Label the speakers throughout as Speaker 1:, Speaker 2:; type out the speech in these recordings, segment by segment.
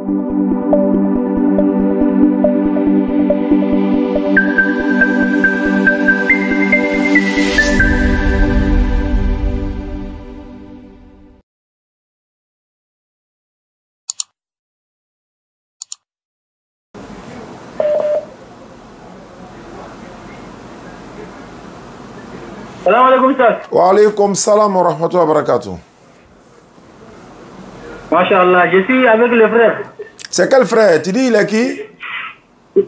Speaker 1: Salam alaikum, sir.
Speaker 2: Wa alaikum salam wa rahmatullahi wa barakatuh.
Speaker 1: Masha'Allah, je suis avec le frère.
Speaker 2: C'est quel frère? Tu dis il est qui?
Speaker 1: Il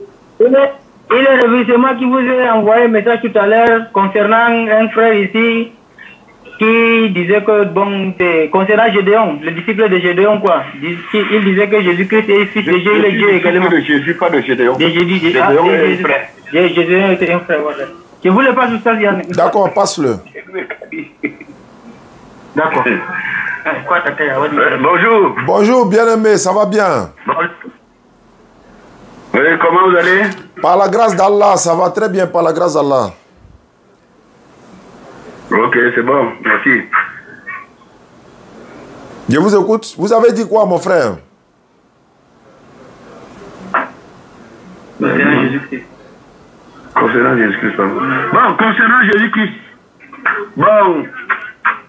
Speaker 1: est revenu, c'est moi qui vous ai envoyé un message tout à l'heure concernant un frère ici qui disait que, bon, concernant Gédéon, le disciple de Gédéon, quoi. Il disait que Jésus-Christ est fils de Dieu, il est Dieu également.
Speaker 3: De Jésus, pas de Gédéon.
Speaker 1: Gédéon est un frère. Gédéon était un frère, voilà. Je voulais pas tout ça, Yann.
Speaker 2: D'accord, passe-le.
Speaker 1: D'accord.
Speaker 3: Bonjour.
Speaker 2: Bonjour, bien-aimé, ça va bien?
Speaker 3: Oui, comment vous allez?
Speaker 2: Par la grâce d'Allah, ça va très bien, par la grâce d'Allah.
Speaker 3: Ok, c'est bon, merci.
Speaker 2: Je vous écoute. Vous avez dit quoi, mon frère?
Speaker 1: Concernant Jésus-Christ.
Speaker 3: Concernant Jésus-Christ, pardon. Bon, concernant Jésus-Christ. Bon,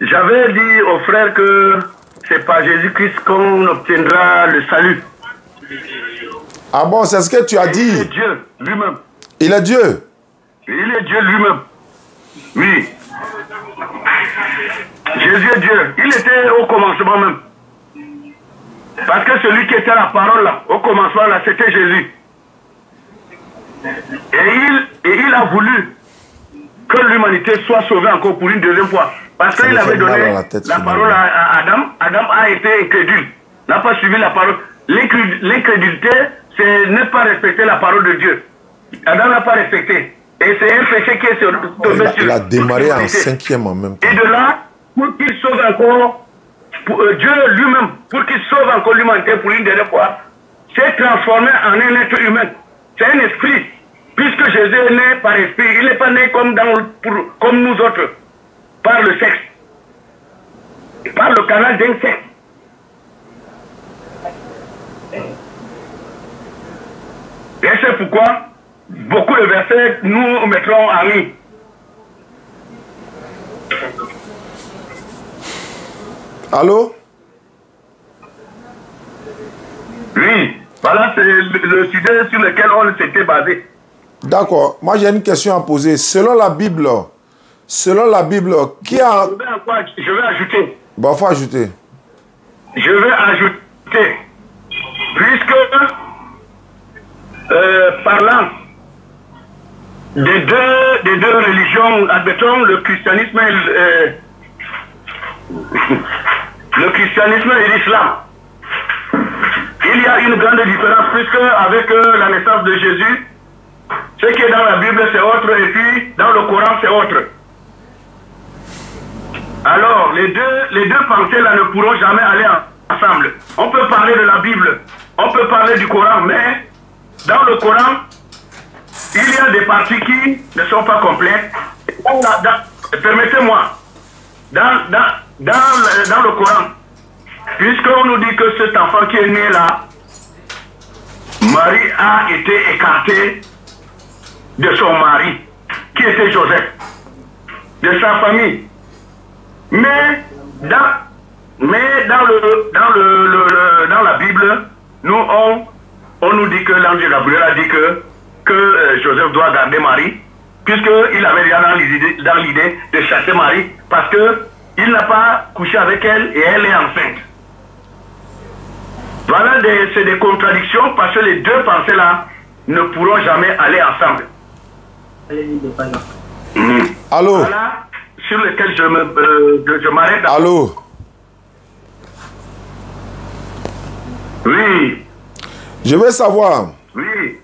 Speaker 3: j'avais dit aux frères que c'est par Jésus-Christ qu'on obtiendra le salut.
Speaker 2: Ah bon, c'est ce que tu as dit.
Speaker 3: Il est Dieu lui-même.
Speaker 2: Il est Dieu.
Speaker 3: Il est Dieu lui-même. Oui. Jésus est Dieu. Il était au commencement même. Parce que celui qui était la parole là, au commencement là, c'était Jésus. Et il a voulu que l'humanité soit sauvée encore pour une deuxième fois. Parce qu'il avait donné la parole à Adam. Adam a été incrédule. N'a pas suivi la parole. L'incrédulité, c'est ne pas respecter la parole de Dieu. Adam n'a pas respecté. Et c'est un péché qui est tombé sur
Speaker 2: il a démarré en 5e en même temps.
Speaker 3: Et de là, pour qu'il sauve encore, Dieu lui-même, pour qu'il sauve encore l'humanité pour une dernière fois, s'est transformé en un être humain. C'est un esprit. Puisque Jésus est né par esprit, il n'est pas né comme nous autres, par le sexe, par le canal d'un sexe. Et c'est pourquoi beaucoup de versets nous mettrons en ligne.
Speaker 2: Allô?
Speaker 3: Oui, voilà, c'est le sujet sur lequel on s'était basé.
Speaker 2: D'accord. Moi, j'ai une question à poser. Selon la Bible, qui a...
Speaker 3: Je vais ajouter.
Speaker 2: Bon, il faut ajouter.
Speaker 3: Je vais ajouter. Puisque, parlant des deux religions, admettons le christianisme et l'islam, il y a une grande différence, puisque avec la naissance de Jésus, ce qui est dans la Bible c'est autre, et puis dans le Coran c'est autre. Alors, les deux pensées là ne pourront jamais aller ensemble. On peut parler de la Bible, on peut parler du Coran, mais dans le Coran, il y a des parties qui ne sont pas complètes. Permettez-moi, dans le Coran, puisqu'on nous dit que cet enfant qui est né là, Marie a été écartée de son mari, qui était Joseph, de sa famille. Mais dans la Bible, on nous dit que l'ange Gabriel a dit que Joseph doit garder Marie, puisqu'il avait déjà dans l'idée de chasser Marie, parce qu'il n'a pas couché avec elle et elle est enceinte. Voilà, c'est des contradictions, parce que les deux pensées-là ne pourront jamais aller ensemble.
Speaker 2: Allô?
Speaker 3: Voilà sur lequel je m'arrête.
Speaker 2: Allô?
Speaker 3: Oui.
Speaker 2: Je veux savoir.
Speaker 3: Oui.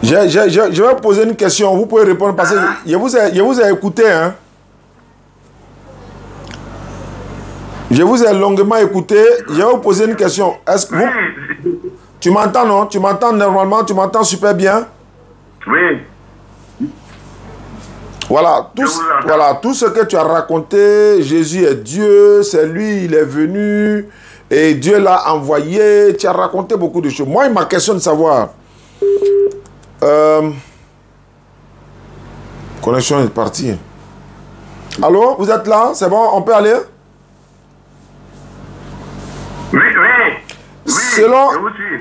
Speaker 2: Je vais poser une question. Vous pouvez répondre parce que je vous ai écouté. Hein? Je vous ai longuement écouté. Je vais vous poser une question. Est-ce que tu m'entends, non? Tu m'entends normalement? Tu m'entends super bien?
Speaker 3: Oui.
Speaker 2: Voilà, tout ce que tu as raconté, Jésus est Dieu, c'est lui, il est venu, Et Dieu l'a envoyé. Tu as raconté beaucoup de choses. Moi, ma question de savoir. Connexion est partie. Allô, vous êtes là? C'est bon, on peut aller?
Speaker 3: Oui.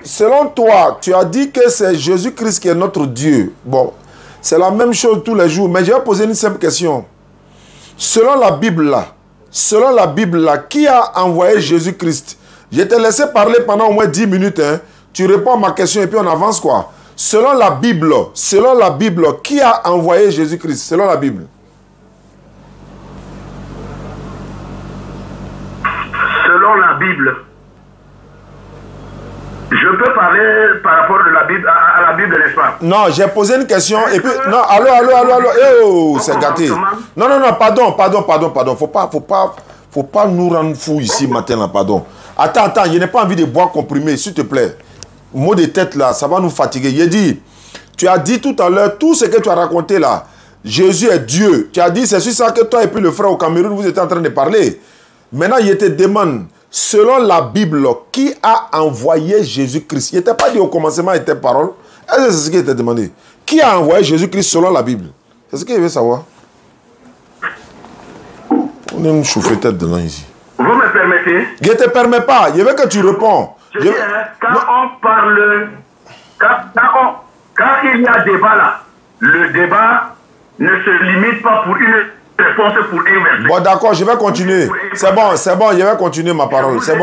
Speaker 2: Selon toi, tu as dit que c'est Jésus-Christ qui est notre Dieu. Bon, c'est la même chose tous les jours. Mais je vais poser une simple question. Selon la Bible là, qui a envoyé Jésus-Christ? Je t'ai laissé parler pendant au moins 10 minutes. Hein. Tu réponds à ma question et puis on avance quoi? Selon la Bible, qui a envoyé Jésus-Christ? Selon la Bible.
Speaker 3: Selon la Bible. Je peux parler par rapport à la Bible, n'est-ce pas?
Speaker 2: Non, j'ai posé une question et puis... Non, allô. Oh, c'est gâté. Non, pardon. Faut pas nous rendre fous ici matin là, pardon. Attends, je n'ai pas envie de boire comprimé, s'il te plaît. Mot de tête là, ça va nous fatiguer. Il dit, tu as dit tout à l'heure, tout ce que tu as raconté là, Jésus est Dieu. Tu as dit, c'est sur ça que toi et puis le frère au Cameroun, vous étiez en train de parler. Maintenant, je te demande, selon la Bible, qui a envoyé Jésus-Christ? Il n'était pas dit au commencement, il était parole. Est-ce que c'est ce qu'il t'a demandé? Qui a envoyé Jésus-Christ selon la Bible? C'est ce qu'il veut savoir. On est une chauffe-tête de l'an ici.
Speaker 3: Vous me permettez?
Speaker 2: Je ne te permets pas. Je veux que tu réponds.
Speaker 3: Quand on parle, quand il y a débat là, le débat ne se limite pas pour une réponse pour un verset. Bon,
Speaker 2: d'accord, je vais continuer. C'est bon, je vais continuer ma parole. C'est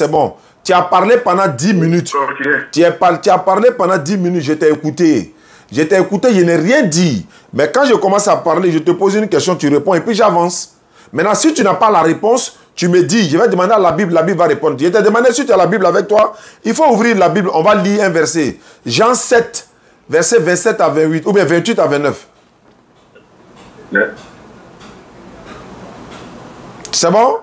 Speaker 2: bon. Tu as parlé pendant 10 minutes. Tu as parlé pendant 10 minutes, je t'ai écouté. Je n'ai rien dit. Mais quand je commence à parler, je te pose une question, tu réponds et puis j'avance. Maintenant, si tu n'as pas la réponse, tu me dis, je vais demander à la Bible va répondre. Je t'ai demandé si tu as la Bible avec toi. Il faut ouvrir la Bible, on va lire un verset. Jean 7, verset 27 à 28, ou bien 28 à 29. C'est bon?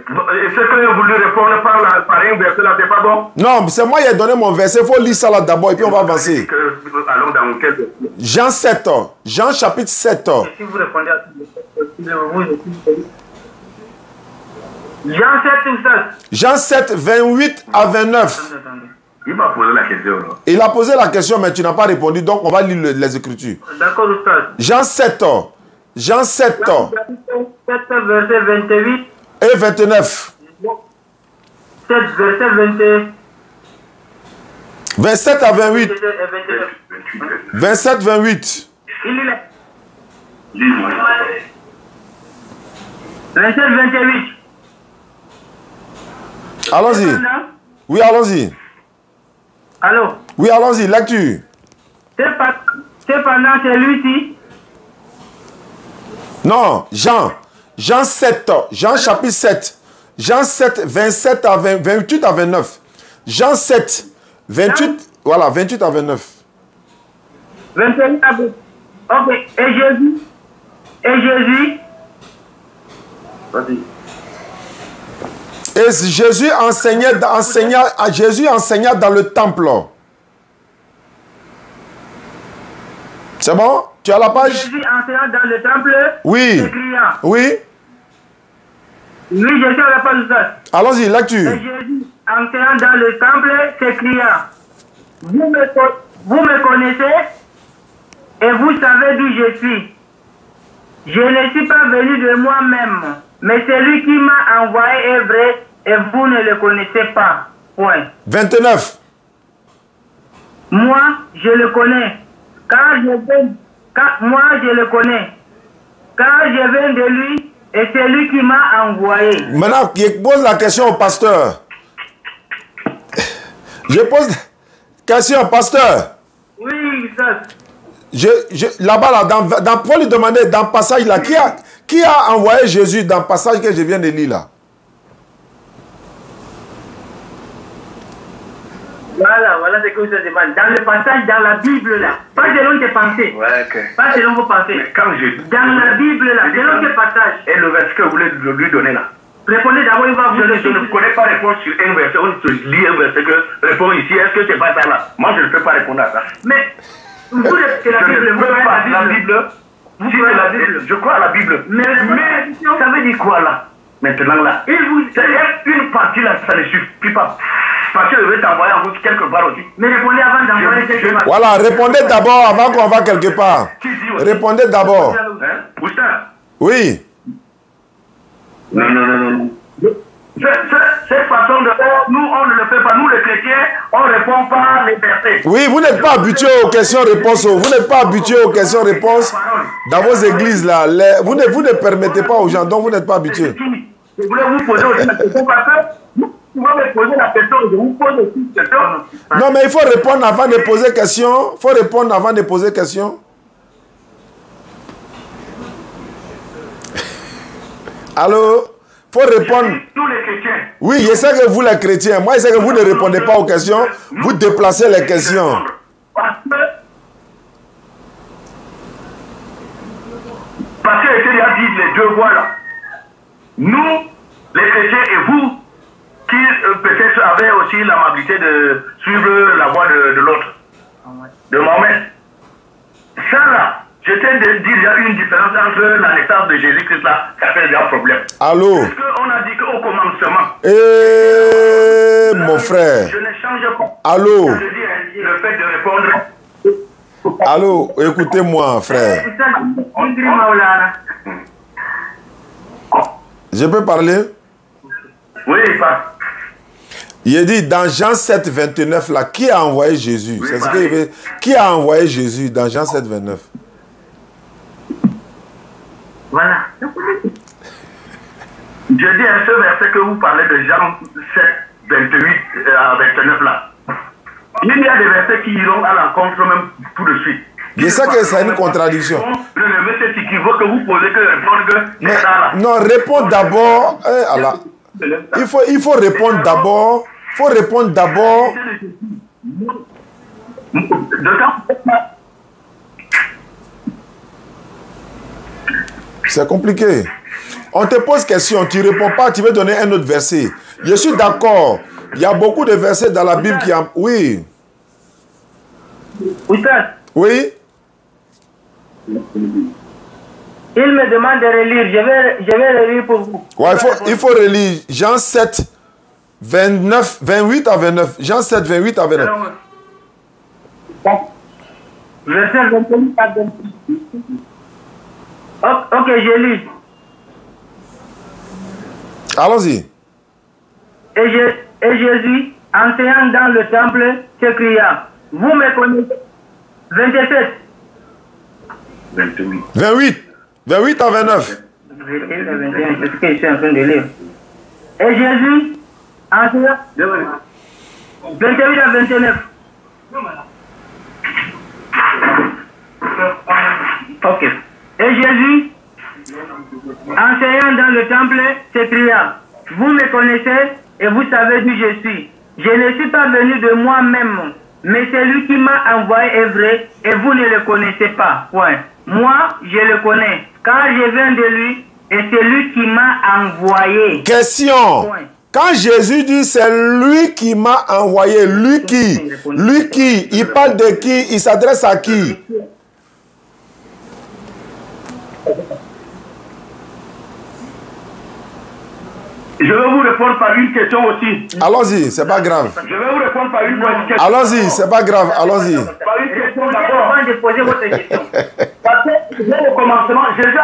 Speaker 3: Est-ce que vous voulez répondre par un verset là, c'est pas bon?
Speaker 2: Non, c'est moi qui ai donné mon verset. Il faut lire ça là d'abord et puis on va avancer.
Speaker 3: Allons dans quel verset?
Speaker 2: Jean 7, Jean chapitre 7.
Speaker 1: Si vous répondez à Jean 7 ou 7?
Speaker 2: Jean 7, 28 à 29.
Speaker 3: Il m'a posé la question. Non?
Speaker 2: Il a posé la question, mais tu n'as pas répondu, donc on va lire les Écritures.
Speaker 1: D'accord, Oustaz.
Speaker 2: Jean 7,
Speaker 1: verset 28
Speaker 2: et 29.
Speaker 1: 7, verset 28.
Speaker 2: 27 à 28. 27, 28.
Speaker 1: Il est là. 27, 28.
Speaker 2: Allons-y. Oui, allons-y.
Speaker 1: Allô?
Speaker 2: Oui, allons-y, lecture.
Speaker 1: Cependant, celui-ci.
Speaker 2: Non, Jean 7, Jean chapitre 7. Jean 7, 27 à 28 à 29. Jean 7, 28, voilà, 28 à 29.
Speaker 1: 28 à 29. Ok, et Jésus. Vas-y.
Speaker 2: Et Jésus enseignait dans le temple. C'est bon? Tu as la page?
Speaker 1: Jésus enseignant dans le temple.
Speaker 2: Oui.
Speaker 1: S'écriant.
Speaker 2: Oui.
Speaker 1: Oui, je suis à la page 7.
Speaker 2: Allons-y, lecture.
Speaker 1: Et Jésus enseignant dans le temple s'écriant. Vous me connaissez et vous savez d'où je suis. Je ne suis pas venu de moi-même, mais celui qui m'a envoyé est vrai et vous ne le connaissez pas. Point.
Speaker 2: 29.
Speaker 1: Moi, je le connais. Moi, je le connais. Car je viens de lui et c'est lui qui m'a envoyé.
Speaker 2: Maintenant, je pose la question au pasteur. Je pose la question au pasteur.
Speaker 1: Oui, ça.
Speaker 2: Là-bas, pour lui demander, dans le passage là, qui a envoyé Jésus dans le passage que je viens de lire là?
Speaker 1: Voilà ce que vous se demandez. Dans le passage, dans la Bible là. Pas selon tes pensées.
Speaker 3: Ouais, ok.
Speaker 1: Pas selon vos pensées.
Speaker 3: Mais quand
Speaker 1: dans la Bible là, selon tes passages.
Speaker 3: Et le verset que vous voulez lui donner là?
Speaker 1: Répondez d'abord, il va vous
Speaker 3: Je ne connais pas répondre sur un verset. On te lit un verset que répond ici. Est-ce que c'est pas ça là? Moi, je ne peux pas répondre à ça.
Speaker 1: Mais vous êtes la Bible, vous croyez la Bible.
Speaker 3: Je crois à la Bible. Mais ça veut dire quoi là? maintenant là. Une partie là, ça ne suffit pas. Parce que je vais t'envoyer en route quelque part aussi. Mais répondez avant d'envoyer quelque part.
Speaker 2: Voilà, répondez d'abord avant qu'on va quelque part. Répondez d'abord. Oui.
Speaker 3: Non. Cette façon de faire, nous, on ne le fait pas. Nous, les chrétiens, on ne répond pas les versets.
Speaker 2: Oui, vous n'êtes pas habitués aux questions-réponses. Vous n'êtes pas habitués aux questions-réponses dans vos églises là. Vous ne permettez pas aux gens, donc vous n'êtes pas habitués.
Speaker 3: Je voulais vous poser aussi la question parce que vous me posez la question, je vous pose aussi la question.
Speaker 2: Non, mais il faut répondre avant de poser question. Il faut répondre avant de poser question. Allô? Il faut répondre.
Speaker 3: Tous les chrétiens.
Speaker 2: Oui, je sais que vous les chrétiens. Moi, je sais que vous ne répondez pas aux questions. Vous déplacez les questions.
Speaker 3: Parce que il y a dit les deux voix là. Nous, les chrétiens et vous, qui peut-être avez aussi l'amabilité de suivre la voie de l'autre, de Mohamed. Ça là, je tiens de dire qu'il y a une différence entre la naissance de Jésus-Christ là, ça fait un problème.
Speaker 2: Allô?
Speaker 3: Parce qu'on a dit qu'au commencement.
Speaker 2: Mon frère.
Speaker 3: Je ne change pas.
Speaker 2: Allô?
Speaker 3: Je dis le fait de répondre.
Speaker 2: Allô, écoutez-moi, frère. Je peux parler?
Speaker 3: Oui, pas.
Speaker 2: Il dit dans Jean 7, 29, là, qui a envoyé Jésus?
Speaker 3: Oui,
Speaker 2: c'est ce qu'il veut. Qui a envoyé Jésus dans Jean 7, 29?
Speaker 3: Voilà. Je dis un seul verset que vous parlez de Jean 7, 28 à 29 là. Il y a des versets qui iront à l'encontre même tout de suite.
Speaker 2: Je sais que c'est une contradiction.
Speaker 3: Le verset équivoque que vous posez que répondre que
Speaker 2: mais,
Speaker 3: c'est ça là.
Speaker 2: Non, réponds d'abord. Il faut répondre d'abord. Il faut répondre d'abord. C'est compliqué. On te pose question, tu ne réponds pas, tu veux donner un autre verset. Je suis d'accord. Il y a beaucoup de versets dans la Bible qui... Oui. Oui.
Speaker 1: Il me demande de relire. Je vais relire pour vous.
Speaker 2: Ouais, il faut relire Jean 7, 28 à 29. Jean 7, 28 à 29.
Speaker 1: Verset 28 à 29. Ok, je lis.
Speaker 2: Allons-y.
Speaker 1: Et Jésus, enseignant dans le temple, s'écria, vous me connaissez. 27.
Speaker 2: 28 à 29.
Speaker 1: C'est ce que je suis en train de lire. Et Jésus, enseignant, 28 à 29. Ok. Et Jésus, enseignant dans le temple, s'écria, vous me connaissez et vous savez d'où je suis. Je ne suis pas venu de moi-même, mais celui qui m'a envoyé est vrai et vous ne le connaissez pas. Point. Moi, je le connais, car je viens de lui et c'est lui qui m'a envoyé.
Speaker 2: Question. Point. Quand Jésus dit c'est lui qui m'a envoyé, lui qui? Il parle de qui? Il s'adresse à qui?
Speaker 3: Je vais vous répondre par une question aussi.
Speaker 2: Allons-y, c'est pas grave.
Speaker 3: Je vais vous répondre par une question.
Speaker 2: Allons-y, c'est pas grave, allons-y.
Speaker 3: Par une question d'abord.
Speaker 1: Avant de poser votre question.
Speaker 3: Parce que au commencement, Jésus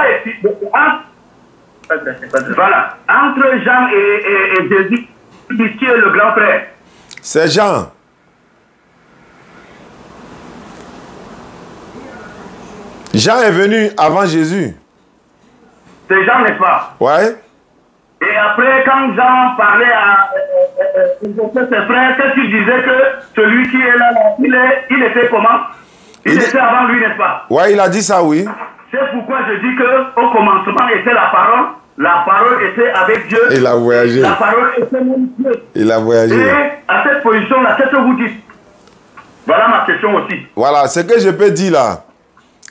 Speaker 3: voilà. Entre Jean et Jésus, qui est le grand frère?
Speaker 2: C'est Jean. Jean est venu avant Jésus.
Speaker 3: C'est Jean, n'est-ce pas?
Speaker 2: Ouais.
Speaker 3: Et après, quand Jean parlait à ses frères, qu'est-ce qu'il disait que celui qui est là, il était comment? Il était avant lui, n'est-ce pas?
Speaker 2: Ouais, il a dit ça, oui.
Speaker 3: C'est pourquoi je dis qu'au commencement était la parole était avec Dieu.
Speaker 2: Il a voyagé.
Speaker 3: La parole était même Dieu.
Speaker 2: Il a voyagé.
Speaker 3: Et à cette position-là, qu'est-ce que vous dites? Voilà ma question aussi.
Speaker 2: Voilà, ce que je peux dire là.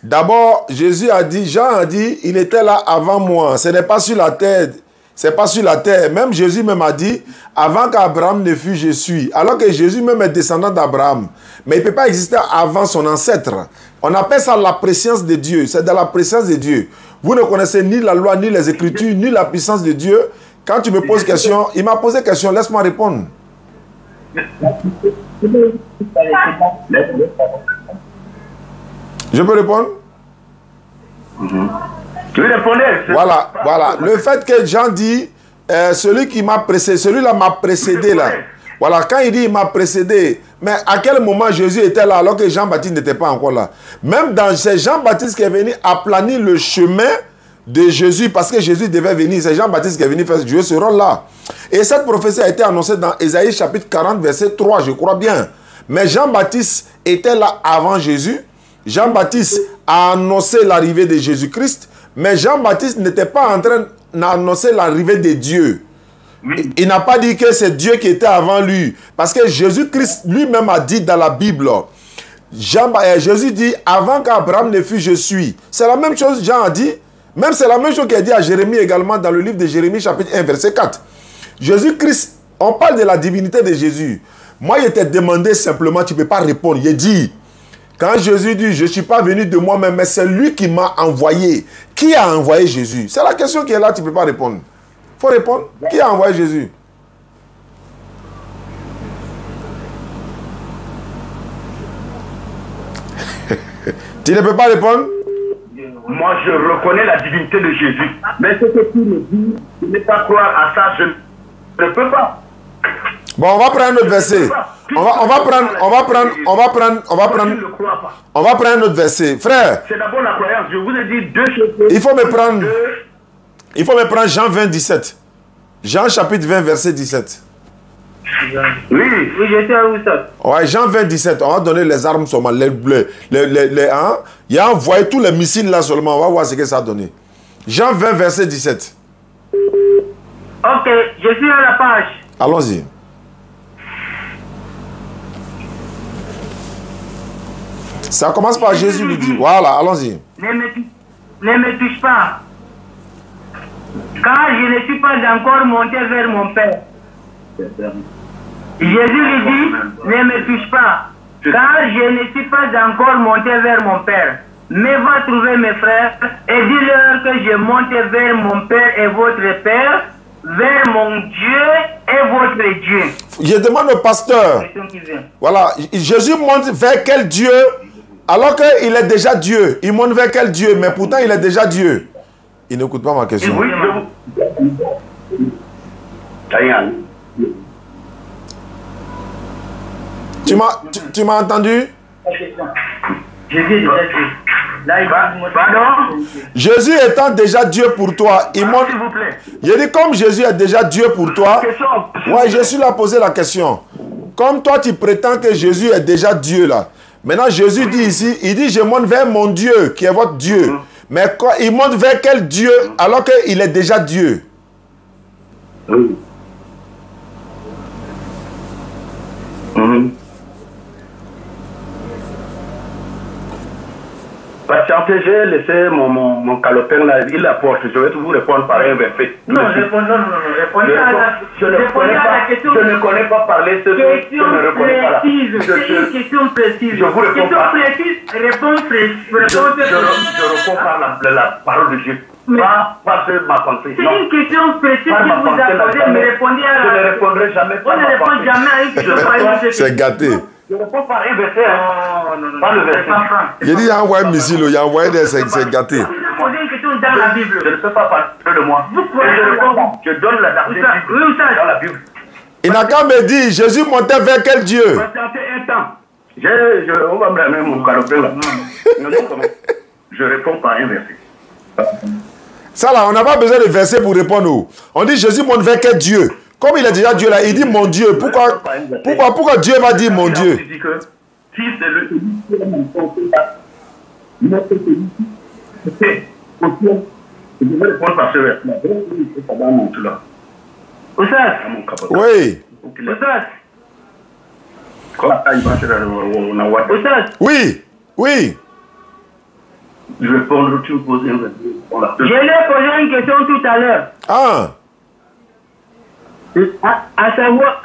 Speaker 2: D'abord, Jésus a dit, Jean a dit, il était là avant moi. Ce n'est pas sur la terre. C'est pas sur la terre. Même Jésus même a dit, avant qu'Abraham ne fût, je suis. Alors que Jésus même est descendant d'Abraham. Mais il ne peut pas exister avant son ancêtre. On appelle ça la préscience de Dieu. C'est dans la présence de Dieu. Vous ne connaissez ni la loi, ni les Écritures, ni la puissance de Dieu Quand tu me poses question, il m'a posé question, laisse-moi répondre. Je peux répondre?
Speaker 3: Tu veux répondre?
Speaker 2: Voilà, voilà. Le fait que Jean dit, celui qui m'a précédé, celui-là m'a précédé là. Voilà, quand il dit il m'a précédé, mais à quel moment Jésus était là alors que Jean-Baptiste n'était pas encore là? Même dans c'est Jean-Baptiste qui est venu aplanir le chemin de Jésus parce que Jésus devait venir. C'est Jean-Baptiste qui est venu faire jouer ce rôle-là. Et cette prophétie a été annoncée dans Ésaïe chapitre 40, verset 3, je crois bien. Mais Jean-Baptiste était là avant Jésus. Jean-Baptiste a annoncé l'arrivée de Jésus-Christ, mais Jean-Baptiste n'était pas en train d'annoncer l'arrivée de Dieu. Il n'a pas dit que c'est Dieu qui était avant lui. Parce que Jésus-Christ lui-même a dit dans la Bible, Jésus dit, avant qu'Abraham ne fût, je suis. C'est la même chose Jean a dit. Même c'est la même chose qu'il a dit à Jérémie également dans le livre de Jérémie chapitre 1 verset 4. Jésus-Christ, on parle de la divinité de Jésus. Moi, il t'ai demandé simplement, tu ne peux pas répondre. Il dit, quand Jésus dit, je ne suis pas venu de moi-même, mais c'est lui qui m'a envoyé. Qui a envoyé Jésus? C'est la question qui est là, tu ne peux pas répondre. Il faut répondre. Qui a envoyé Jésus? Tu ne peux pas répondre?
Speaker 3: Moi, je reconnais la divinité de Jésus. Mais ce que tu me dis, je ne peux pas croire à ça, je ne peux pas.
Speaker 2: Bon, on va prendre un autre verset. On va prendre un autre verset. Frère.
Speaker 3: C'est d'abord la croyance. Je vous ai dit deux choses.
Speaker 2: Il faut me prendre Jean 20, 17. Jean chapitre 20, verset 17.
Speaker 3: Oui,
Speaker 1: je sais où ça.
Speaker 2: Ouais, Jean 20, 17. On va donner les armes seulement. Hein? Il a envoyé tous les missiles là seulement. On va voir ce que ça a donné. Jean 20, verset 17.
Speaker 1: Ok, je suis à la page.
Speaker 2: Allons-y. Ça commence par Jésus lui dit. Voilà, allons-y.
Speaker 1: Ne me touche pas. Car je ne suis pas encore monté vers mon Père. Jésus lui dit, ne me touche pas. Car je ne suis pas encore monté vers mon Père. Mais va trouver mes frères et dis-leur que je monte vers mon Père et votre Père, vers mon Dieu et votre Dieu.
Speaker 2: Je demande au pasteur. Voilà, Jésus monte vers quel Dieu alors qu'il est déjà Dieu? Il monte vers quel Dieu? Mais pourtant il est déjà Dieu. Il n'écoute pas ma question. Tu m'as entendu? Jésus étant déjà Dieu pour toi, il monte. Je dis comme Jésus est déjà Dieu pour toi. Ouais, Jésus l'a posé la question. Comme toi tu prétends que Jésus est déjà Dieu là. Maintenant Jésus dit ici, il dit je monte vers mon Dieu qui est votre Dieu. Mais quand il monte vers quel Dieu alors qu'il est déjà Dieu?
Speaker 3: Patientez, j'ai laissé mon calepin là, il apporte. Je vais vous répondre par un verset.
Speaker 1: Non, répondez à la question.
Speaker 3: Je ne connais pas parler ce que je ne reconnais pas là.
Speaker 1: C'est une question précise.
Speaker 3: Je vous réponds pas.
Speaker 1: Réponse précise.
Speaker 3: Je réponds par la parole de Dieu. Pas ma pensée.
Speaker 1: C'est une question précise que vous apportez, mais répondez à la...
Speaker 3: Je ne répondrai jamais par ma pensée.
Speaker 1: On ne répond jamais à une question.
Speaker 2: C'est gâté.
Speaker 3: Je réponds par un verset.
Speaker 1: Non.
Speaker 3: Pas le verset.
Speaker 2: Il dit il a envoyé un missile, il a envoyé des... C'est gâté.
Speaker 1: Vous posez une question dans la Bible.
Speaker 3: Je ne peux pas parler de moi. Je donne la date dans la Bible.
Speaker 2: Il n'a qu'à me dire, Jésus montait vers quel Dieu?
Speaker 3: Patientez un temps. On va me ramener mon calepin là. Je réponds par un verset.
Speaker 2: Ça là, on n'a pas besoin de verset pour répondre. On dit Jésus monte vers quel Dieu? Comme il est déjà Dieu là, il dit mon Dieu. Pourquoi Dieu va dire mon Dieu?
Speaker 3: Il dit que si c'est le... Je vais répondre par ce verset.
Speaker 2: Oui. Oui. Oui.
Speaker 3: Je vais répondre, tu me poses un verset.
Speaker 1: Je lui ai posé une question tout à l'heure.
Speaker 2: Ah.
Speaker 1: À savoir.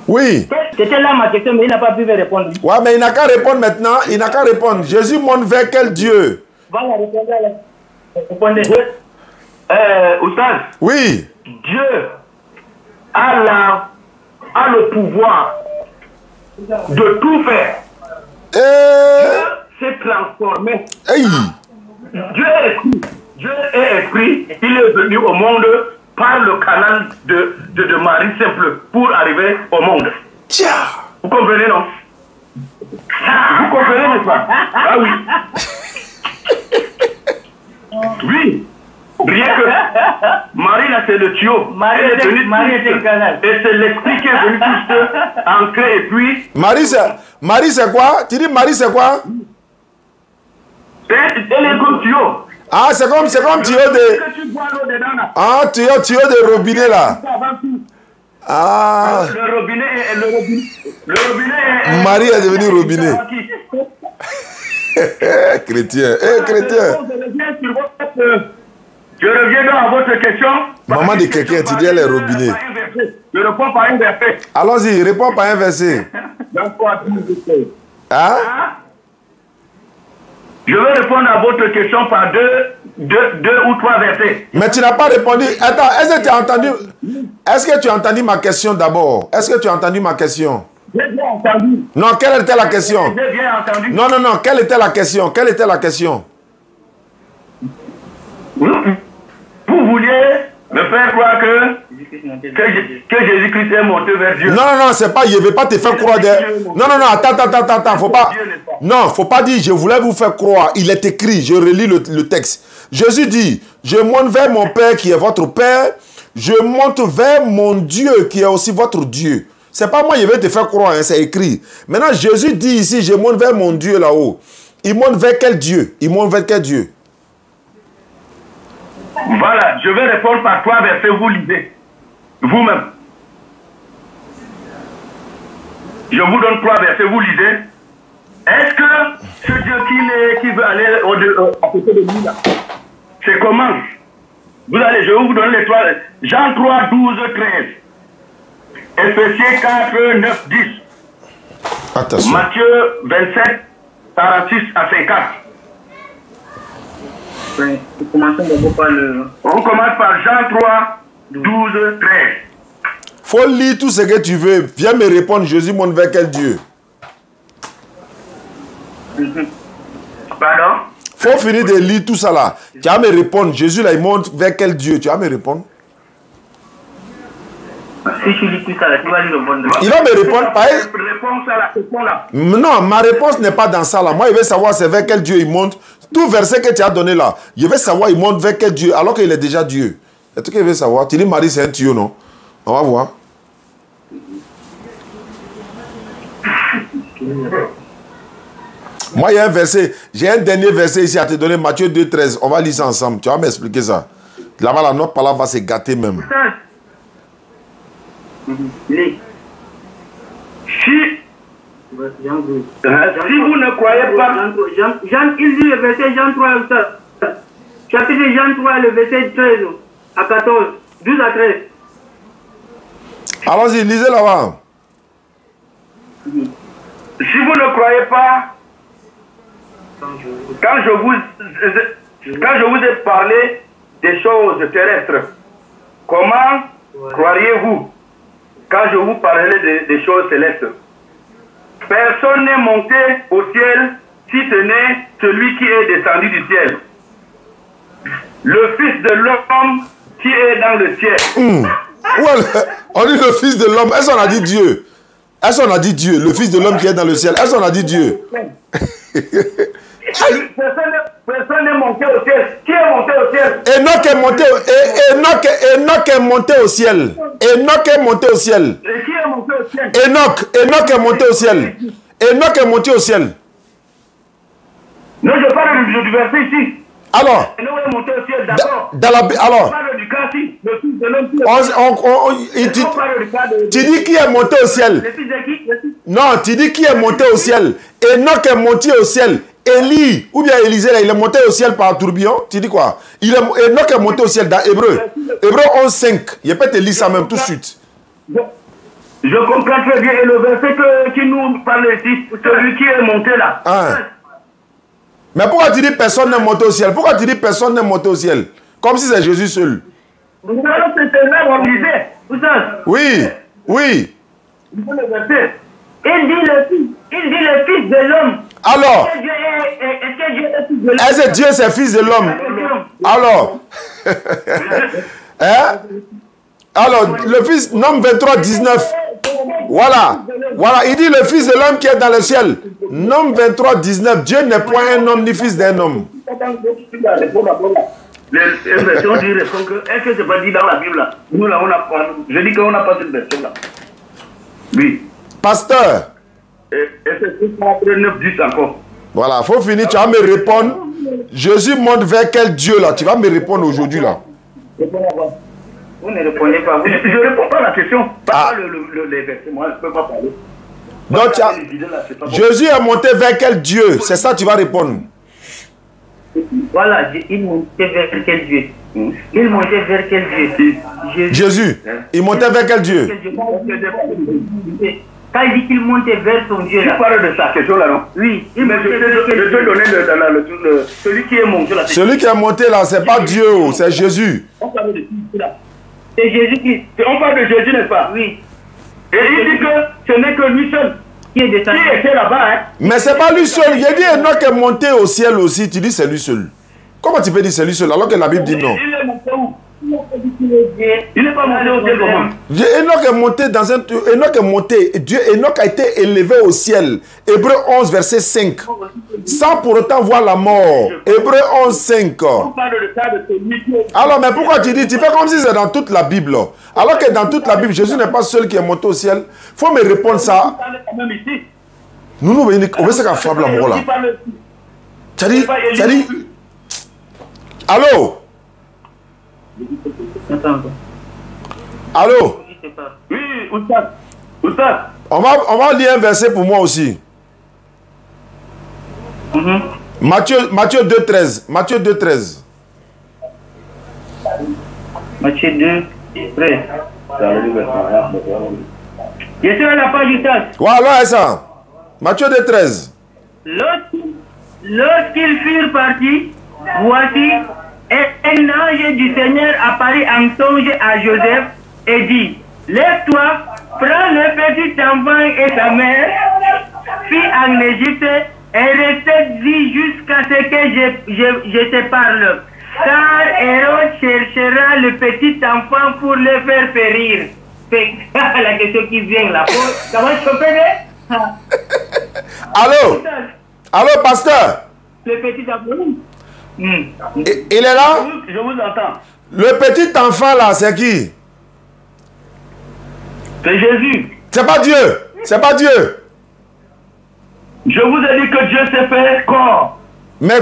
Speaker 2: Oui.
Speaker 1: C'était là ma question, mais il n'a pas pu me répondre.
Speaker 2: Ouais, mais il n'a qu'à répondre maintenant. Il n'a qu'à répondre. Jésus monte vers quel Dieu?
Speaker 1: Voilà, répondez.
Speaker 3: Oustaz,
Speaker 2: Oui.
Speaker 3: Dieu a le pouvoir de tout faire. Dieu s'est transformé.
Speaker 2: Hey.
Speaker 3: Dieu est esprit. Dieu est esprit. Il est venu au monde par le canal de Marie simple pour arriver au monde.
Speaker 2: Tiens.
Speaker 3: Vous comprenez, non? Vous comprenez, n'est-ce pas? Ah oui. Oui. Rien que Marie, là, c'est le tuyau.
Speaker 1: Marie est un canal.
Speaker 3: Et c'est l'esprit qui est venu juste ancrer et puis...
Speaker 2: Marie, c'est quoi? Tu dis Marie, c'est quoi?
Speaker 3: Elle est comme tuyau.
Speaker 2: Ah, c'est comme tuyau de... Ah, tuyau de robinet, là. Ah.
Speaker 3: Le robinet est...
Speaker 2: Marie est devenue robinet. Chrétien. Chrétien.
Speaker 3: Je reviens donc à votre question.
Speaker 2: Maman de quelqu'un, tu dis elle est robinet.
Speaker 3: Je réponds par un verset.
Speaker 2: Allons-y, réponds par un verset. Hein?
Speaker 3: Je vais répondre à votre question par deux ou trois versets.
Speaker 2: Mais tu n'as pas répondu. Attends, est-ce que tu as entendu ma question d'abord? Est-ce que tu as entendu ma question?
Speaker 3: J'ai bien entendu.
Speaker 2: Non, quelle était la question?
Speaker 3: J'ai bien entendu.
Speaker 2: Non, quelle était la question? Quelle était la question?
Speaker 3: Vous vouliez me faire croire que Jésus-Christ est monté vers Dieu.
Speaker 2: Non, c'est pas, je ne vais pas te faire croire. Non, attends, faut pas. Non, faut pas dire, je voulais vous faire croire. Il est écrit, je relis le texte. Jésus dit, je monte vers mon Père qui est votre Père. Je monte vers mon Dieu qui est aussi votre Dieu. C'est pas moi, je vais te faire croire, hein, c'est écrit. Maintenant, Jésus dit ici, je monte vers mon Dieu là-haut. Il monte vers quel Dieu? Il monte vers quel Dieu?
Speaker 3: Voilà, je vais répondre par trois versets, vous lisez. Vous-même. Je vous donne trois versets, vous lisez. Est-ce que ce Dieu qui veut aller à côté de lui là, c'est comment? Je vais vous donner les trois. Jean 3, 12, 13. Éphésiens 4, 9, 10.
Speaker 2: Attention.
Speaker 3: Matthieu 27, 46 à 50. On commence par Jean 3, 12, 13.
Speaker 2: Faut lire tout ce que tu veux. Viens me répondre, Jésus monte vers quel Dieu?
Speaker 3: Pardon?
Speaker 2: Faut finir de lire tout ça là. Tu vas me répondre, Jésus là, il monte vers quel Dieu? Tu vas me répondre?
Speaker 1: Si tu lis tout ça là, tu vas lui répondre.
Speaker 2: Il va me répondre par...
Speaker 3: Réponse à la question là.
Speaker 2: Non, ma réponse n'est pas dans ça là. Moi, je veux savoir c'est vers quel Dieu il monte. Tout verset que tu as donné là, je veux savoir il monte vers quel Dieu alors qu'il est déjà Dieu. C'est tout que je veux savoir. Tu dis Marie c'est un tuyau, non? On va voir. Moi, il y a un verset. J'ai un dernier verset ici à te donner, Matthieu 2, 13. On va lire ça ensemble. Tu vas m'expliquer ça. Là-bas, la notre parole va se gâter même.
Speaker 3: Si vous ne croyez pas...
Speaker 1: Il dit le verset Jean 3, chapitre Jean 3, le verset 13 à 14, 12 à 13.
Speaker 2: Allons-y, lisez là-bas.
Speaker 3: Si vous ne croyez pas, quand je vous ai parlé des choses terrestres, comment croiriez-vous quand je vous parlerai des choses célestes? Personne n'est monté au ciel si ce n'est celui qui est descendu du ciel. Le Fils de l'homme qui est dans le ciel.
Speaker 2: Ouais, on dit le Fils de l'homme. Est-ce qu'on a dit Dieu? Est-ce qu'on a dit Dieu? Le Fils de l'homme qui est dans le ciel. Est-ce qu'on a dit Dieu?
Speaker 3: Personne n'est monté au ciel. Qui est monté au ciel?
Speaker 2: Enoch est monté au ciel. Enoch est monté au ciel.
Speaker 3: Et qui est monté au ciel?
Speaker 2: Enoch est monté au ciel. Enoch est monté au ciel.
Speaker 3: Non, je parle du verset ici.
Speaker 2: Alors,
Speaker 3: Enoch est monté au ciel, d'accord.
Speaker 2: Alors,
Speaker 3: je parle du cas ici. Le Fils de l'homme.
Speaker 2: tu dis qui est monté au ciel?
Speaker 3: Le Fils de qui?
Speaker 2: Non, tu dis qui est monté au ciel? Enoch est monté au ciel. Élie, ou bien Élisée, il est monté au ciel par tourbillon. Tu dis quoi? Enoch est monté au ciel dans Hébreu. Hébreu 11:5. Je peux te lire ça même tout de suite.
Speaker 3: Je comprends très bien. Et le verset qui nous parle ici, celui qui est monté là.
Speaker 2: Hein? Mais pourquoi tu dis personne n'est monté au ciel? Pourquoi tu dis personne n'est monté au ciel? Comme si c'est Jésus seul.
Speaker 3: C'est là qu'on disait.
Speaker 2: Oui, oui.
Speaker 1: Il dit le fils de l'homme.
Speaker 2: Alors, est-ce que Dieu c'est fils de l'homme? Alors, hein? Alors, le fils, Nom 23, 19. Voilà, voilà, il dit le fils de l'homme qui est dans le ciel. Nom 23, 19. Dieu n'est point un homme ni fils d'un homme.
Speaker 3: Les versions disent que est-ce que c'est pas dit dans la Bible là? Nous là, on a pas. Je dis qu'on n'a pas cette version là. Oui.
Speaker 2: Pasteur.
Speaker 3: Et c'est 9, 10 encore.
Speaker 2: Voilà, faut finir, tu vas me répondre. Jésus monte vers quel Dieu là? Tu vas me répondre aujourd'hui là.
Speaker 1: Vous ne répondez pas.
Speaker 3: Je ne réponds pas à la question. Pas les versets, moi je ne peux pas parler.
Speaker 2: Donc, Jésus est monté vers quel Dieu? C'est ça tu vas répondre.
Speaker 1: Voilà, il montait vers quel Dieu? Il montait vers quel Dieu?
Speaker 2: Jésus. Il montait vers quel Dieu?
Speaker 1: Quand il dit qu'il montait vers son Dieu là.
Speaker 3: Tu parles de sa question là, non?
Speaker 1: Oui.
Speaker 3: Mais je te donner celui qui est monté là.
Speaker 2: Celui qui est monté là, c'est pas Dieu, c'est Jésus.
Speaker 3: On parle de qui là?
Speaker 1: C'est Jésus-Christ.
Speaker 3: On parle de Jésus, n'est-ce pas?
Speaker 1: Oui.
Speaker 3: Et il dit que ce n'est que lui seul
Speaker 1: qui
Speaker 3: était là-bas. Hein?
Speaker 2: Mais c'est pas lui seul. Il a dit Enoch est monté au ciel aussi. Tu dis c'est lui seul. Comment tu peux dire c'est lui seul alors que la Bible dit non?
Speaker 3: Il est monté où? Il n'est pas monté au ciel comment?
Speaker 2: Enoch est monté dans un... Enoch est monté. Enoch a été élevé au ciel. Hébreu 11, verset 5. Sans pour autant voir la mort. Hébreu 11, 5.
Speaker 3: On parle de ça, de celui qui...
Speaker 2: Alors, mais pourquoi tu dis? Tu fais comme si c'est dans toute la Bible. Alors que dans toute la Bible, Jésus n'est pas seul qui est monté au ciel. Il faut me répondre ça. Nous, on veut se faire la mort là. Tu as dit... Allô? Allô?
Speaker 3: Oui, Oustad.
Speaker 2: On va lire un verset pour moi aussi. Matthieu 2,13. Matthieu 2,13.
Speaker 1: Matthieu 2, 13. Je suis à la page du texte.
Speaker 2: Voilà, c'est ça. Matthieu 2,13.
Speaker 1: Lorsqu'ils furent partis, voici, un ange du Seigneur apparut en songe à Joseph et dit, lève-toi, prends le petit enfant et sa mère, fuis en Égypte et reste-y jusqu'à ce que je te parle. Car Hérode cherchera le petit enfant pour le faire périr. La question qui vient là, comment je peux
Speaker 2: Allô? Allô, pasteur?
Speaker 1: Le petit enfant.
Speaker 2: Il est là?
Speaker 3: Je vous entends.
Speaker 2: Le petit enfant là, c'est qui?
Speaker 3: C'est Jésus.
Speaker 2: C'est pas Dieu. C'est pas Dieu.
Speaker 3: Je vous ai dit que Dieu sait faire corps.
Speaker 2: Mais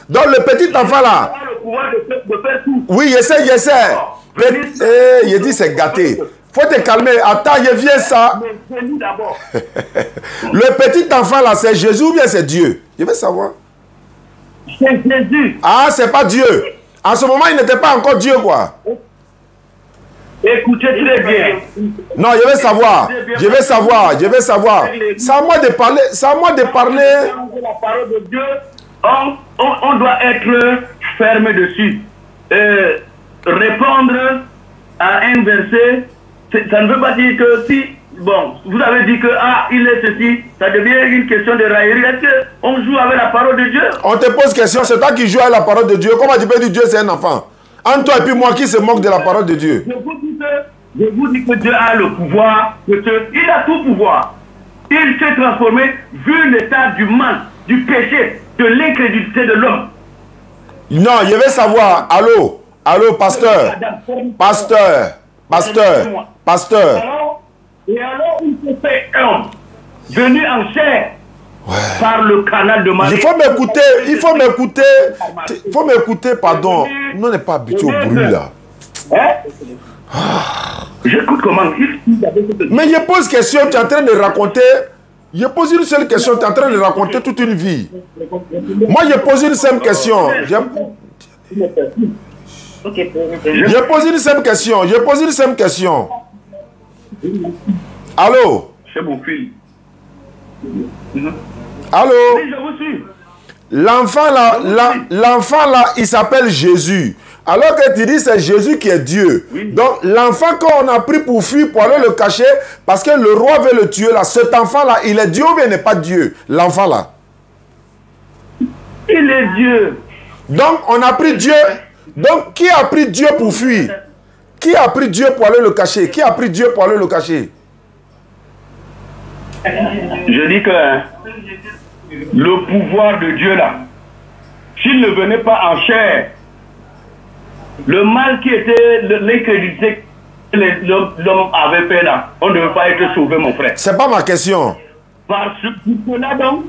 Speaker 2: donc le petit enfant là.
Speaker 3: Il a le pouvoir de faire tout.
Speaker 2: Oui, je sais. Il dit c'est gâté. Faut te calmer. Attends, je viens ça.
Speaker 3: Mais c'est nous d'abord.
Speaker 2: Le petit enfant là, c'est Jésus ou bien c'est Dieu? Je veux savoir.
Speaker 3: C'est Jésus.
Speaker 2: Ah, c'est pas Dieu. En ce moment, il n'était pas encore Dieu, quoi.
Speaker 3: Écoutez très bien.
Speaker 2: Non, je vais savoir. C'est à moi de parler.
Speaker 3: La parole de Dieu, on doit être ferme dessus. Répondre à un verset, ça ne veut pas dire que si, bon, vous avez dit que, il est ceci, ça devient une question de raillerie. Est-ce qu'on joue avec la parole de Dieu? On
Speaker 2: te pose question, c'est toi qui joues avec la parole de Dieu. Comment tu peux dire Dieu c'est un enfant? Entre toi et puis moi qui se moque de la parole de Dieu.
Speaker 3: Je vous dis que Dieu a le pouvoir, il a tout pouvoir. Il s'est transformé vu l'état du mal, du péché, de l'incrédulité de l'homme.
Speaker 2: Non, je vais savoir. Allô, pasteur.
Speaker 3: Et alors, il se fait homme, venu en chair, par le canal de Marie.
Speaker 2: Il faut m'écouter, pardon. Nous, on n'est pas habitué au bruit là.
Speaker 3: J'écoute comment.
Speaker 2: Mais je pose question, tu es en train de raconter. Je pose une seule question, tu es en train de raconter toute une vie. Moi, je pose une simple question. Je pose une simple question. Allô?
Speaker 3: C'est mon fils.
Speaker 2: Allô?
Speaker 3: Oui, je vous suis.
Speaker 2: L'enfant là, il s'appelle Jésus. Alors que tu dis c'est Jésus qui est Dieu.
Speaker 3: Oui.
Speaker 2: Donc l'enfant qu'on a pris pour fuir, pour aller le cacher, parce que le roi veut le tuer là, cet enfant-là, il est Dieu ou bien il n'est pas Dieu? L'enfant là.
Speaker 3: Il est Dieu.
Speaker 2: Donc on a pris Dieu. Donc qui a pris Dieu pour fuir? Qui a pris Dieu pour aller le cacher? Qui a pris Dieu pour aller le cacher?
Speaker 3: Je dis que le pouvoir de Dieu là, s'il ne venait pas en chair, le mal qui était l'incrédulité que l'homme avait fait là, on ne devait pas être sauvé, mon frère.
Speaker 2: C'est pas ma question.
Speaker 3: Parce que là donc,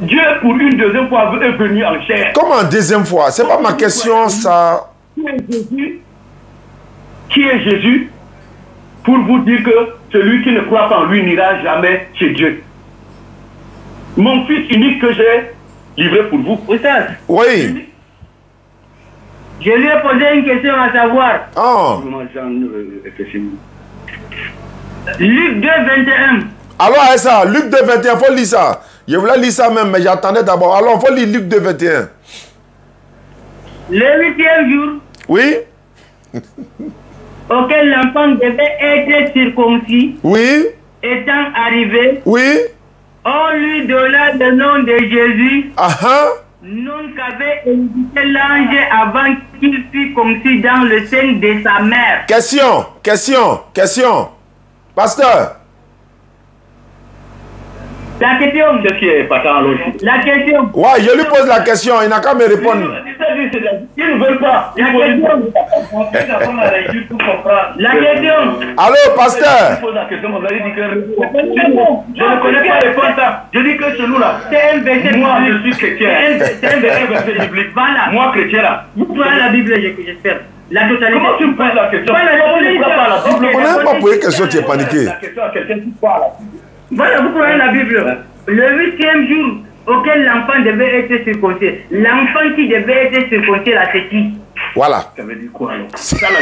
Speaker 3: Dieu pour une deuxième fois est venu en chair.
Speaker 2: Comment deuxième fois? C'est pas ma question, ça.
Speaker 3: Qui est Jésus? Pour vous dire que celui qui ne croit pas en lui n'ira jamais chez Dieu. Mon fils unique que j'ai livré pour vous.
Speaker 2: Oui.
Speaker 1: Je lui ai posé une question à savoir.
Speaker 2: Oh.
Speaker 1: Luc 2, 21.
Speaker 2: Alors, ça, Luc 2, 21, faut lire ça. Je voulais lire ça même, mais j'attendais d'abord. Alors, faut lire Luc 2, 21.
Speaker 1: Le 8e jour,
Speaker 2: Oui.
Speaker 1: auquel l'enfant devait être circoncis,
Speaker 2: Oui.
Speaker 1: étant arrivé,
Speaker 2: Oui.
Speaker 1: on lui donna le nom de Jésus,
Speaker 2: Ah.
Speaker 1: nom qu'avait indiqué l'ange avant qu'il fût conçu dans le sein de sa mère.
Speaker 2: Question. Pasteur.
Speaker 1: La question.
Speaker 3: Qu'est-ce qui est patent alors?
Speaker 1: La question.
Speaker 2: Ouais, je lui pose la question, il n'a qu'à me répondre.
Speaker 3: Ils ne veulent pas.
Speaker 1: La question. La question.
Speaker 2: Allô, pasteur.
Speaker 3: Je pose la question, vous allez dire que je ne connais pas les points. Je dis que chez nous là,
Speaker 1: C'est un verset
Speaker 3: moi je
Speaker 1: biblique.
Speaker 3: suis chrétien.
Speaker 1: C'est un verset biblique. Voilà.
Speaker 3: Moi chrétien là.
Speaker 1: Vous prenez la Bible, j'espère. La totalité.
Speaker 3: Comment tu me poses la question?
Speaker 1: Voilà,
Speaker 3: Pourquoi tu ne crois pas à la Bible?
Speaker 2: On n'a pas posé question, tu es paniqué.
Speaker 3: La question à quelqu'un qui parle.
Speaker 1: Voilà, vous prenez la Bible. Le 8e jour auquel l'enfant devait être circoncis. L'enfant qui devait être circoncis là, c'est qui?
Speaker 2: Voilà.
Speaker 3: Ça veut dire quoi alors? Ça là,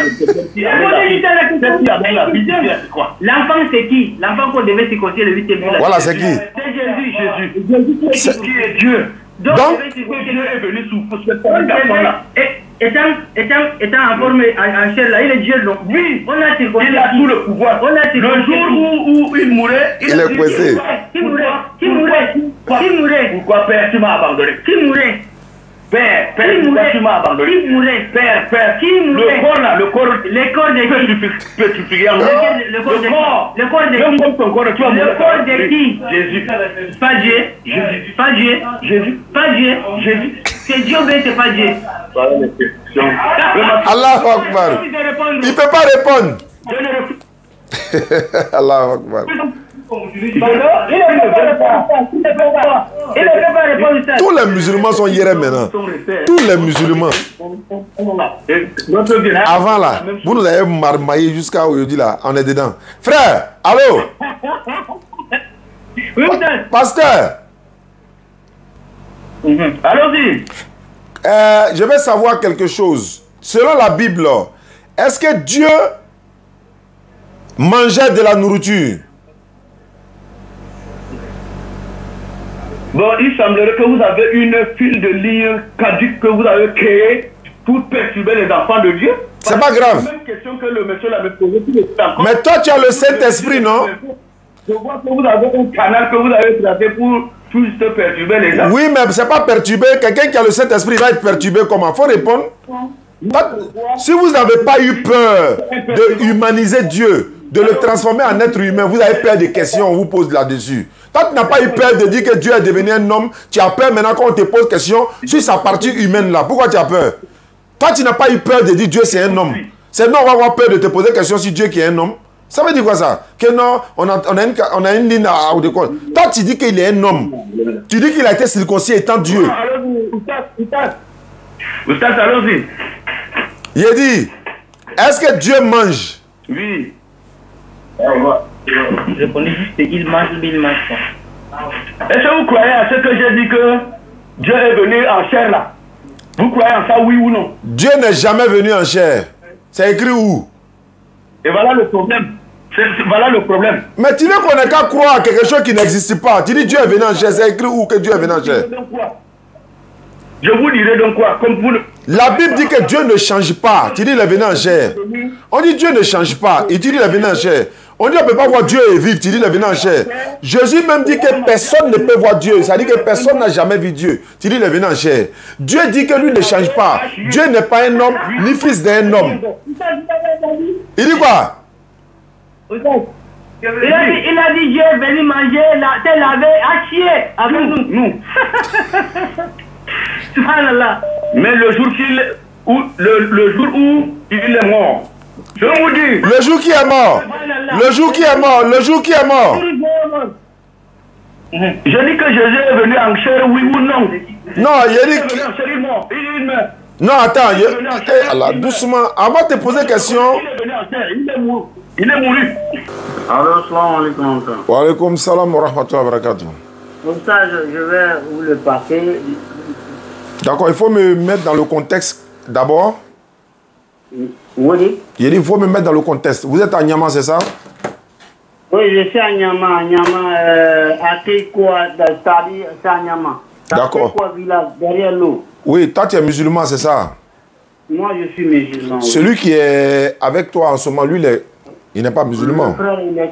Speaker 3: le Bible, c'est quoi?
Speaker 1: L'enfant c'est qui? L'enfant qu'on devait circoncire le 8e jour. là.
Speaker 2: Voilà, c'est qui?
Speaker 1: C'est Jésus.
Speaker 3: Jésus qui est Dieu.
Speaker 1: Donc,
Speaker 2: Donc,
Speaker 3: Dieu est venu sous ce garçon-là.
Speaker 1: étant en forme en chair là, il est Dieu donc.
Speaker 3: Oui,
Speaker 1: On a circoncis.
Speaker 3: il a tout le pouvoir.
Speaker 1: On a
Speaker 3: Le jour où il mourait,
Speaker 2: Il est coincé.
Speaker 1: Qui mourait?
Speaker 3: Pourquoi Père, tu m'as abandonné?
Speaker 1: Qui mourait?
Speaker 3: Père, pourquoi tu m'as abandonné?
Speaker 1: Qui mourait?
Speaker 3: Père,
Speaker 1: Qui mourait?
Speaker 3: le corps là, le corps
Speaker 1: de qui?
Speaker 3: pétrifié en
Speaker 1: Le corps de qui?
Speaker 3: le corps de qui?
Speaker 1: Le corps de qui?
Speaker 3: Jésus.
Speaker 1: Pas Dieu. Jésus. C'est Dieu, mais c'est pas Dieu.
Speaker 2: Allahu Akbar. Il ne peut pas répondre. Allahu Akbar.
Speaker 1: Il ne peut pas répondre ça.
Speaker 2: Tous les musulmans sont hier maintenant. Tous les musulmans. Avant là, vous nous avez marmaillé jusqu'à aujourd'hui là, on est dedans. Frère, allô? Pasteur.
Speaker 3: Allons-y.
Speaker 2: Je vais savoir quelque chose. Selon la Bible, est-ce que Dieu mangeait de la nourriture?
Speaker 3: Bon, il semblerait que vous avez une file de ligne caduque que vous avez créée pour perturber les enfants de Dieu.
Speaker 2: C'est pas grave.
Speaker 3: C'est la même question que le monsieur l'avait posée.
Speaker 2: Mais toi, tu as le Saint-Esprit, non?
Speaker 3: Je vois que vous avez un canal que vous avez tracé pour juste perturber les gens.
Speaker 2: Oui, mais c'est pas perturbé. Quelqu'un qui a le Saint-Esprit va être perturbé comment? Il faut répondre. Si vous n'avez pas eu peur de humaniser Dieu, de le transformer en être humain, vous avez peur des questions, on vous pose là-dessus. Toi, tu n'as pas eu peur de dire que Dieu est devenu un homme. Tu as peur maintenant qu'on te pose question sur sa partie humaine là. Pourquoi tu as peur? Toi, tu n'as pas eu peur de dire Dieu c'est un homme. C'est non, on va avoir peur de te poser question sur Dieu qui est un homme. Ça veut dire quoi ça? Que non, on a une ligne à de quoi? Toi, tu dis qu'il est un homme. Tu dis qu'il a été circoncis étant Dieu.
Speaker 3: Oustaz, allons-y.
Speaker 2: Il a dit, est-ce que Dieu mange?
Speaker 3: Oui.
Speaker 1: Je répondais juste il mange pas.
Speaker 3: Est-ce que vous croyez à ce que j'ai dit que Dieu est venu en chair là? Vous croyez en ça, oui ou non?
Speaker 2: Dieu n'est jamais venu en chair. C'est écrit où?
Speaker 3: Et voilà le problème. Voilà le problème.
Speaker 2: Mais tu veux qu'on n'ait qu'à croire à quelque chose qui n'existe pas. Tu dis Dieu est venu en chair. C'est écrit où que Dieu est venu en chair?
Speaker 3: Je vous dirai donc quoi? Comme vous,
Speaker 2: La Bible dit que Dieu ne change pas. Tu dis il est venu en chair. On dit Dieu ne change pas. Il dit il est venu en chair. On dit on ne peut pas voir Dieu et vivre. Tu dis il est venu en chair. Jésus même dit que personne ne peut voir Dieu. Ça dit que personne n'a jamais vu Dieu. Tu dis il est venu en chair. Dieu dit que lui ne change pas. Dieu n'est pas un homme, ni fils d'un homme. Il dit quoi?
Speaker 1: Il a dit Dieu est venu manger, t'es lavé, à chier avec nous. Subhanallah.
Speaker 3: Mais le jour le jour où il est mort, je vous dis.
Speaker 2: Le jour qui est mort. Le jour qui est mort. Le jour qui est mort.
Speaker 3: Je dis que Jésus est venu en chair, oui ou non?
Speaker 2: Non, il dit que... Non, attends. Allah, doucement. Avant de te poser question...
Speaker 3: Il est venu en chair, il est mouru.
Speaker 4: Alors, salam alaikum.
Speaker 2: Wa alaikum salam wa rahmatullahi wa barakatuh.
Speaker 4: Pour ça, je vais vous le passer.
Speaker 2: D'accord, il faut me mettre dans le contexte d'abord.
Speaker 4: Oui.
Speaker 2: Il faut me mettre dans le contexte. Vous êtes à Niamey, c'est ça?
Speaker 4: Oui, je suis à Niamey. À Keikoa, c'est à Niamey.
Speaker 2: D'accord.
Speaker 4: Keikoa village, derrière l'eau.
Speaker 2: Oui, toi tu es musulman, c'est ça?
Speaker 4: Moi, je suis musulman.
Speaker 2: Celui qui est avec toi en ce moment, lui, il n'est pas musulman.
Speaker 4: Mon frère, il est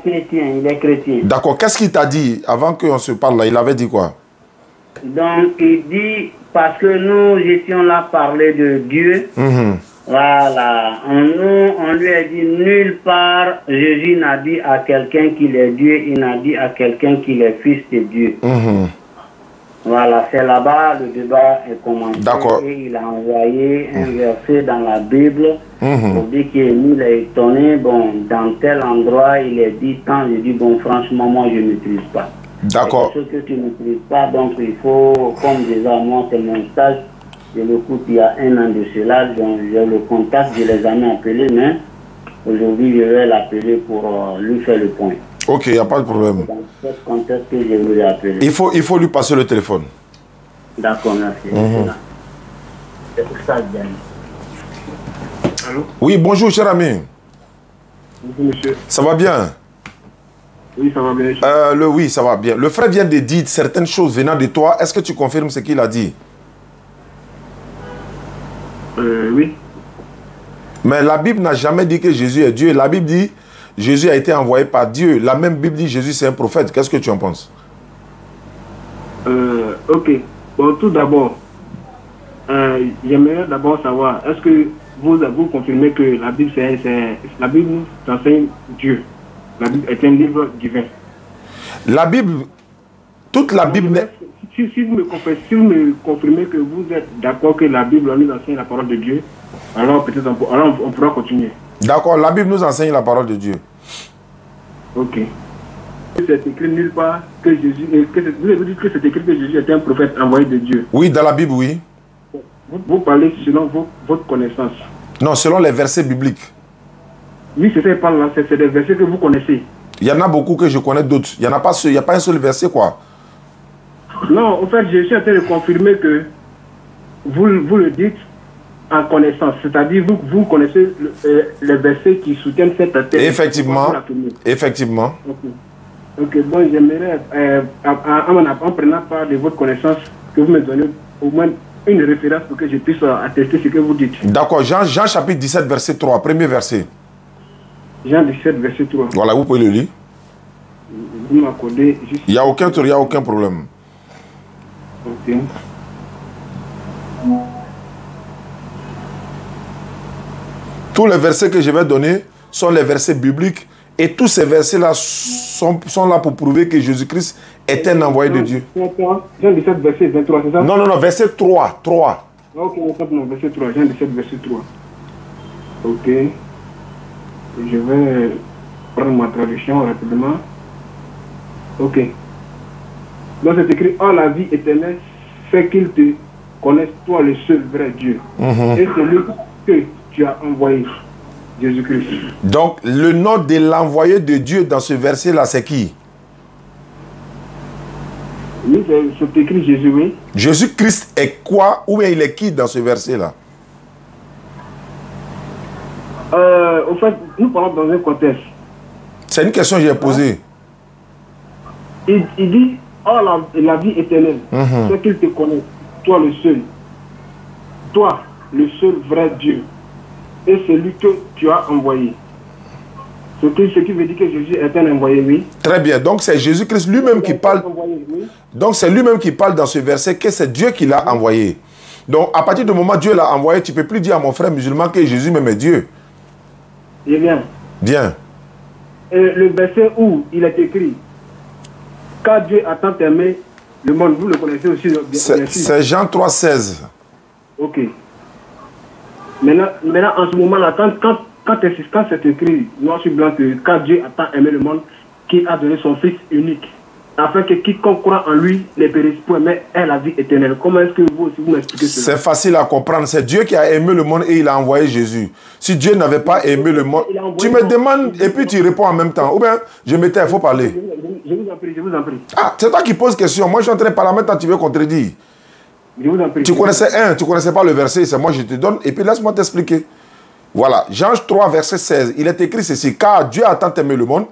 Speaker 4: chrétien.
Speaker 2: D'accord, qu'est-ce qu'il t'a dit avant qu'on se parle là? Il avait dit quoi?
Speaker 4: Donc, il dit, parce que nous étions là parler de Dieu, voilà, on lui a dit, nulle part, Jésus n'a dit à quelqu'un qu'il est Dieu, il n'a dit à quelqu'un qu'il est fils de Dieu. Voilà, c'est là-bas, le débat est commencé.
Speaker 2: D'accord.
Speaker 4: Et il a envoyé un verset dans la Bible pour dire qu'il est étonné. Bon, dans tel endroit, il est dit tant. Je dis, bon, franchement, moi, je ne maîtrise pas.
Speaker 2: D'accord.
Speaker 4: Ce que tu ne maîtrises pas, donc il faut, comme déjà, moi, c'est mon stage. Je l'écoute il y a 1 an de cela. Donc, j'ai le contact, je les ai jamais appelés, mais aujourd'hui, je vais l'appeler pour lui faire le point.
Speaker 2: Ok, il n'y a pas de problème.
Speaker 4: Dans ce contexte que je vous ai appelé.
Speaker 2: Il faut lui passer le téléphone.
Speaker 4: D'accord, merci. C'est pour ça que j'ai...
Speaker 3: Allô?
Speaker 2: Oui, bonjour, cher ami.
Speaker 3: Bonjour, monsieur.
Speaker 2: Ça va bien?
Speaker 3: Oui, ça va bien.
Speaker 2: Oui, ça va bien. Le frère vient de dire certaines choses venant de toi. Est-ce que tu confirmes ce qu'il a dit?
Speaker 3: Oui.
Speaker 2: Mais la Bible n'a jamais dit que Jésus est Dieu. La Bible dit Jésus a été envoyé par Dieu. La même Bible dit Jésus c'est un prophète. Qu'est-ce que tu en penses?
Speaker 3: Ok. Bon, tout d'abord, j'aimerais d'abord savoir, est-ce que vous confirmez que la Bible, la Bible nous enseigne Dieu? La Bible est un livre divin.
Speaker 2: La Bible, toute la Bible...
Speaker 3: Si vous me confirmez que vous êtes d'accord que la Bible nous enseigne la parole de Dieu, alors peut-être on pourra continuer.
Speaker 2: D'accord, la Bible nous enseigne la parole de Dieu.
Speaker 3: Ok. C'est écrit nulle part que Jésus... vous avez dit que c'est écrit que Jésus était un prophète envoyé de Dieu.
Speaker 2: Oui, dans la Bible, oui.
Speaker 3: Vous parlez selon votre connaissance.
Speaker 2: Non, selon les versets bibliques.
Speaker 3: Oui, c'est ça, parle là. C'est des versets que vous connaissez.
Speaker 2: Il y en a beaucoup que je connais d'autres. Il n'y a pas un seul verset, quoi.
Speaker 3: Non, en fait, je suis en train de confirmer que vous le dites en connaissance. C'est-à-dire, vous connaissez les versets qui soutiennent cette thèse.
Speaker 2: Effectivement. Effectivement.
Speaker 3: Ok, bon, j'aimerais, en prenant part de votre connaissance, que vous me donnez au moins une référence pour que je puisse attester ce que vous dites.
Speaker 2: D'accord, Jean chapitre 17, verset 3, premier verset.
Speaker 3: Jean 17, verset 3.
Speaker 2: Voilà, vous pouvez le lire.
Speaker 3: Vous m'accordez juste...
Speaker 2: Il n'y a aucun problème.
Speaker 3: Ok.
Speaker 2: Tous les versets que je vais donner sont les versets bibliques et tous ces versets-là sont là pour prouver que Jésus-Christ est un envoyé de Dieu.
Speaker 3: Jean 17, verset 23, c'est ça?
Speaker 2: Non, verset 3.
Speaker 3: Ok, verset 3, Jean 17, verset 3. Ok. Je vais prendre ma traduction rapidement. Ok. Donc c'est écrit, oh la vie éternelle, c'est qu'ils te connaissent, toi le seul vrai Dieu. Et celui que tu as envoyé, Jésus-Christ.
Speaker 2: Donc le nom de l'envoyé de Dieu dans ce verset-là, c'est qui?
Speaker 3: Oui, c'est écrit Jésus, oui.
Speaker 2: Jésus-Christ est quoi? Ou bien il est qui dans ce verset-là?
Speaker 3: Au fait, nous parlons dans un contexte.
Speaker 2: C'est une question que j'ai posée.
Speaker 3: Il dit, oh la vie éternelle, c'est qu'il te connaît, toi le seul. Toi,
Speaker 5: le seul vrai Dieu, et celui que tu as envoyé. Ce qui veut dire que Jésus est un envoyé, oui.
Speaker 2: Très bien. Donc c'est Jésus-Christ lui-même qui parle.
Speaker 5: Envoyé, oui.
Speaker 2: Donc c'est lui-même qui parle dans ce verset que c'est Dieu qui l'a envoyé. Donc à partir du moment où Dieu l'a envoyé, tu ne peux plus dire à mon frère musulman que Jésus même est Dieu.
Speaker 5: Et bien.
Speaker 2: Bien.
Speaker 5: Et le verset où il est écrit, car Dieu a tant aimé le monde, vous le connaissez aussi.
Speaker 2: C'est Jean 3,16.
Speaker 5: Ok. Maintenant, en ce moment-là, quand c'est écrit, noir sur blanc, que quand Dieu a tant aimé le monde, qu'il a donné son Fils unique, afin que quiconque croit en lui ne périsse point, mais ait la vie éternelle. Comment est-ce que vous aussi vous m'expliquez cela?
Speaker 2: C'est facile à comprendre. C'est Dieu qui a aimé le monde et il a envoyé Jésus. Si Dieu n'avait pas aimé le monde, tu me demandes et puis tu réponds en même temps. Ou bien, je me tais, il faut parler.
Speaker 5: Je vous en prie, je vous en prie.
Speaker 2: Ah, c'est toi qui poses question. Moi, je suis en train de parler, maintenant tu veux contredire.
Speaker 5: Je vous en prie.
Speaker 2: Tu connaissais tu ne connaissais pas le verset, c'est moi je te donne, et puis laisse-moi t'expliquer. Voilà, Jean 3, verset 16, il est écrit ceci, car Dieu a tant aimé le monde,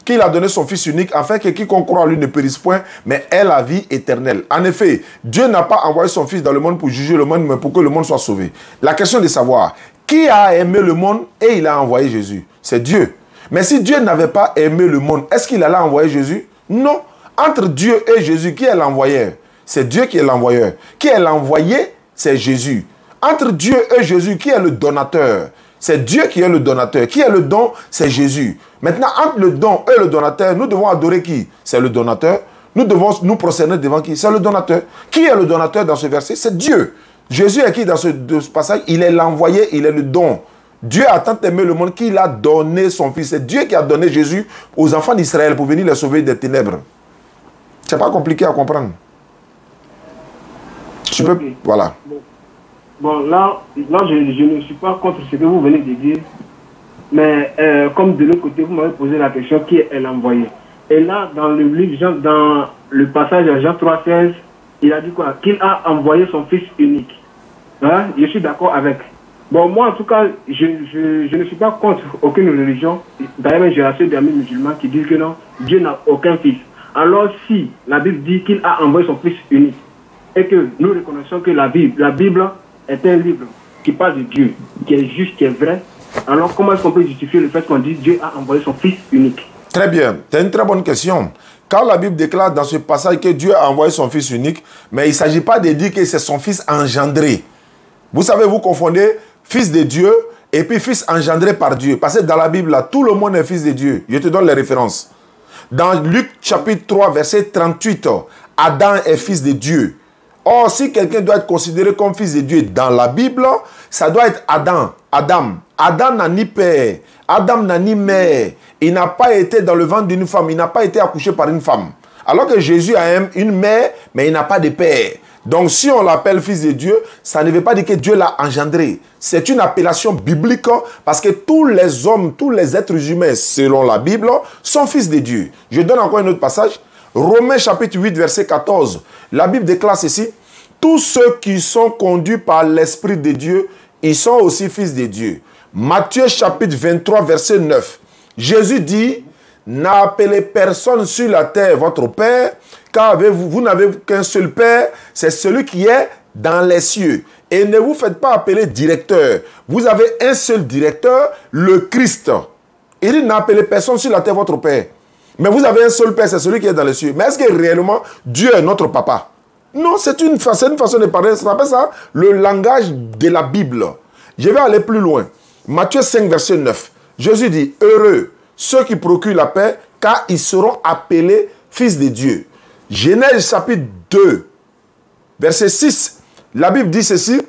Speaker 2: qu'il a donné son Fils unique, afin que quiconque croit en lui ne périsse point, mais ait la vie éternelle. En effet, Dieu n'a pas envoyé son Fils dans le monde pour juger le monde, mais pour que le monde soit sauvé. La question est de savoir, qui a aimé le monde et il a envoyé Jésus? C'est Dieu. Mais si Dieu n'avait pas aimé le monde, est-ce qu'il allait envoyer Jésus? Non. Entre Dieu et Jésus, qui est l'envoyeur? C'est Dieu qui est l'envoyeur. Qui est l'envoyé? C'est Jésus. Entre Dieu et Jésus, qui est le donateur? C'est Dieu qui est le donateur. Qui est le don? C'est Jésus. Maintenant, entre le don et le donateur, nous devons adorer qui? C'est le donateur. Nous devons nous prosterner devant qui? C'est le donateur. Qui est le donateur dans ce verset? C'est Dieu. Jésus est qui dans ce passage? Il est l'envoyé, il est le don. Dieu a tant aimé le monde qu'il a donné son Fils. C'est Dieu qui a donné Jésus aux enfants d'Israël pour venir les sauver des ténèbres. C'est pas compliqué à comprendre. Tu peux... Voilà.
Speaker 5: Bon, là je ne suis pas contre ce que vous venez de dire, mais comme de l'autre côté, vous m'avez posé la question, qui est l'envoyé? Et là, dans le livre Jean, dans le passage de Jean 3,16, il a dit quoi? Qu'il a envoyé son Fils unique. Hein? Je suis d'accord avec. Bon, moi, en tout cas, je ne suis pas contre aucune religion. D'ailleurs, j'ai assez d'amis musulmans qui disent que non, Dieu n'a aucun fils. Alors, si la Bible dit qu'il a envoyé son Fils unique, et que nous reconnaissons que la Bible est un livre qui parle de Dieu, qui est juste, qui est vrai, alors comment est-ce qu'on peut justifier le fait qu'on dit Dieu a envoyé son Fils unique?
Speaker 2: Très bien, c'est une très bonne question. Quand la Bible déclare dans ce passage que Dieu a envoyé son Fils unique, mais il ne s'agit pas de dire que c'est son Fils engendré. Vous savez, vous confondez Fils de Dieu et puis Fils engendré par Dieu. Parce que dans la Bible, là, tout le monde est Fils de Dieu. Je te donne les références. Dans Luc chapitre 3, verset 38, Adam est fils de Dieu. Or, si quelqu'un doit être considéré comme fils de Dieu dans la Bible, ça doit être Adam. Adam n'a ni père. Adam n'a ni mère. Il n'a pas été dans le ventre d'une femme. Il n'a pas été accouché par une femme. Alors que Jésus a une mère, mais il n'a pas de père. Donc, si on l'appelle fils de Dieu, ça ne veut pas dire que Dieu l'a engendré. C'est une appellation biblique parce que tous les hommes, tous les êtres humains, selon la Bible, sont fils de Dieu. Je donne encore un autre passage. Romains chapitre 8, verset 14. La Bible déclare ceci. Tous ceux qui sont conduits par l'Esprit de Dieu, ils sont aussi fils de Dieu. Matthieu chapitre 23, verset 9. Jésus dit, n'appelez personne sur la terre votre Père, car vous n'avez qu'un seul Père, c'est celui qui est dans les cieux. Et ne vous faites pas appeler directeur. Vous avez un seul directeur, le Christ. Il dit, n'appelez personne sur la terre votre Père. Mais vous avez un seul Père, c'est celui qui est dans les cieux. Mais est-ce que réellement, Dieu est notre papa? Non, c'est une façon de parler. Ça s'appelle ça le langage de la Bible. Je vais aller plus loin. Matthieu 5, verset 9. Jésus dit, heureux ceux qui procurent la paix, car ils seront appelés fils de Dieu. Genèse chapitre 2, verset 6. La Bible dit ceci.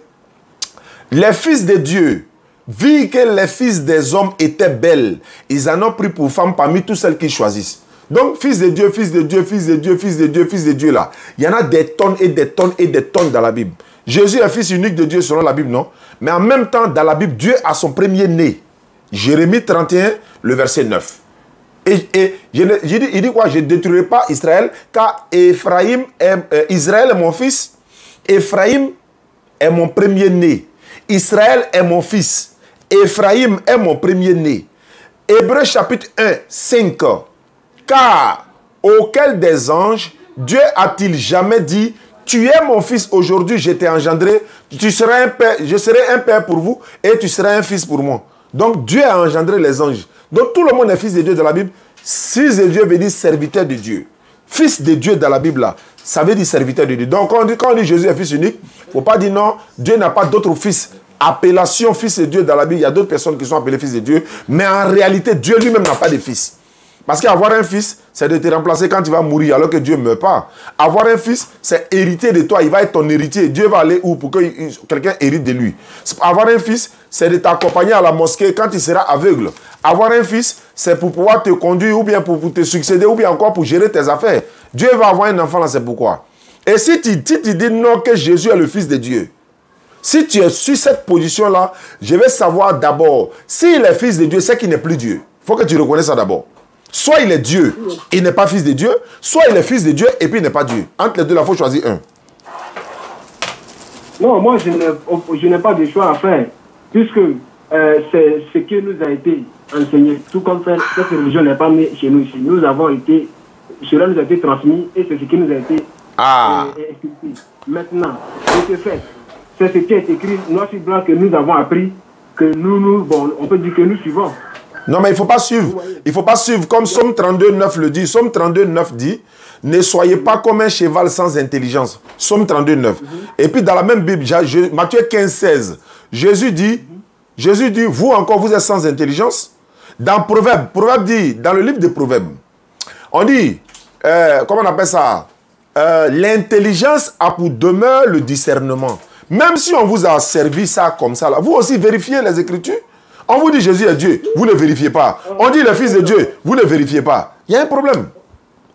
Speaker 2: Les fils de Dieu, vu que les fils des hommes étaient belles, ils en ont pris pour femmes parmi tous celles qu'ils choisissent. Donc, fils de Dieu, fils de Dieu, fils de Dieu, fils de Dieu, fils de Dieu, là. Il y en a des tonnes et des tonnes et des tonnes dans la Bible. Jésus est fils unique de Dieu selon la Bible, non? Mais en même temps, dans la Bible, Dieu a son premier-né. Jérémie 31, le verset 9. Et il dit quoi? Je ne détruirai pas Israël, car Israël est mon fils. Ephraim est mon premier-né. Israël est mon fils. Ephraim est mon premier-né. Hébreux chapitre 1, 5. Car auquel des anges Dieu a-t-il jamais dit, tu es mon fils, aujourd'hui je t'ai engendré, tu seras un père, je serai un père pour vous et tu seras un fils pour moi. Donc Dieu a engendré les anges. Donc tout le monde est fils de Dieu dans la Bible. Fils de Dieu veut dire serviteur de Dieu. Fils de Dieu dans la Bible là, ça veut dire serviteur de Dieu. Donc quand on dit Jésus est fils unique, il ne faut pas dire non, Dieu n'a pas d'autres fils. Appellation fils de Dieu dans la Bible, il y a d'autres personnes qui sont appelées fils de Dieu, mais en réalité Dieu lui-même n'a pas de fils. Parce qu'avoir un fils, c'est de te remplacer quand tu vas mourir alors que Dieu ne meurt pas. Avoir un fils, c'est hériter de toi. Il va être ton héritier. Dieu va aller où pour que quelqu'un hérite de lui. Avoir un fils, c'est de t'accompagner à la mosquée quand tu seras aveugle. Avoir un fils, c'est pour pouvoir te conduire ou bien pour te succéder ou bien encore pour gérer tes affaires. Dieu va avoir un enfant là, c'est pourquoi. Et si tu dis non que Jésus est le fils de Dieu, si tu es sur cette position-là, je vais savoir d'abord, s'il est fils de Dieu, c'est qu'il n'est plus Dieu. Il faut que tu reconnaisses ça d'abord. Soit il est Dieu, il n'est pas fils de Dieu, soit il est fils de Dieu et puis il n'est pas Dieu. Entre les deux, il faut choisir un.
Speaker 5: Non, moi je n'ai pas de choix à faire, puisque c'est ce qui nous a été enseigné. Tout comme cette religion n'est pas née chez nous. Nous avons été, cela nous a été transmis et c'est ce qui nous a été expliqué. Maintenant, c'est ce qui est écrit noir sur blanc que nous avons appris, que bon, on peut dire que nous suivons.
Speaker 2: Non, mais il ne faut pas suivre. Il ne faut pas suivre comme Somme 32, 9 le dit. Somme 32, 9 dit, ne soyez pas comme un cheval sans intelligence. Somme 32, 9. Et puis dans la même Bible, Matthieu 15, 16, Jésus dit, vous encore, vous êtes sans intelligence. Dans Proverbe dit, dans le livre de Proverbes, on dit, comment on appelle ça? L'intelligence a pour demeure le discernement. Même si on vous a servi ça comme ça, là, vous aussi vérifiez les Écritures. On vous dit Jésus est Dieu, vous ne vérifiez pas. On dit le Fils de Dieu, vous ne vérifiez pas. Il y a un problème.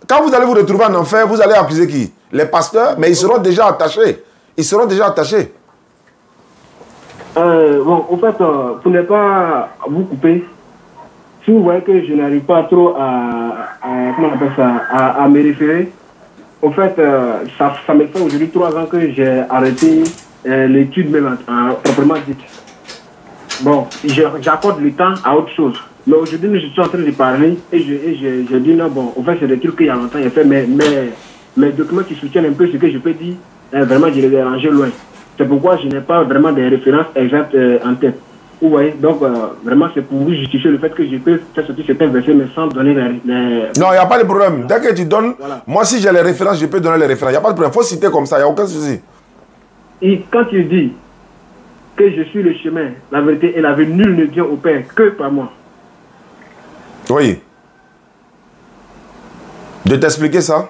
Speaker 2: Quand vous allez vous retrouver en enfer, vous allez accuser qui? Les pasteurs, mais ils seront déjà attachés. Ils seront déjà attachés.
Speaker 5: Bon, en fait, pour ne pas vous couper, si vous voyez que je n'arrive pas trop comment on appelle ça, à me référer, en fait, ça me fait aujourd'hui 3 ans que j'ai arrêté l'étude même proprement dite. Bon, j'accorde le temps à autre chose. Mais aujourd'hui, je suis en train de parler et je dis non, bon, en fait, c'est des trucs qu'il y a longtemps, il a fait, mais mes documents qui soutiennent un peu ce que je peux dire, vraiment, je les ai rangés loin. C'est pourquoi je n'ai pas vraiment des références exactes en tête. Vous voyez, donc vraiment, c'est pour vous justifier le fait que je peux faire sortir certains versets, mais sans donner les...
Speaker 2: Non, il n'y a pas de problème. Dès que tu donnes, voilà. Moi, si j'ai les références, je peux donner les références. Il n'y a pas de problème. Il faut citer comme ça, il n'y a aucun souci.
Speaker 5: Et quand tu dis que je suis le chemin, la vérité et la vie, nul ne vient au Père que par moi.
Speaker 2: Oui. De t'expliquer ça?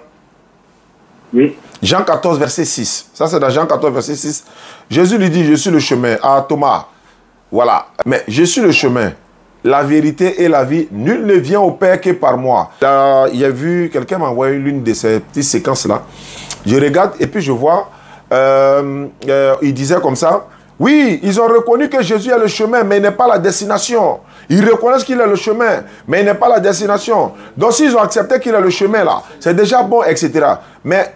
Speaker 5: Oui.
Speaker 2: Jean 14, verset 6. Ça, c'est dans Jean 14, verset 6. Jésus lui dit, je suis le chemin. À Thomas, voilà. Mais je suis le chemin, la vérité et la vie. Nul ne vient au Père que par moi. Là, il y a vu, quelqu'un m'a envoyé l'une de ces petites séquences-là. Je regarde et puis je vois, il disait comme ça, oui, ils ont reconnu que Jésus est le chemin, mais il n'est pas la destination. Ils reconnaissent qu'il est le chemin, mais il n'est pas la destination. Donc, s'ils ont accepté qu'il est le chemin, là, c'est déjà bon, etc. Mais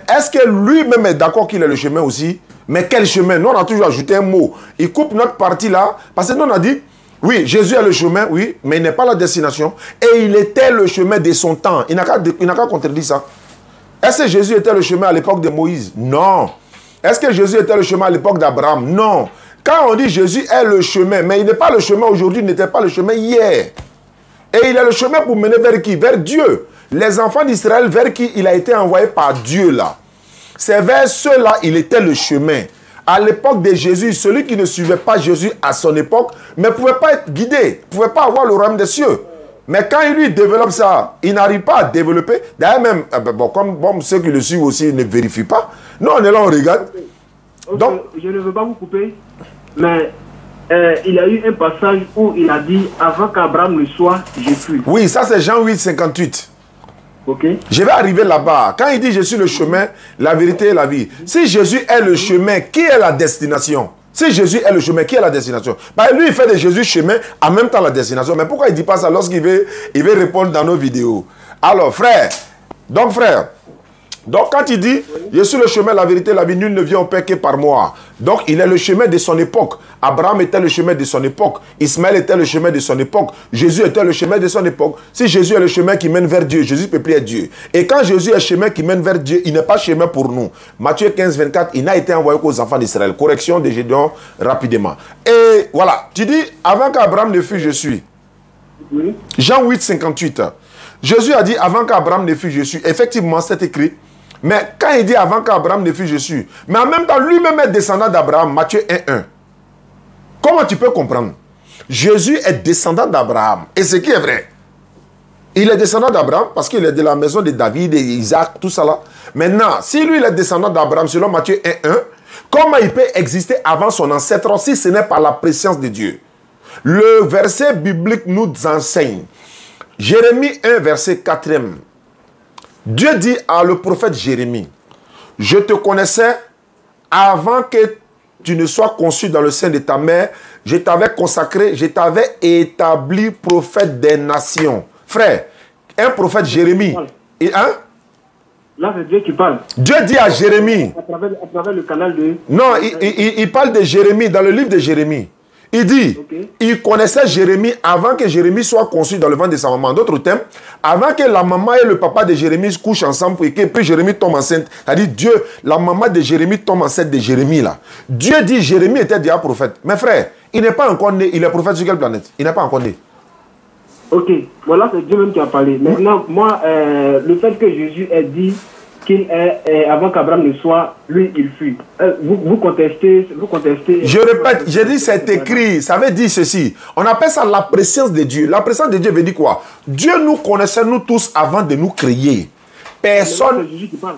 Speaker 2: est-ce que lui-même est d'accord qu'il est le chemin aussi? Mais quel chemin? Nous, on a toujours ajouté un mot. Il coupe notre partie là, parce que nous, on a dit, oui, Jésus est le chemin, oui, mais il n'est pas la destination. Et il était le chemin de son temps. Il n'a qu'à contredire ça. Est-ce que Jésus était le chemin à l'époque de Moïse? Non. Est-ce que Jésus était le chemin à l'époque d'Abraham? Non. Quand on dit Jésus est le chemin, mais il n'est pas le chemin aujourd'hui, il n'était pas le chemin hier. Et il est le chemin pour mener vers qui? Vers Dieu. Les enfants d'Israël vers qui il a été envoyé par Dieu là. C'est vers ceux-là il était le chemin. À l'époque de Jésus, celui qui ne suivait pas Jésus à son époque ne pouvait pas être guidé, ne pouvait pas avoir le royaume des cieux. Mais quand il lui développe ça, il n'arrive pas à développer. D'ailleurs même, bon, comme ceux qui le suivent aussi ne vérifient pas. Nous, on est là, on regarde.
Speaker 5: Okay. Donc, je ne veux pas vous couper, mais il y a eu un passage où il a dit, avant qu'Abraham ne soit, je suis.
Speaker 2: Oui, ça c'est Jean 8, 58.
Speaker 5: Ok.
Speaker 2: Je vais arriver là-bas. Quand il dit, je suis le chemin, la vérité et la vie. Si Jésus est le chemin, qui est la destination? Si Jésus est le chemin, qui est la destination? Bah, lui, il fait de Jésus chemin, en même temps la destination. Mais pourquoi il ne dit pas ça lorsqu'il veut répondre dans nos vidéos? Alors, frère, Donc quand il dit, je suis le chemin, la vérité, la vie, nul ne vient au Père que par moi. Donc il est le chemin de son époque. Abraham était le chemin de son époque. Ismaël était le chemin de son époque. Jésus était le chemin de son époque. Si Jésus est le chemin qui mène vers Dieu, Jésus ne peut plus être Dieu. Et quand Jésus est le chemin qui mène vers Dieu, il n'est pas chemin pour nous. Matthieu 15, 24, il n'a été envoyé qu'aux enfants d'Israël. Correction de Gédéon rapidement. Et voilà, tu dis, avant qu'Abraham ne fût, je suis.
Speaker 5: Oui.
Speaker 2: Jean 8, 58. Jésus a dit, avant qu'Abraham ne fût, je suis. Effectivement, c'est écrit. Mais quand il dit avant qu'Abraham ne fût, je suis. Mais en même temps, lui-même est descendant d'Abraham. Matthieu 1, 1. Comment tu peux comprendre? Jésus est descendant d'Abraham. Et ce qui est vrai. Il est descendant d'Abraham parce qu'il est de la maison de David, d'Isaac, tout ça là. Maintenant, si lui il est descendant d'Abraham selon Matthieu 1, 1, comment il peut exister avant son ancêtre si ce n'est par la préscience de Dieu? Le verset biblique nous enseigne. Jérémie 1, verset 4e. Dieu dit à le prophète Jérémie, je te connaissais avant que tu ne sois conçu dans le sein de ta mère, je t'avais consacré, je t'avais établi prophète des nations. Frère, un prophète Jérémie. Et, hein?
Speaker 5: Là, c'est Dieu qui parle.
Speaker 2: Dieu dit à Jérémie.
Speaker 5: À travers le canal de...
Speaker 2: Non, il parle de Jérémie, dans le livre de Jérémie. Il dit, il connaissait Jérémie avant que Jérémie soit conçu dans le ventre de sa maman. D'autres termes, avant que la maman et le papa de Jérémie se couchent ensemble et que puis Jérémie tombe enceinte. C'est-à-dire Dieu, la maman de Jérémie tombe enceinte de Jérémie là. Dieu dit Jérémie était déjà prophète. Mais frère, il n'est pas encore né. Il est prophète sur quelle planète? Il n'est pas encore né.
Speaker 5: Ok, voilà, c'est Dieu même qui a parlé. Maintenant, moi, le fait que Jésus ait dit qu'il est, avant qu'Abraham ne soit, lui, il fut. Vous contestez...
Speaker 2: Je répète, j'ai dit c'est écrit, ça veut dire ceci. On appelle ça la préscience de Dieu. La préscience de Dieu veut dire quoi? Dieu nous connaissait, nous tous, avant de nous créer. Personne...
Speaker 5: C'est Jésus qui parle.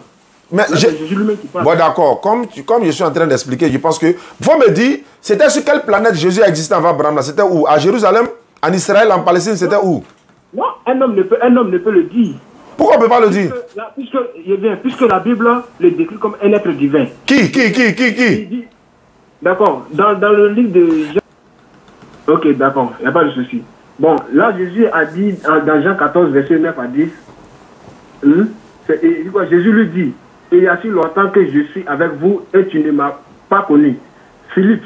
Speaker 2: Mais
Speaker 5: c'est Jésus lui-même qui parle.
Speaker 2: Bon, d'accord. Comme je suis en train d'expliquer, je pense que... Vous me dites, c'était sur quelle planète Jésus a existé avant Abraham? C'était où? À Jérusalem? En Israël? En Palestine? C'était où?
Speaker 5: Non, un homme ne peut le dire.
Speaker 2: Pourquoi on ne peut pas le dire?
Speaker 5: Puisque la Bible le décrit comme un être divin.
Speaker 2: Qui?
Speaker 5: D'accord. Dans le livre de Jean... Ok, d'accord. Il n'y a pas de souci. Bon, là, Jésus a dit dans Jean 14, verset 9 à 10, Jésus lui dit, il y a si longtemps que je suis avec vous et tu ne m'as pas connu. Philippe,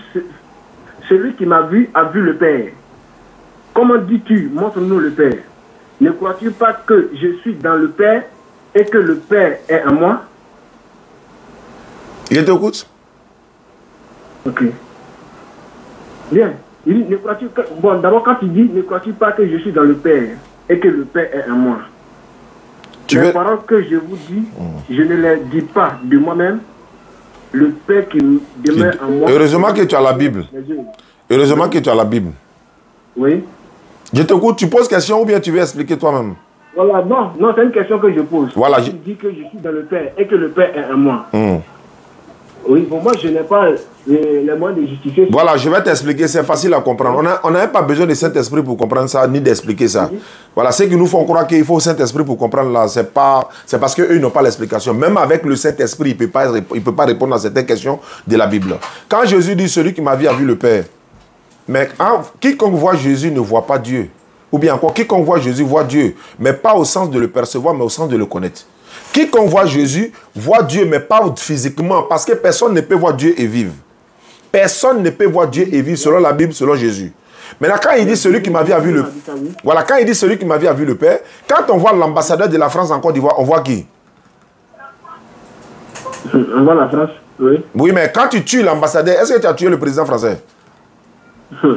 Speaker 5: celui qui m'a vu a vu le Père. Comment dis-tu, montre-nous le Père? Ne crois-tu pas que je suis dans le Père et que le Père est en moi?
Speaker 2: Il t'écoute?
Speaker 5: Ok. Bien. Il dit, ne crois-tu que... Bon, d'abord, quand il dit, ne crois-tu pas que je suis dans le Père et que le Père est en moi? Les paroles que je vous dis, je ne les dis pas de moi-même. Le Père qui demeure en moi...
Speaker 2: Heureusement que tu as la Bible. Heureusement que tu as la Bible.
Speaker 5: Oui.
Speaker 2: Je t'écoute, tu poses question ou bien tu veux expliquer toi-même?
Speaker 5: Voilà, non, c'est une question que je pose.
Speaker 2: Voilà.
Speaker 5: Je dis que je suis dans le Père et que le Père est en moi. Oui, pour moi, je n'ai pas les moyens de justifier.
Speaker 2: Voilà, je vais t'expliquer, c'est facile à comprendre. On n'a pas besoin de Saint-Esprit pour comprendre ça, ni d'expliquer ça. Voilà, ceux qui nous font croire qu'il faut le Saint-Esprit pour comprendre là, c'est parce qu'eux n'ont pas l'explication. Même avec le Saint-Esprit, il ne peut pas répondre à certaines questions de la Bible. Quand Jésus dit, celui qui m'a vu a vu le Père. Mais quiconque voit Jésus ne voit pas Dieu. Ou bien encore, quiconque voit Jésus voit Dieu. Mais pas au sens de le percevoir, mais au sens de le connaître. Quiconque voit Jésus voit Dieu, mais pas physiquement. Parce que personne ne peut voir Dieu et vivre. Personne ne peut voir Dieu et vivre selon la Bible, selon Jésus. Maintenant, quand il dit celui qui m'a vu a vu le... Voilà, quand il dit celui qui m'a vu a vu le Père, quand on voit l'ambassadeur de la France en Côte d'Ivoire, on voit qui?
Speaker 5: On voit la France, oui.
Speaker 2: Oui, mais quand tu tues l'ambassadeur, est-ce que tu as tué le président français?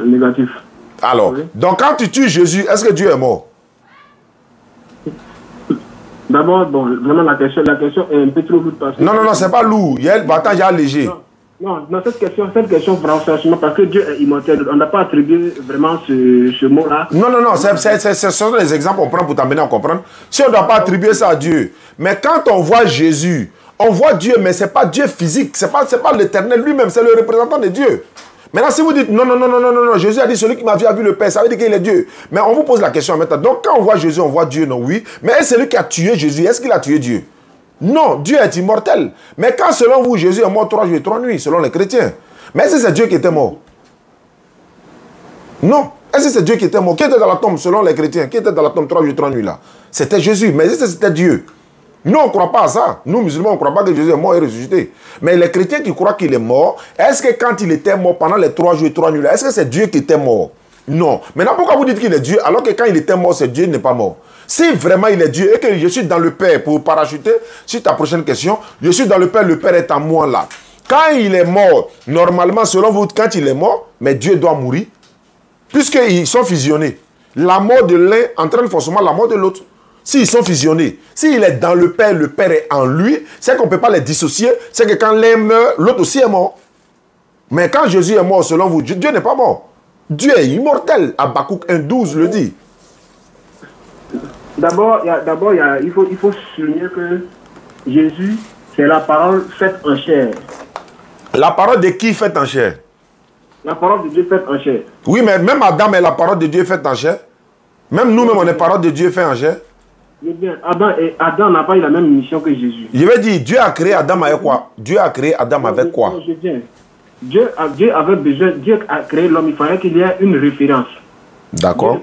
Speaker 5: Négatif.
Speaker 2: Alors,
Speaker 5: oui.
Speaker 2: Donc quand tu tues Jésus, est-ce que Dieu est mort?
Speaker 5: D'abord, bon, vraiment la question est un peu trop lourde.
Speaker 2: Non, c'est pas lourd. Attends, j'ai allégé.
Speaker 5: Non, cette question, franchement, parce que Dieu est immortel, on n'a pas attribué vraiment ce mot-là. Non,
Speaker 2: ce sont des exemples qu'on prend pour t'amener à comprendre. Si on ne doit pas attribuer ça à Dieu. Mais quand on voit Jésus, on voit Dieu, mais ce n'est pas Dieu physique, ce n'est pas l'Éternel lui-même, c'est le représentant de Dieu. Maintenant, si vous dites non, Jésus a dit celui qui m'a vu a vu le Père, ça veut dire qu'il est Dieu. Mais on vous pose la question maintenant. Donc, quand on voit Jésus, on voit Dieu, non, oui. Mais est-ce celui qui a tué Jésus, est-ce qu'il a tué Dieu? Non, Dieu est immortel. Mais quand, selon vous, Jésus est mort 3 jours et 3 nuits, selon les chrétiens, mais est-ce que c'est Dieu qui était mort? Non. Est-ce que c'est Dieu qui était mort? Qui était dans la tombe, selon les chrétiens? Qui était dans la tombe 3 jours et 3 nuits là? C'était Jésus, mais est-ce que c'était Dieu? Nous, on ne croit pas à ça. Nous, musulmans, on ne croit pas que Jésus est mort et ressuscité. Mais les chrétiens qui croient qu'il est mort, est-ce que quand il était mort pendant les 3 jours et 3 nuits, est-ce que c'est Dieu qui était mort? Non. Maintenant, pourquoi vous dites qu'il est Dieu alors que quand il était mort, c'est Dieu n'est pas mort? Si vraiment il est Dieu et que je suis dans le Père, pour parachuter sur ta prochaine question, je suis dans le Père est en moi là. Quand il est mort, normalement, selon vous, quand il est mort, mais Dieu doit mourir, puisqu'ils sont fusionnés. La mort de l'un entraîne forcément la mort de l'autre. S'ils sont fusionnés, s'il est dans le Père est en lui, c'est qu'on ne peut pas les dissocier, c'est que quand l'un meurt, l'autre aussi est mort. Mais quand Jésus est mort, selon vous, Dieu n'est pas mort. Dieu est immortel. Habakkuk 1,12 le dit.
Speaker 5: D'abord, il faut souligner que Jésus, c'est la parole faite en chair.
Speaker 2: La parole de qui faite en chair?
Speaker 5: La parole de Dieu faite en chair.
Speaker 2: Oui, mais même Adam est la parole de Dieu faite en chair. Même nous-mêmes, on est parole de Dieu faite en chair.
Speaker 5: Eh bien, Adam n'a pas eu la même mission que Jésus.
Speaker 2: Je vais dire, Dieu a créé Adam avec quoi? Dieu a créé Adam avec quoi?
Speaker 5: Je viens. Dieu avait besoin, Dieu a créé l'homme, il fallait qu'il y ait une référence.
Speaker 2: D'accord.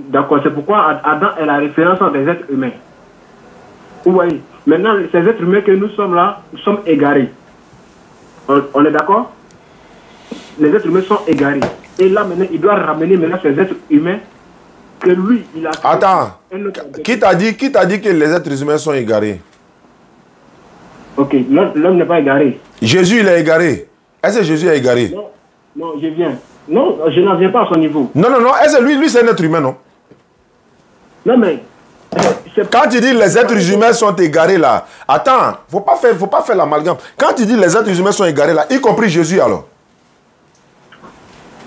Speaker 5: D'accord, c'est pourquoi Adam est la référence des êtres humains. Vous voyez, maintenant, ces êtres humains que nous sommes là, nous sommes égarés. On est d'accord? Les êtres humains sont égarés. Et là, maintenant, il doit ramener maintenant ces êtres humains que lui, il a...
Speaker 2: Attends, qui t'a dit que les êtres humains sont égarés?
Speaker 5: Ok, l'homme n'est pas égaré.
Speaker 2: Jésus, il est égaré. Est-ce que Jésus est égaré?
Speaker 5: Non, je viens. Non, je n'en viens pas à son niveau.
Speaker 2: Non, est-ce que lui c'est un être humain, non?
Speaker 5: Non, mais...
Speaker 2: Quand tu dis les êtres humains sont égarés là, attends, faut pas faire l'amalgame. Quand tu dis les êtres humains sont égarés là, y compris Jésus alors?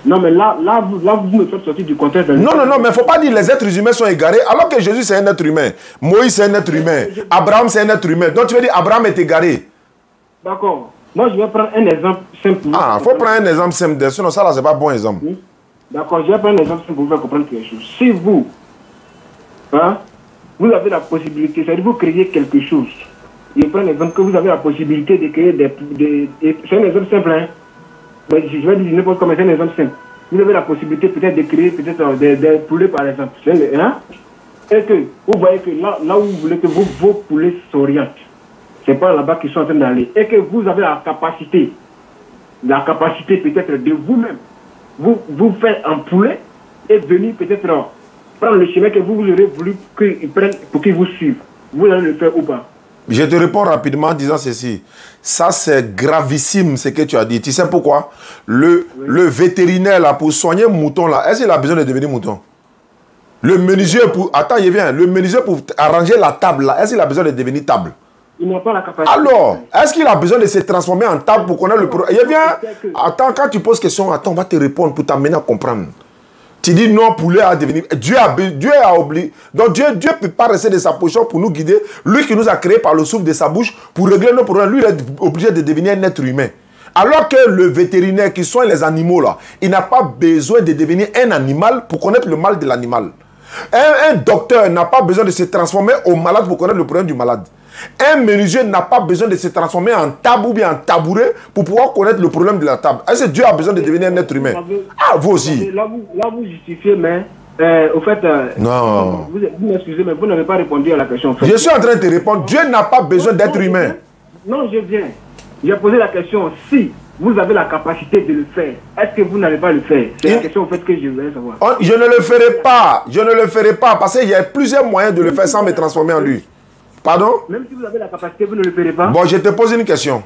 Speaker 5: Non, mais là vous me faites sortir du contexte.
Speaker 2: Non, mais il ne faut pas dire les êtres humains sont égarés, alors que Jésus, c'est un être humain. Moïse, c'est un être humain. Abraham, c'est un être humain. Donc, tu veux dire Abraham est égaré.
Speaker 5: D'accord. Moi, je vais prendre un exemple simple.
Speaker 2: Ah, il faut prendre un exemple simple. Sinon, ça, là, c'est pas bon exemple.
Speaker 5: D'accord, je vais prendre un exemple simple pour vous faire comprendre quelque chose. Si vous, vous avez la possibilité, c'est-à-dire vous créez quelque chose. Je prends un exemple que vous avez la possibilité de créer c'est un exemple simple, hein. Je vais dire n'importe comment, c'est un exemple simple. Vous avez la possibilité peut-être de créer des poulets par exemple. Et que vous voyez que là où vous voulez que vos poulets s'orientent, c'est pas là-bas qu'ils sont en train d'aller. Et que vous avez la capacité peut-être de vous-même, vous faire un poulet et venir peut-être prendre le chemin que vous aurez voulu qu'ils prennent pour qu'ils vous suivent. Vous allez le faire ou pas?
Speaker 2: Je te réponds rapidement en disant ceci. Ça, c'est gravissime ce que tu as dit. Tu sais pourquoi? Le vétérinaire, là, pour soigner un mouton, là, est-ce qu'il a besoin de devenir mouton? Le menuisier pour... Attends, il vient. Le menuisier pour arranger la table, là, est-ce qu'il a besoin de devenir table?
Speaker 5: Il n'a pas la capacité.
Speaker 2: Alors, est-ce qu'il a besoin de se transformer en table pour connaître le problème? Il vient. Attends, quand tu poses question, attends, on va te répondre pour t'amener à comprendre. Tu dis non, poulet à devenir. Dieu a oublié. Donc Dieu ne peut pas rester de sa position pour nous guider. Lui qui nous a créés par le souffle de sa bouche pour régler nos problèmes, lui il est obligé de devenir un être humain. Alors que le vétérinaire qui soigne les animaux là, il n'a pas besoin de devenir un animal pour connaître le mal de l'animal. Un docteur n'a pas besoin de se transformer au malade pour connaître le problème du malade. Un menuisier n'a pas besoin de se transformer en table ou bien en tabouret pour pouvoir connaître le problème de la table. Est-ce que Dieu a besoin de devenir un être humain? Ah, vous aussi.
Speaker 5: Là, vous justifiez, mais au fait...
Speaker 2: non.
Speaker 5: Vous m'excusez, mais vous n'avez pas répondu à la question. En fait.
Speaker 2: Je suis en train de te répondre. Dieu n'a pas besoin d'être humain.
Speaker 5: Non, je viens. J'ai posé la question. Si vous avez la capacité de le faire, est-ce que vous n'allez pas le faire? C'est la question en fait, que je voulais savoir.
Speaker 2: Je ne le ferai pas. Je ne le ferai pas parce qu'il y a plusieurs moyens de le faire sans me transformer en lui. Pardon?
Speaker 5: Même si vous avez la capacité, vous ne le ferez pas?
Speaker 2: Bon, je te pose une question.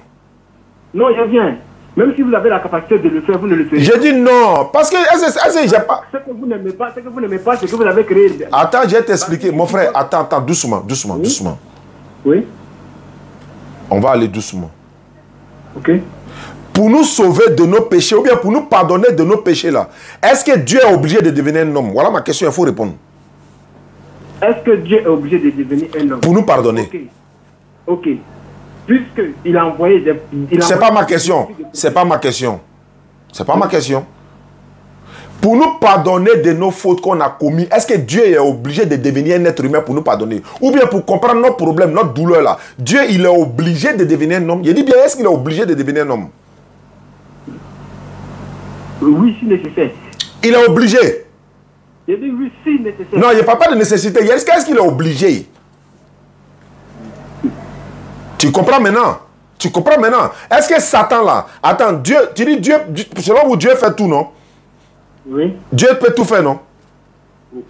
Speaker 5: Non, je viens. Même si vous avez la capacité de le faire, vous ne le ferez pas.
Speaker 2: Je dis non. Parce que j'ai pas...
Speaker 5: Ce que vous n'aimez pas, c'est que vous avez créé...
Speaker 2: Attends, je vais t'expliquer. Mon frère, attends, doucement.
Speaker 5: Oui.
Speaker 2: On va aller doucement.
Speaker 5: Ok.
Speaker 2: Pour nous sauver de nos péchés, ou bien pour nous pardonner de nos péchés là, est-ce que Dieu est obligé de devenir un homme? Voilà ma question, il faut répondre.
Speaker 5: Est-ce que Dieu est obligé de devenir un homme?
Speaker 2: Pour nous pardonner.
Speaker 5: Ok. Puisqu'il a envoyé des...
Speaker 2: C'est pas ma question. C'est pas ma question. C'est pas ma question. Pour nous pardonner de nos fautes qu'on a commises, est-ce que Dieu est obligé de devenir un être humain pour nous pardonner? Ou bien pour comprendre nos problèmes, notre douleur là, Dieu il est obligé de devenir un homme? Je dis bien, est-ce qu'il est obligé de devenir un homme?
Speaker 5: Oui, si nécessaire.
Speaker 2: Il est obligé.
Speaker 5: Je dis oui, si nécessaire.
Speaker 2: Non, il n'y a pas de nécessité. Est-ce qu'il est obligé? Tu comprends maintenant? Tu comprends maintenant? Est-ce que Satan là, attends, Dieu, tu dis Dieu, selon vous, Dieu fait tout, non?
Speaker 5: Oui.
Speaker 2: Dieu peut tout faire, non?
Speaker 5: Non,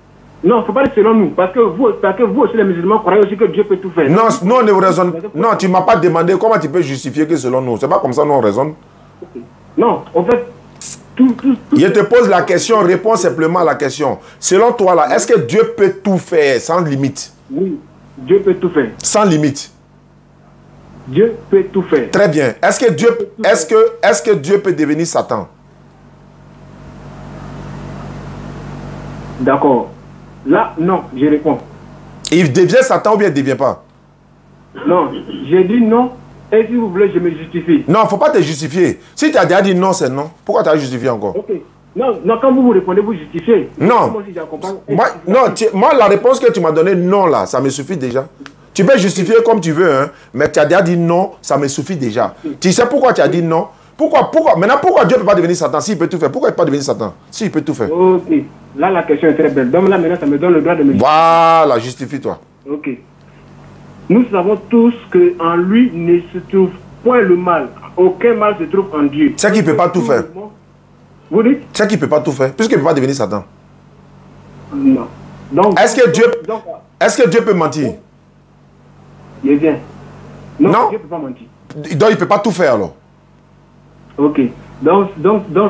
Speaker 5: il ne faut pas dire selon nous, parce que vous aussi les musulmans croyez aussi que Dieu peut tout faire.
Speaker 2: Non, non, on ne raisonne. Non, tu ne m'as pas demandé comment tu peux justifier que selon nous. C'est pas comme ça nous on raisonne.
Speaker 5: Non, en fait,
Speaker 2: je te pose la question, réponds simplement à la question. Selon toi là, est-ce que Dieu peut tout faire sans limite?
Speaker 5: Oui, Dieu peut tout faire.
Speaker 2: Sans limite.
Speaker 5: Dieu peut tout faire.
Speaker 2: Très bien. Est-ce que Dieu peut devenir Satan?
Speaker 5: D'accord. Là, non, je réponds.
Speaker 2: Il devient Satan ou bien il ne devient pas?
Speaker 5: Non, j'ai dit non. Et si vous voulez, je me justifie.
Speaker 2: Non, il ne faut pas te justifier. Si tu as déjà dit non, c'est non. Pourquoi tu as justifié encore?
Speaker 5: Ok. Non, non, quand vous répondez, vous justifiez.
Speaker 2: Non.
Speaker 5: Moi, si j'accompagne,
Speaker 2: moi, la réponse que tu m'as donnée, non, là, ça me suffit déjà. Tu peux justifier comme tu veux, hein, mais tu as déjà dit non, ça me suffit déjà. Tu sais pourquoi tu as dit non? Pourquoi? Maintenant, pourquoi Dieu ne peut pas devenir Satan s'il peut tout faire? Pourquoi il ne peut pas devenir Satan s'il peut tout faire?
Speaker 5: Ok. Là, la question est très belle. Donc là, maintenant, ça me donne le droit de me justifier.
Speaker 2: Voilà, justifie-toi.
Speaker 5: Ok. Nous savons tous qu'en lui ne se trouve point le mal. Aucun mal se trouve en Dieu.
Speaker 2: C'est qu'il ne peut pas tout faire.
Speaker 5: Vous dites?
Speaker 2: C'est qu'il ne peut pas tout faire, puisqu'il ne peut pas devenir Satan.
Speaker 5: Non. Donc,
Speaker 2: est-ce que Dieu peut mentir?
Speaker 5: Il vient.
Speaker 2: Non.
Speaker 5: Dieu ne peut pas mentir.
Speaker 2: Donc il ne peut pas tout faire alors.
Speaker 5: Ok. Donc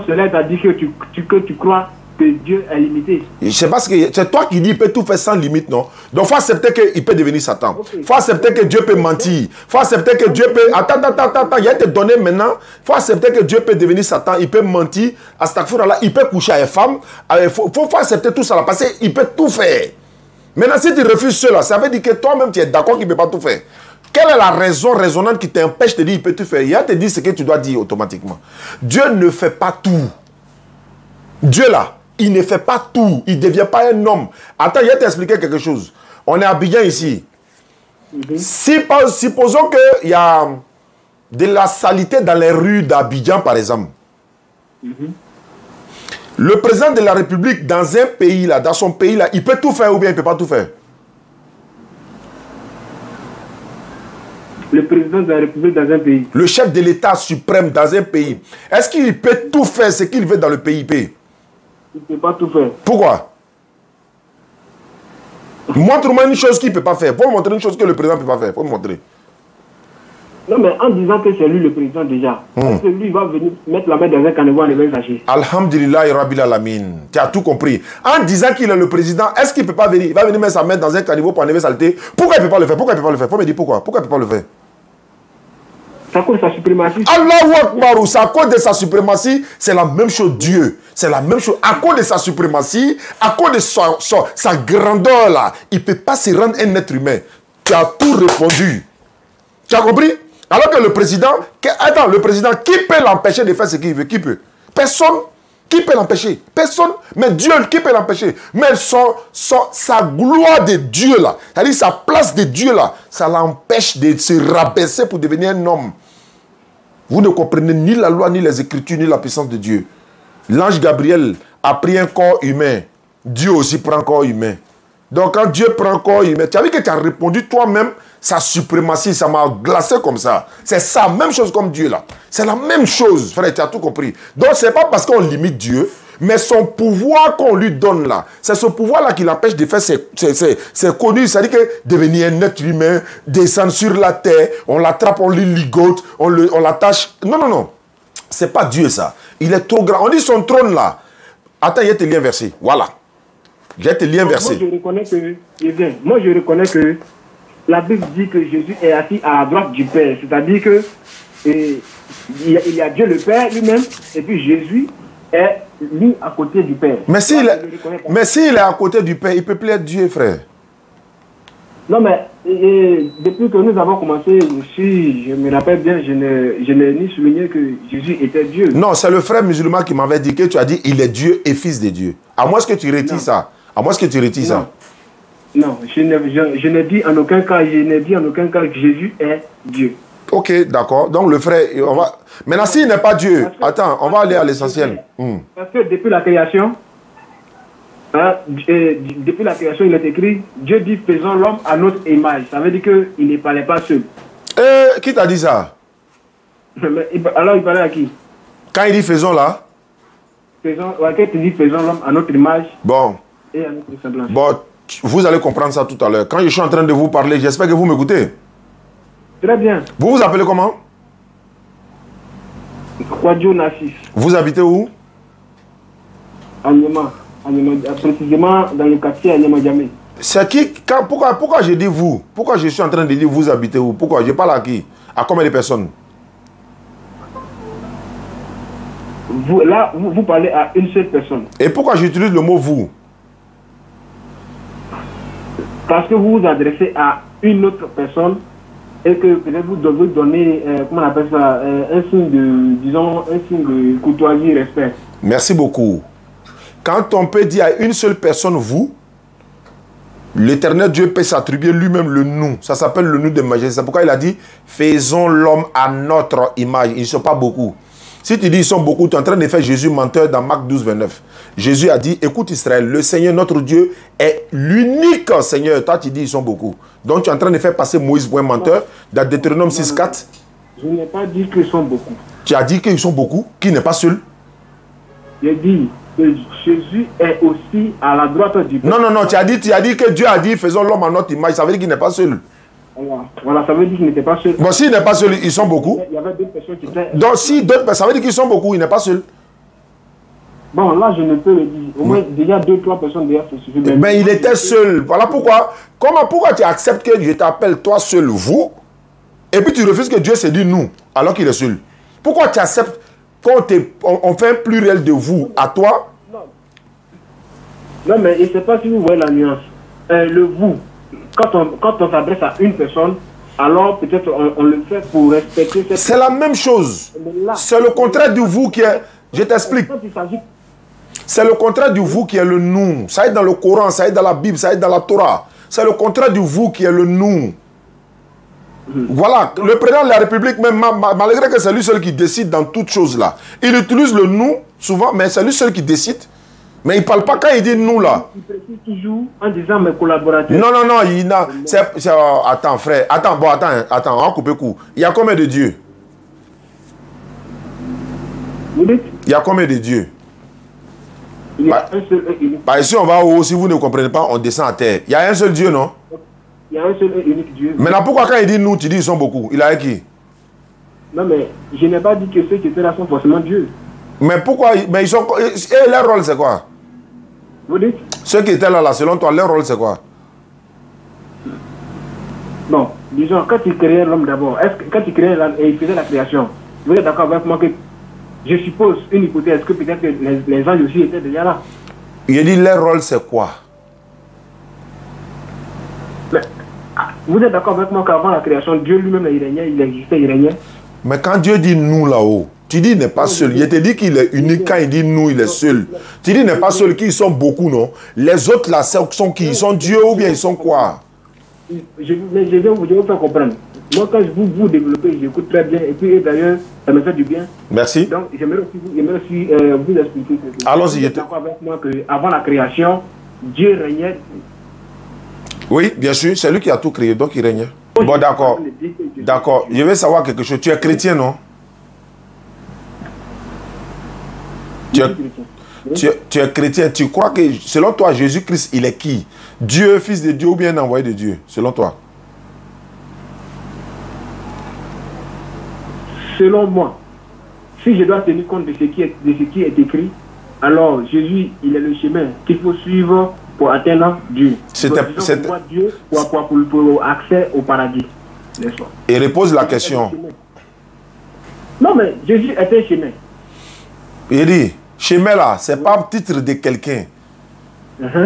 Speaker 5: cela t'a dit que tu crois que Dieu est limité.
Speaker 2: C'est parce que c'est toi qui dis qu'il peut tout faire sans limite, non? Donc il faut accepter qu'il peut devenir Satan. Il faut accepter que Dieu peut mentir. Il faut accepter que Dieu peut... Attends. Il a été donné maintenant. Il faut accepter que Dieu peut devenir Satan. Il peut mentir. Il peut coucher avec une femme. Il faut accepter tout ça là, parce qu'il peut tout faire. Maintenant, si tu refuses cela, ça veut dire que toi-même tu es d'accord qu'il ne peut pas tout faire. Quelle est la raison raisonnante qui t'empêche de dire qu'il peut tout faire? Il a te dit ce que tu dois dire automatiquement. Dieu ne fait pas tout. Dieu là, il ne fait pas tout. Il ne devient pas un homme. Attends, il va t'expliquer quelque chose. On est à Abidjan ici. Supposons qu'il y a de la saleté dans les rues d'Abidjan, par exemple. Le président de la République, dans un pays là, dans son pays là, il peut tout faire ou bien il ne peut pas tout faire?
Speaker 5: Le président de la République dans un pays.
Speaker 2: Le chef de l'État suprême dans un pays. Est-ce qu'il peut tout faire ce qu'il veut dans le PIP?
Speaker 5: Il ne peut pas tout faire.
Speaker 2: Pourquoi? Montre-moi une chose qu'il ne peut pas faire. Faut me montrer une chose que le président ne peut pas faire. Faut me montrer.
Speaker 5: Non, mais en disant que c'est lui le président déjà, est-ce que lui va venir mettre la main dans un caniveau en le sachet?
Speaker 2: Alhamdulillah, Rabbil Alamin. Tu as tout compris. En disant qu'il est le président, est-ce qu'il ne peut pas venir? Il va venir mettre sa main dans un caniveau pour enlever saleté. Pourquoi il ne peut pas le faire? Pourquoi il ne peut pas le faire? Faut me dire pourquoi. Pourquoi il ne peut pas le faire?
Speaker 5: C'est à cause de sa suprématie.
Speaker 2: Allahu Akbar, c'est à cause de sa suprématie, c'est la même chose Dieu. C'est la même chose. À cause de sa suprématie, à cause de sa grandeur là, il ne peut pas se rendre un être humain. Tu as tout répondu. Tu as compris? Alors que le président, le président, qui peut l'empêcher de faire ce qu'il veut? Qui peut? Personne. Qui peut l'empêcher? Personne. Mais Dieu, qui peut l'empêcher? Mais sa gloire de Dieu là, c'est-à-dire sa place de Dieu là, ça l'empêche de se rabaisser pour devenir un homme. Vous ne comprenez ni la loi, ni les Écritures, ni la puissance de Dieu. L'ange Gabriel a pris un corps humain. Dieu aussi prend un corps humain. Donc quand Dieu prend un corps humain, tu as vu que tu as répondu toi-même sa suprématie, ça m'a glacé comme ça. C'est ça, même chose comme Dieu là. C'est la même chose, frère, tu as tout compris. Donc c'est pas parce qu'on limite Dieu, mais son pouvoir qu'on lui donne là, c'est ce pouvoir-là qui l'empêche de faire ses connues. C'est-à-dire que devenir un être humain, descendre sur la terre, on l'attrape, on lui ligote, on l'attache. Non. C'est pas Dieu ça. Il est trop grand. On dit son trône là. Attends, il y a tes liens versés. Voilà. J'ai tes liens versés.
Speaker 5: Moi, je reconnais que la Bible dit que Jésus est assis à la droite du Père. C'est-à-dire que il y a Dieu le Père lui-même, et puis Jésus est lui à côté du Père.
Speaker 2: Mais s'il est à côté du Père, il peut plus être Dieu, frère.
Speaker 5: Non, mais depuis que nous avons commencé aussi, je me rappelle bien, je n'ai ni souligné que Jésus était Dieu.
Speaker 2: Non, c'est le frère musulman qui m'avait dit que tu as dit il est Dieu et fils de Dieu. À moins que tu retires ça. À moins que tu retires ça.
Speaker 5: Non, je n'ai dit en aucun cas, que Jésus est Dieu.
Speaker 2: Ok, d'accord. Donc le frère, on va... Maintenant, s'il n'est pas Dieu, attends, on va aller à l'essentiel.
Speaker 5: Parce que depuis la création, il est écrit, Dieu dit, faisons l'homme à notre image. Ça veut dire qu'il ne parlait pas seul.
Speaker 2: Qui t'a dit ça?
Speaker 5: Alors il parlait à qui?
Speaker 2: Quand il dit faisons là?
Speaker 5: Faisons, ouais, quand il dit faisons l'homme à notre image
Speaker 2: Bon.
Speaker 5: et à notre semblance.
Speaker 2: Bon, vous allez comprendre ça tout à l'heure. Quand je suis en train de vous parler, j'espère que vous m'écoutez.
Speaker 5: Très bien.
Speaker 2: Vous vous appelez comment?
Speaker 5: Kwadjo Nassis.
Speaker 2: Vous habitez où?
Speaker 5: À Niama. Précisément dans le quartier à Niama-Djamé.
Speaker 2: C'est qui? Pourquoi je dis vous? Pourquoi je suis en train de dire vous habitez où? Pourquoi? Je parle à qui? À combien de personnes?
Speaker 5: Vous parlez à une seule personne.
Speaker 2: Et pourquoi j'utilise le mot vous?
Speaker 5: Parce que vous vous adressez à une autre personne et que peut-être vous devez donner, comment on appelle ça, un signe de, disons, un signe de courtoisie, respect.
Speaker 2: Merci beaucoup. Quand on peut dire à une seule personne vous, l'Éternel Dieu peut s'attribuer lui-même le nous. Ça s'appelle le nous de majesté. C'est pourquoi il a dit, faisons l'homme à notre image. Ils ne sont pas beaucoup. Si tu dis ils sont beaucoup, tu es en train de faire Jésus menteur dans Marc 12, 29. Jésus a dit, écoute Israël, le Seigneur notre Dieu est l'unique Seigneur. Toi tu dis ils sont beaucoup. Donc tu es en train de faire passer Moïse pour un menteur dans Deutéronome 6, 4.
Speaker 5: Je n'ai pas dit qu'ils sont beaucoup.
Speaker 2: Tu as dit qu'ils sont beaucoup, qui n'est pas seul.
Speaker 5: J'ai dit que Jésus est aussi à la droite du Père.
Speaker 2: Non, tu as dit que Dieu a dit faisons l'homme à notre image. Ça veut dire qu'il n'est pas seul.
Speaker 5: Voilà, ça veut dire qu'il n'était pas seul.
Speaker 2: Bon, s'il n'est pas seul, ils sont beaucoup.
Speaker 5: Il y avait d'autres personnes qui étaient...
Speaker 2: Donc, si d'autres personnes, ça veut dire qu'ils sont beaucoup, il n'est pas seul.
Speaker 5: Bon, là, je ne peux le dire. Au moins, déjà 2-3 personnes déjà se suffisent.
Speaker 2: Mais il était seul. Voilà pourquoi. Pourquoi tu acceptes que je t'appelle toi seul, vous, et puis tu refuses que Dieu se dit nous, alors qu'il est seul? Pourquoi tu acceptes qu'on on fait un pluriel de vous à toi?
Speaker 5: Non, mais je ne sais pas si vous voyez la nuance. Le vous, quand on s'adresse à une personne, alors peut-être on le fait pour respecter cette...
Speaker 2: C'est la même chose. C'est le contraire du vous qui est... Je t'explique. C'est le contraire du vous qui est le nous. Ça est dans le Coran, ça est dans la Bible, ça est dans la Torah. C'est le contraire du vous qui est le nous. Voilà. Le président de la République, même, malgré que c'est lui seul qui décide dans toutes choses là, il utilise le nous souvent, mais c'est lui seul qui décide. Mais il ne parle pas quand il dit nous là.
Speaker 5: Il précise toujours en disant mes collaborateurs.
Speaker 2: Non, il n'a... Attends, frère. Attends, on va couper court. Il y a combien de dieux?
Speaker 5: Vous dites?
Speaker 2: Il y a combien de dieux?
Speaker 5: Il y a un seul et unique.
Speaker 2: Bah, ici, on va au haut. Si vous ne comprenez pas, on descend à terre. Il y a un seul Dieu, non?
Speaker 5: Il y a un seul et unique Dieu.
Speaker 2: Maintenant, pourquoi quand il dit nous, tu dis ils sont beaucoup? Il a avec qui?
Speaker 5: Non, mais je n'ai pas dit que ceux qui étaient là sont forcément Dieu.
Speaker 2: Mais pourquoi? Mais ils sont... Et leur rôle, c'est quoi?
Speaker 5: Vous dites?
Speaker 2: Ceux qui étaient là, selon toi, leur rôle, c'est quoi?
Speaker 5: Bon, disons, quand il créait l'homme d'abord, quand il créait l'homme et il faisait la création, vous êtes d'accord avec moi que je suppose une hypothèse que peut-être que les anges aussi étaient déjà là.
Speaker 2: Il dit leur rôle, c'est quoi?
Speaker 5: Mais, vous êtes d'accord avec moi qu'avant la création, Dieu lui-même, il régnait, il existait, il régnait.
Speaker 2: Mais quand Dieu dit nous là-haut, tu dis il n'est pas seul. Il te dit qu'il est unique. Quand il dit nous, il est seul. Tu dis il n'est pas seul, qu'ils sont beaucoup, non? Les autres là, sont qui? Ils sont Dieu ou bien ils sont quoi?
Speaker 5: Je vais vous faire comprendre. Moi, quand vous développez, j'écoute très bien. Et puis d'ailleurs, ça me fait du bien.
Speaker 2: Merci.
Speaker 5: Donc, j'aimerais aussi vous expliquer.
Speaker 2: Allons-y.
Speaker 5: D'accord avec moi qu'avant la création, Dieu régnait.
Speaker 2: Oui, bien sûr. C'est lui qui a tout créé, donc il régnait. Bon, d'accord. D'accord. Je veux savoir quelque chose. Tu es chrétien, non? Tu es chrétien. Tu crois que, selon toi, Jésus-Christ, il est qui? Dieu, fils de Dieu ou bien envoyé de Dieu, selon toi?
Speaker 5: Selon moi, si je dois tenir compte de ce qui est écrit, alors Jésus, il est le chemin qu'il faut suivre pour atteindre Dieu. Pour Dieu, pour accès au paradis.
Speaker 2: Et repose la question.
Speaker 5: Non, mais Jésus est un chemin.
Speaker 2: Il dit, chemin là, c'est pas le titre de quelqu'un.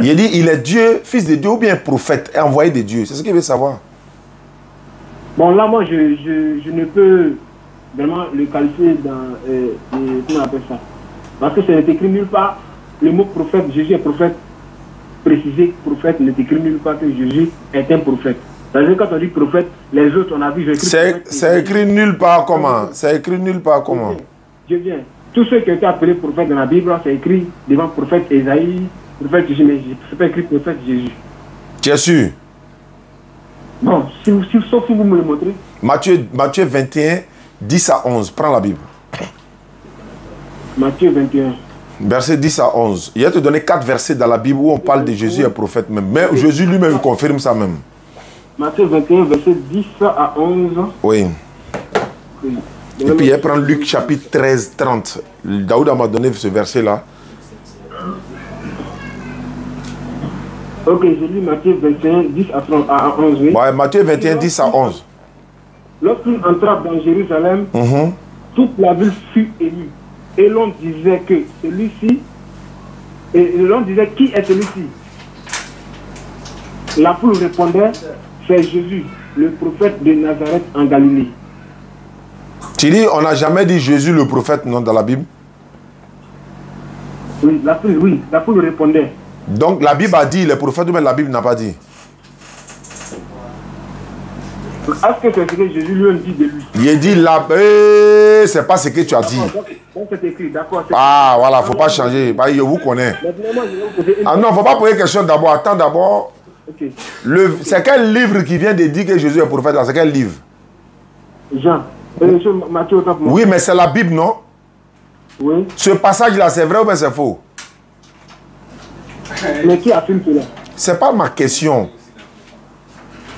Speaker 2: Il dit, il est Dieu, fils de Dieu ou bien prophète, envoyé de Dieu. C'est ce qu'il veut savoir.
Speaker 5: Bon, là, moi, je ne peux vraiment le qualifier dans... comment on appelle ça? Parce que ce n'est écrit nulle part. Le mot prophète, Jésus est prophète. Préciser prophète n'est écrit nulle part que Jésus est un prophète. C'est-à-dire quand on dit prophète, les autres, on a vu...
Speaker 2: C'est écrit nulle part comment? C'est écrit nulle part comment?
Speaker 5: Je viens. Tous ceux qui ont été appelés prophètes dans la Bible, c'est écrit devant prophète Esaïe, prophète Jésus, mais c'est pas écrit prophète Jésus.
Speaker 2: Tu es sûr?
Speaker 5: Bon, sauf si vous me le montrez.
Speaker 2: Matthieu 21, 10 à 11. Prends la Bible.
Speaker 5: Matthieu 21.
Speaker 2: Verset 10 à 11. Il va te donner 4 versets dans la Bible où on parle de Jésus et prophète même. Mais Jésus lui-même confirme ça même.
Speaker 5: Matthieu 21, verset 10 à 11.
Speaker 2: Oui.
Speaker 5: Oui.
Speaker 2: Et puis il va prendre Luc chapitre 13, 30. Daoud m'a donné ce verset-là.
Speaker 5: Ok, je lis Matthieu 21, 10 à 11. Oui.
Speaker 2: Ouais, Matthieu 21, 10 à 11.
Speaker 5: Lorsqu'il entra dans Jérusalem, toute la ville fut émue. Et l'on disait que celui-ci, et l'on disait qui est celui-ci? La foule répondait, c'est Jésus, le prophète de Nazareth en Galilée.
Speaker 2: Tu dis, on n'a jamais dit Jésus le prophète, non, dans la Bible?
Speaker 5: Oui, la foule répondait.
Speaker 2: Donc la Bible a dit, les prophètes, mais la Bible n'a pas dit.
Speaker 5: Est-ce que c'est ce que Jésus lui dit de lui?
Speaker 2: Il dit là, c'est pas ce que tu as dit.
Speaker 5: Donc c'est écrit, d'accord.
Speaker 2: Ah, voilà, faut pas changer. Bah, je vous connais. Ah non, faut pas poser question d'abord. Attends d'abord.
Speaker 5: Okay.
Speaker 2: C'est quel livre qui vient de dire que Jésus est prophète? C'est quel livre?
Speaker 5: Jean. Matthieu, autant pour moi.
Speaker 2: Oui, mais c'est la Bible, non?
Speaker 5: Oui.
Speaker 2: Ce passage-là, c'est vrai ou bien c'est faux?
Speaker 5: Mais qui affirme cela?
Speaker 2: C'est pas ma question.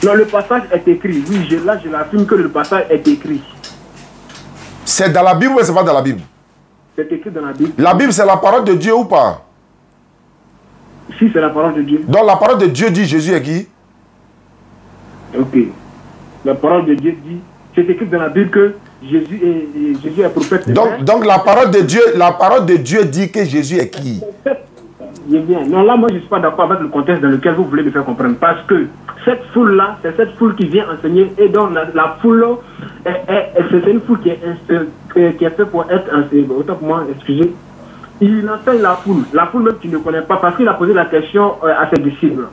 Speaker 5: Non, le passage est écrit. Oui, je l'affirme que le passage est écrit.
Speaker 2: C'est dans la Bible ou c'est pas dans la Bible?
Speaker 5: C'est écrit dans la Bible.
Speaker 2: La Bible, c'est la parole de Dieu ou pas?
Speaker 5: Si, c'est la parole de Dieu.
Speaker 2: Donc la parole de Dieu dit Jésus est qui?
Speaker 5: Ok. La parole de Dieu dit, c'est écrit dans la Bible que Jésus est prophète.
Speaker 2: Donc la parole de Dieu dit que Jésus est qui?
Speaker 5: Bien. Non, là, moi, je ne suis pas d'accord avec le contexte dans lequel vous voulez me faire comprendre. Parce que cette foule-là, c'est cette foule qui vient enseigner. Et donc, la foule, c'est une foule qui est faite pour être enseignée. Autant pour moi, excusez. Il enseigne la foule. La foule même qui ne connaît pas. Parce qu'il a posé la question à ses disciples.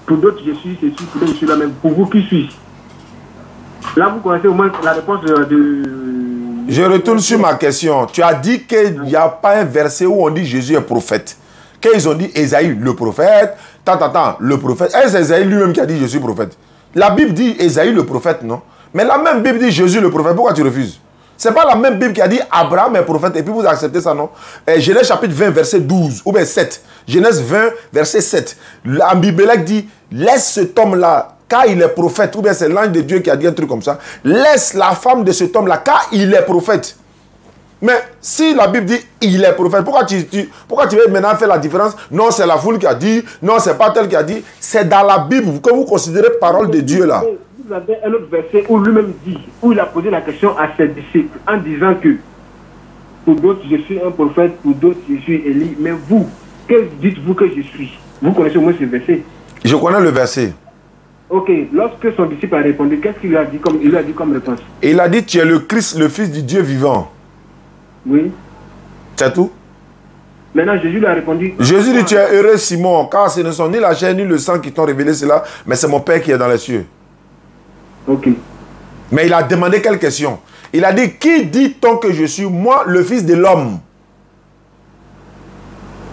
Speaker 5: Pour d'autres, je suis ceci. Pour d'autres, je suis là même. Pour vous, qui suis-je? Là, vous connaissez au moins la réponse de...
Speaker 2: Je retourne sur ma question. Tu as dit qu'il n'y a pas un verset où on dit Jésus est prophète. Qu'ils ont dit Ésaïe le prophète, le prophète. Est-ce Ésaïe lui-même qui a dit je suis prophète? La Bible dit Ésaïe le prophète, non? Mais la même Bible dit Jésus le prophète. Pourquoi tu refuses? C'est pas la même Bible qui a dit Abraham est prophète et puis vous acceptez ça, non? Genèse chapitre 20, verset 12 ou bien 7. Genèse 20, verset 7. Ambimelech dit laisse cet homme-là car il est prophète. Ou bien c'est l'ange de Dieu qui a dit un truc comme ça. Laisse la femme de cet homme-là car il est prophète. Mais si la Bible dit il est prophète, pourquoi tu veux maintenant faire la différence? Non, c'est la foule qui a dit, non, c'est pas tel qui a dit. C'est dans la Bible que vous considérez parole de Dieu là.
Speaker 5: Vous avez un autre verset où lui-même dit, où il a posé la question à ses disciples en disant que pour d'autres je suis un prophète, pour d'autres je suis Élie, mais vous, que dites-vous que je suis? Vous connaissez au moins ce verset?
Speaker 2: Je connais le verset.
Speaker 5: Ok, lorsque son disciple a répondu, qu'est-ce qu'il lui a dit comme réponse?
Speaker 2: Il a dit tu es le Christ, le Fils du Dieu vivant.
Speaker 5: Oui.
Speaker 2: C'est tout?
Speaker 5: Maintenant, Jésus lui a répondu...
Speaker 2: Jésus dit, tu es heureux Simon, car ce ne sont ni la chair ni le sang qui t'ont révélé cela, mais c'est mon Père qui est dans les cieux.
Speaker 5: Ok.
Speaker 2: Mais il a demandé quelle question? Il a dit, qui dit-on que je suis? Moi, le Fils de l'homme.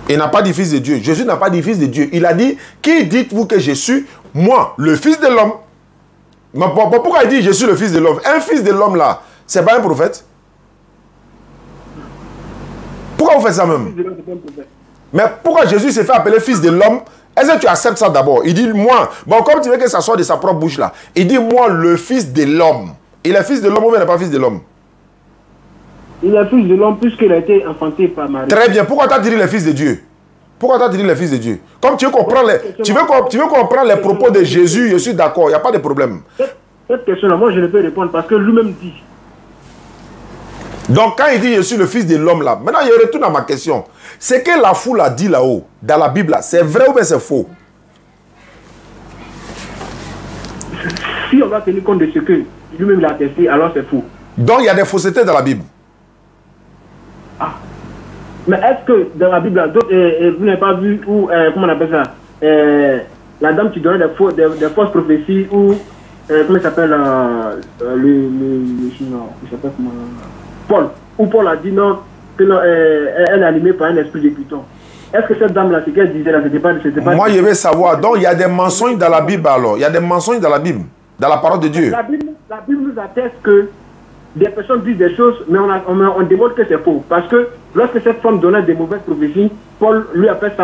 Speaker 2: Il n'a pas dit Fils de Dieu. Jésus n'a pas dit Fils de Dieu. Il a dit, qui dites-vous que je suis? Moi, le Fils de l'homme. Mais pourquoi il dit, je suis le Fils de l'homme? Un Fils de l'homme là, c'est pas un prophète? Pourquoi vous faites ça même? Mais pourquoi Jésus s'est fait appeler Fils de l'homme? Est-ce que tu acceptes ça d'abord? Il dit, moi, bon, comme tu veux que ça soit de sa propre bouche là, il dit, moi, le Fils de l'homme. Il est Fils de l'homme ou il n'est pas Fils de l'homme?
Speaker 5: Il est Fils de l'homme puisqu'il a été enfanté par Marie.
Speaker 2: Très bien. Pourquoi tu as dit le Fils de Dieu? Pourquoi tu as dit le Fils de Dieu? Comme tu veux comprendre tu veux comprendre les propos de Jésus, je suis d'accord, il n'y a pas de problème.
Speaker 5: Cette question-là, moi, je ne peux répondre parce que lui-même dit.
Speaker 2: Donc, quand il dit « Je suis le Fils de l'homme » là, maintenant, je retourne à ma question. Ce que la foule a dit là-haut, dans la Bible, là, c'est vrai ou bien c'est faux?
Speaker 5: Si on va tenir compte de ce que lui-même l'a attesté, alors c'est faux.
Speaker 2: Donc, il y a des faussetés dans la Bible.
Speaker 5: Ah. Mais est-ce que dans la Bible, vous n'avez pas vu, ou comment on appelle ça, la dame qui donnait des fausses prophéties, ou comment il s'appelle, le chinois, il s'appelle comment, Paul, où Paul a dit non, elle est animée par un esprit de Python. Est-ce que cette dame-là, ce qu'elle disait là, c'était pas...
Speaker 2: Moi, je veux savoir. Donc, il y a des mensonges dans la Bible alors. Il y a des mensonges dans la Bible. Dans la parole de Dieu.
Speaker 5: La Bible nous atteste que des personnes disent des choses, mais on démontre que c'est faux. Parce que lorsque cette femme donnait des mauvaises prophéties, Paul a fait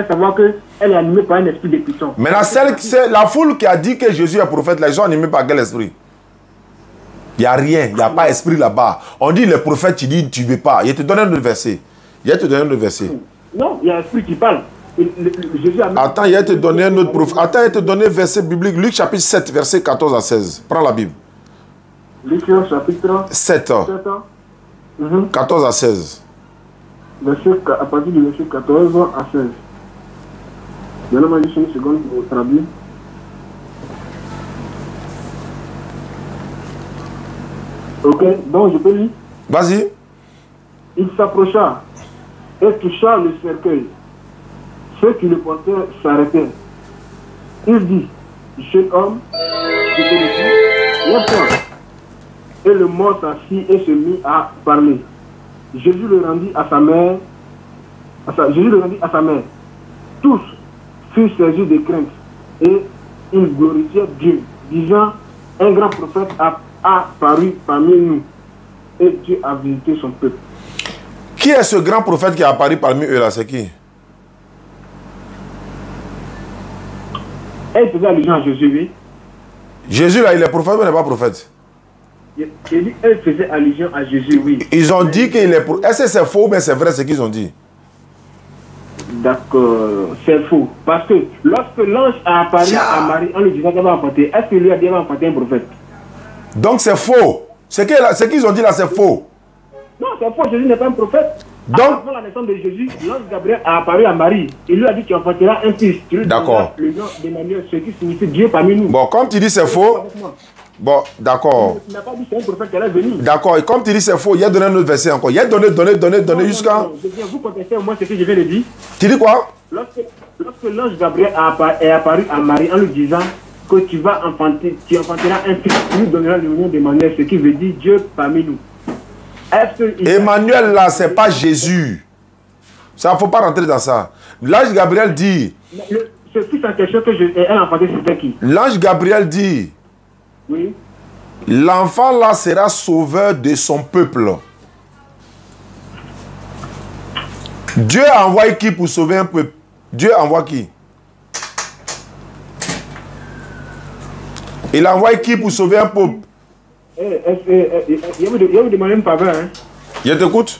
Speaker 5: savoir qu'elle est animée par un esprit de puissance.
Speaker 2: Maintenant, c'est la foule qui a dit que Jésus est prophète, là, ils sont animés par quel esprit? Il n'y a rien, il n'y a pas d'esprit là-bas. On dit le prophète, tu dis, tu ne veux pas. Il te donne un autre verset. Il te donne un autre verset.
Speaker 5: Non, il y a un esprit qui parle. Jésus a
Speaker 2: Attends, il te donné un autre prophète. Attends, il te donné un verset biblique. Luc chapitre 7, verset 14 à 16. Prends la Bible.
Speaker 5: Luc chapitre
Speaker 2: 7. 14 à 16.
Speaker 5: À partir du verset 14 à 16. Donnez-moi juste une seconde pour traduire. Ok, donc je peux lire.
Speaker 2: Vas-y.
Speaker 5: Il s'approcha et toucha le cercueil. Ceux qui le portaient s'arrêtaient. Il dit, jeune homme, je te le dis, lève-toi. Et le mort s'assit et se mit à parler. Jésus le rendit à sa mère. Jésus le rendit à sa mère. Tous furent saisis de crainte et ils glorifiaient Dieu, disant, un grand prophète a apparu parmi nous et Dieu a visité son peuple.
Speaker 2: Qui est ce grand prophète qui est apparu parmi eux là? C'est qui?
Speaker 5: Elle faisait allusion à Jésus, oui.
Speaker 2: Jésus là, il est prophète ou il n'est pas prophète?
Speaker 5: Elle faisait allusion à Jésus, oui.
Speaker 2: Ils ont dit qu'il est prophète. Est-ce que c'est faux ou bien c'est vrai ce qu'ils ont dit?
Speaker 5: D'accord, c'est faux. Parce que lorsque l'ange a apparu à Marie en lui disant qu'elle va enfanter, est-ce qu'il lui a dit qu'elle va enfanter un prophète?
Speaker 2: Donc c'est faux. Ce qu'ils ont dit là, c'est faux.
Speaker 5: Non, c'est faux. Jésus n'est pas un prophète.
Speaker 2: Donc,
Speaker 5: avant la naissance de Jésus, l'ange Gabriel a apparu à Marie. Il lui a dit qu'il enfanteras un fils.
Speaker 2: D'accord.
Speaker 5: Le nom d'Emmanuel, ce qui signifie Dieu parmi nous.
Speaker 2: Bon, comme tu dis c'est faux. Bon, d'accord.
Speaker 5: Il n'a pas dit que c'est un prophète qu'elle est venue.
Speaker 2: D'accord. Et comme tu dis c'est faux, il a donné un autre verset encore. Il a donné jusqu'à...
Speaker 5: Vous contestez au moins ce que je viens de dire.
Speaker 2: Tu dis quoi?
Speaker 5: Lorsque l'ange Gabriel est apparu à Marie en lui disant que tu enfanteras un fils, tu lui donneras le nom d'Emmanuel, ce qui veut dire Dieu parmi nous.
Speaker 2: Emmanuel là, c'est pas Jésus. Ça, faut pas rentrer dans ça. L'ange Gabriel dit...
Speaker 5: Ce fils en question que elle a enfanté, c'était qui?
Speaker 2: L'ange Gabriel dit...
Speaker 5: Oui.
Speaker 2: L'enfant là sera sauveur de son peuple. Dieu a envoyé qui pour sauver un peuple? Dieu envoie qui? Il a envoyé qui pour sauver un peuple?
Speaker 5: Il y a vous demander une faveur. Hein?
Speaker 2: Je t'écoute.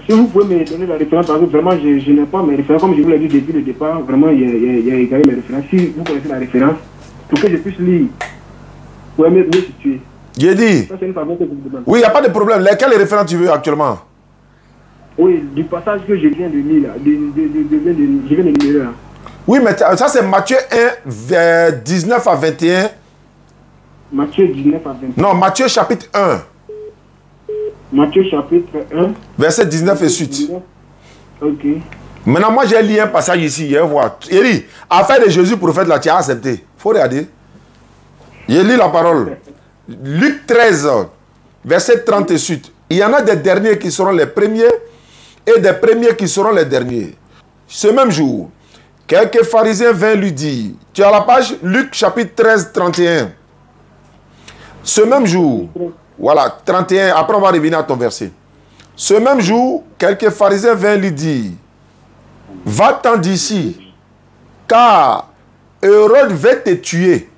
Speaker 5: Si vous pouvez me donner la référence, parce que vraiment je n'ai pas mes références, comme je vous l'ai dit depuis le départ, vraiment il y a égaré mes références. Si vous connaissez la référence, pour que je puisse lire, vous pouvez mieux situer.
Speaker 2: J'ai dit.
Speaker 5: Ça, c'est une faveur que je vous demande.
Speaker 2: Oui, il n'y a pas de problème. Quelle référence tu veux actuellement?
Speaker 5: Oui, du passage que je viens de lire là, je viens de lire là.
Speaker 2: Oui, mais ça c'est Matthieu 1, vers 19 à 21.
Speaker 5: Matthieu 19 à 21.
Speaker 2: Non, Matthieu chapitre 1.
Speaker 5: Matthieu chapitre 1.
Speaker 2: Verset 19 et suite.
Speaker 5: Ok.
Speaker 2: Maintenant, moi j'ai lu un passage ici, hier, voir. Il dit, affaire de Jésus prophète là, tu as accepté. Faut regarder. Je lis la parole. Luc 13, verset 30 et suite. Il y en a des derniers qui seront les premiers et des premiers qui seront les derniers. Ce même jour, quelques pharisiens vinrent lui dire, tu as la page Luc chapitre 13, 31. Ce même jour, voilà, 31, après on va revenir à ton verset. Ce même jour, quelques pharisiens vinrent lui dire, va-t'en d'ici, car Hérode va te tuer.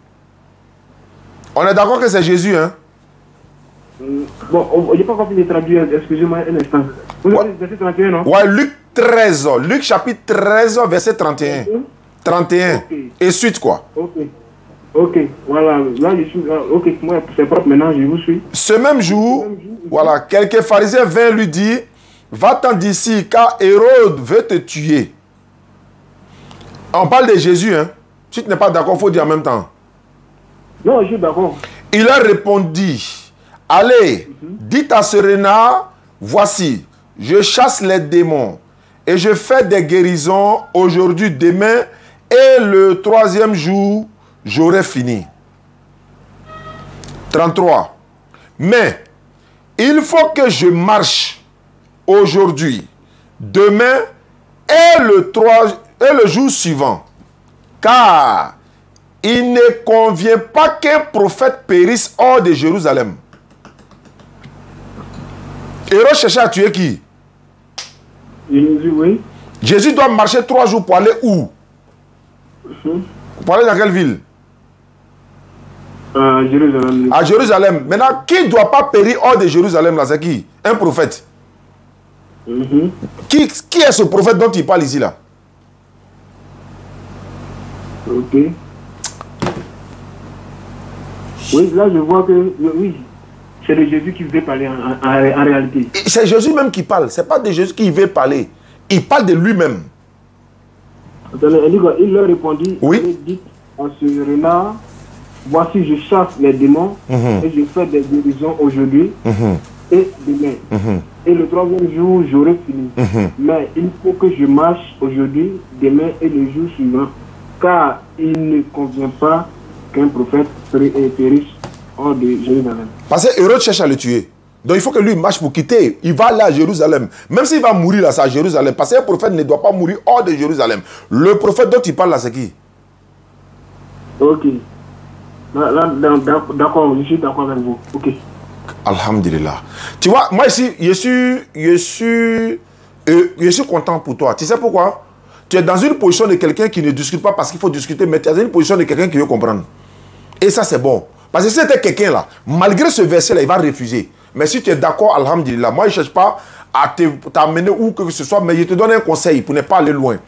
Speaker 2: On est d'accord que c'est Jésus, hein?
Speaker 5: Bon, je n'ai pas compris de traduire, excusez-moi un instant. Vous avez verset 31, non?
Speaker 2: Ouais, Luc 13, Luc chapitre 13, verset 31. 31. Okay. Et suite, quoi?
Speaker 5: Ok, voilà. Là, je suis. Ok, moi, c'est propre maintenant, je vous suis.
Speaker 2: Ce même jour, voilà, quelques pharisiens vinrent lui dire, va-t'en d'ici, car Hérode veut te tuer. On parle de Jésus, hein? Si tu n'es pas d'accord, il faut dire en même temps.
Speaker 5: Non, je suis d'accord.
Speaker 2: Il leur répondit, allez, dites à ce renard, voici, je chasse les démons et je fais des guérisons aujourd'hui, demain, et le troisième jour, j'aurai fini. 33. Mais, il faut que je marche aujourd'hui, demain, et le jour suivant, car il ne convient pas qu'un prophète périsse hors de Jérusalem. Hérode cherchait à tuer qui?
Speaker 5: Jésus, oui.
Speaker 2: Jésus doit marcher 3 jours pour aller où? Pour aller dans quelle ville?
Speaker 5: Jérusalem.
Speaker 2: À Jérusalem. Maintenant, qui ne doit pas périr hors de Jérusalem là? C'est qui? Un prophète. Qui est ce prophète dont il parle ici là?
Speaker 5: Ok. Oui, là je vois que oui, c'est de Jésus qui veut parler en réalité.
Speaker 2: C'est Jésus même qui parle. Ce n'est pas de Jésus qui veut parler. Il parle de lui-même.
Speaker 5: Il leur répondit,
Speaker 2: oui.
Speaker 5: Il dit à ce renard, voici je chasse les démons et je fais des guérisons aujourd'hui et demain. Et le 3e jour, j'aurai fini. Mais il faut que je marche aujourd'hui, demain et le jour suivant, car il ne convient pas qu'un prophète périsse hors de Jérusalem.
Speaker 2: Parce que Hérode cherche à le tuer. Donc il faut que lui marche pour quitter. Il va aller à Jérusalem. Même s'il va mourir là, c'est à Jérusalem. Parce qu'un prophète ne doit pas mourir hors de Jérusalem. Le prophète dont il parle là, c'est qui?
Speaker 5: Ok. D'accord, je suis d'accord avec vous. Ok.
Speaker 2: Alhamdulillah. Tu vois, moi ici, je suis content pour toi. Tu sais pourquoi? Tu es dans une position de quelqu'un qui ne discute pas parce qu'il faut discuter, mais tu es dans une position de quelqu'un qui veut comprendre. Et ça, c'est bon. Parce que si c'était quelqu'un là, malgré ce verset-là, il va refuser. Mais si tu es d'accord, alhamdulillah, moi je ne cherche pas à t'amener où que ce soit, mais je te donne un conseil pour ne pas aller loin.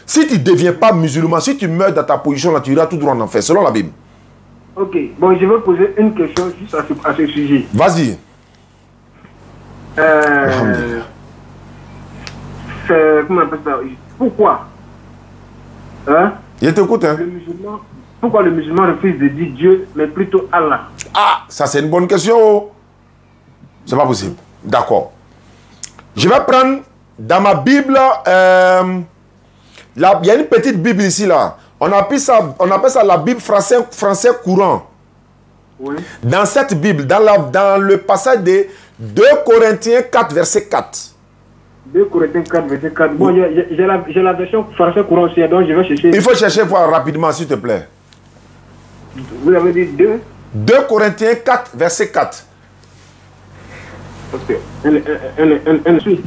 Speaker 2: Si tu ne deviens pas musulman, si tu meurs dans ta position là, tu iras tout droit en enfer, selon la Bible.
Speaker 5: Ok, bon, je vais poser une question juste à ce sujet.
Speaker 2: Vas-y.
Speaker 5: Comment on appelle ça? Pourquoi? Hein?
Speaker 2: Je t'écoute, hein?
Speaker 5: Pourquoi le musulman refuse de dire Dieu, mais plutôt Allah?
Speaker 2: Ah, ça c'est une bonne question. C'est pas possible. D'accord. Je vais prendre dans ma Bible, il y a une petite Bible ici là. On appelle ça la Bible français courant.
Speaker 5: Oui.
Speaker 2: Dans cette Bible, dans le passage de 2 Corinthiens 4, verset 4.
Speaker 5: 2 Corinthiens 4, verset 4. Bon, j'ai la version français courant aussi, donc je vais chercher.
Speaker 2: Il faut chercher voir rapidement, s'il te plaît.
Speaker 5: Vous avez dit 2?
Speaker 2: 2 Corinthiens 4, verset 4.
Speaker 5: Ok. Elle suit.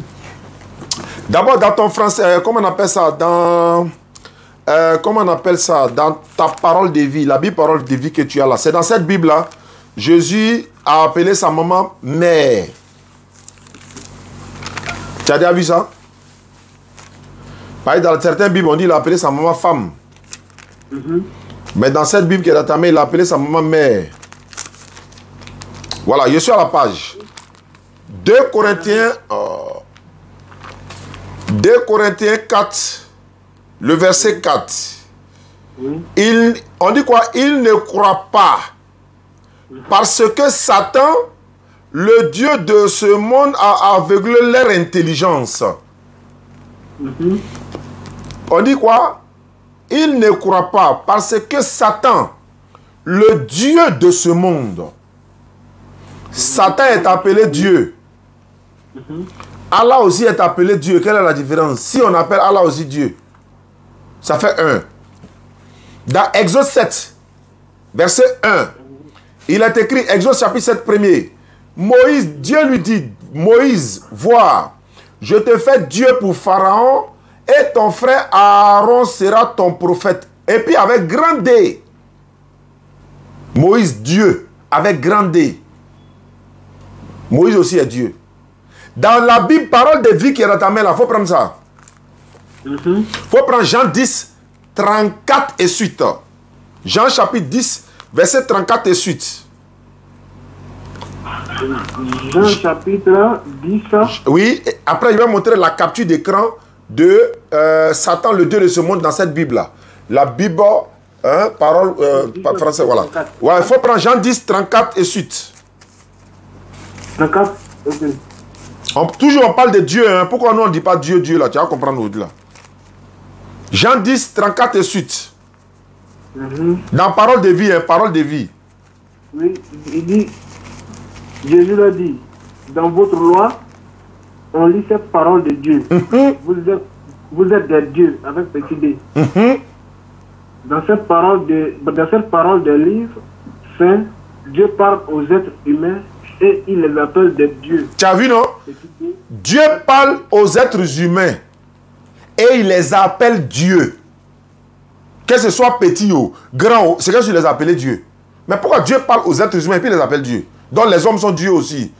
Speaker 2: D'abord, dans ton français, comment on appelle ça? Comment on appelle ça? Dans ta parole de vie, la Bible parole de vie que tu as là. C'est dans cette Bible-là, Jésus a appelé sa maman mère. Tu as déjà vu ça? Dans certaines Bibles, on dit qu'il a appelé sa maman femme. Mais dans cette Bible qui est dans ta main, il a appelé sa maman mère. Voilà, je suis à la page. 2 Corinthiens 4, le verset 4. On dit quoi? Il ne croit pas. Parce que Satan, le Dieu de ce monde, a aveuglé leur intelligence. On dit quoi? Il ne croit pas parce que Satan, le Dieu de ce monde, Satan est appelé Dieu. Allah aussi est appelé Dieu. Quelle est la différence? Si on appelle Allah aussi Dieu, ça fait 1. Dans Exode 7, verset 1, il est écrit, Exode chapitre 7, 1er, Moïse, Dieu lui dit, Moïse, vois, je te fais Dieu pour Pharaon et ton frère Aaron sera ton prophète. Et puis avec grand D, Moïse, Dieu, avec grand D. Moïse aussi est Dieu. Dans la Bible, parole de vie qui est dans ta main, il faut prendre ça. Il faut prendre Jean 10, 34 et suite. Jean chapitre 10, verset 34 et suite.
Speaker 5: Jean chapitre 10.
Speaker 2: Oui, après je vais montrer la capture d'écran de Satan, le Dieu de ce monde, dans cette Bible-là. La Bible, parole français, voilà. Ouais, il faut prendre Jean 10, 34 et suite.
Speaker 5: 34, ok.
Speaker 2: Toujours on parle de Dieu, hein. Pourquoi nous on ne dit pas Dieu, Dieu là? Tu vas comprendre au-delà. Jean 10, 34 et suite. Dans parole de vie, hein, parole de vie.
Speaker 5: Oui, il dit, Jésus l'a dit, dans votre loi, on lit cette parole de Dieu. Vous êtes des dieux avec petit d. dans cette parole des livres saints, Dieu parle aux êtres humains et il les appelle des dieux.
Speaker 2: Tu as vu, non? Dieu parle aux êtres humains et il les appelle Dieu. Que ce soit petit ou grand, c'est comme si les appelait Dieu. Mais pourquoi Dieu parle aux êtres humains et puis les appelle Dieu? Donc les hommes sont Dieu aussi.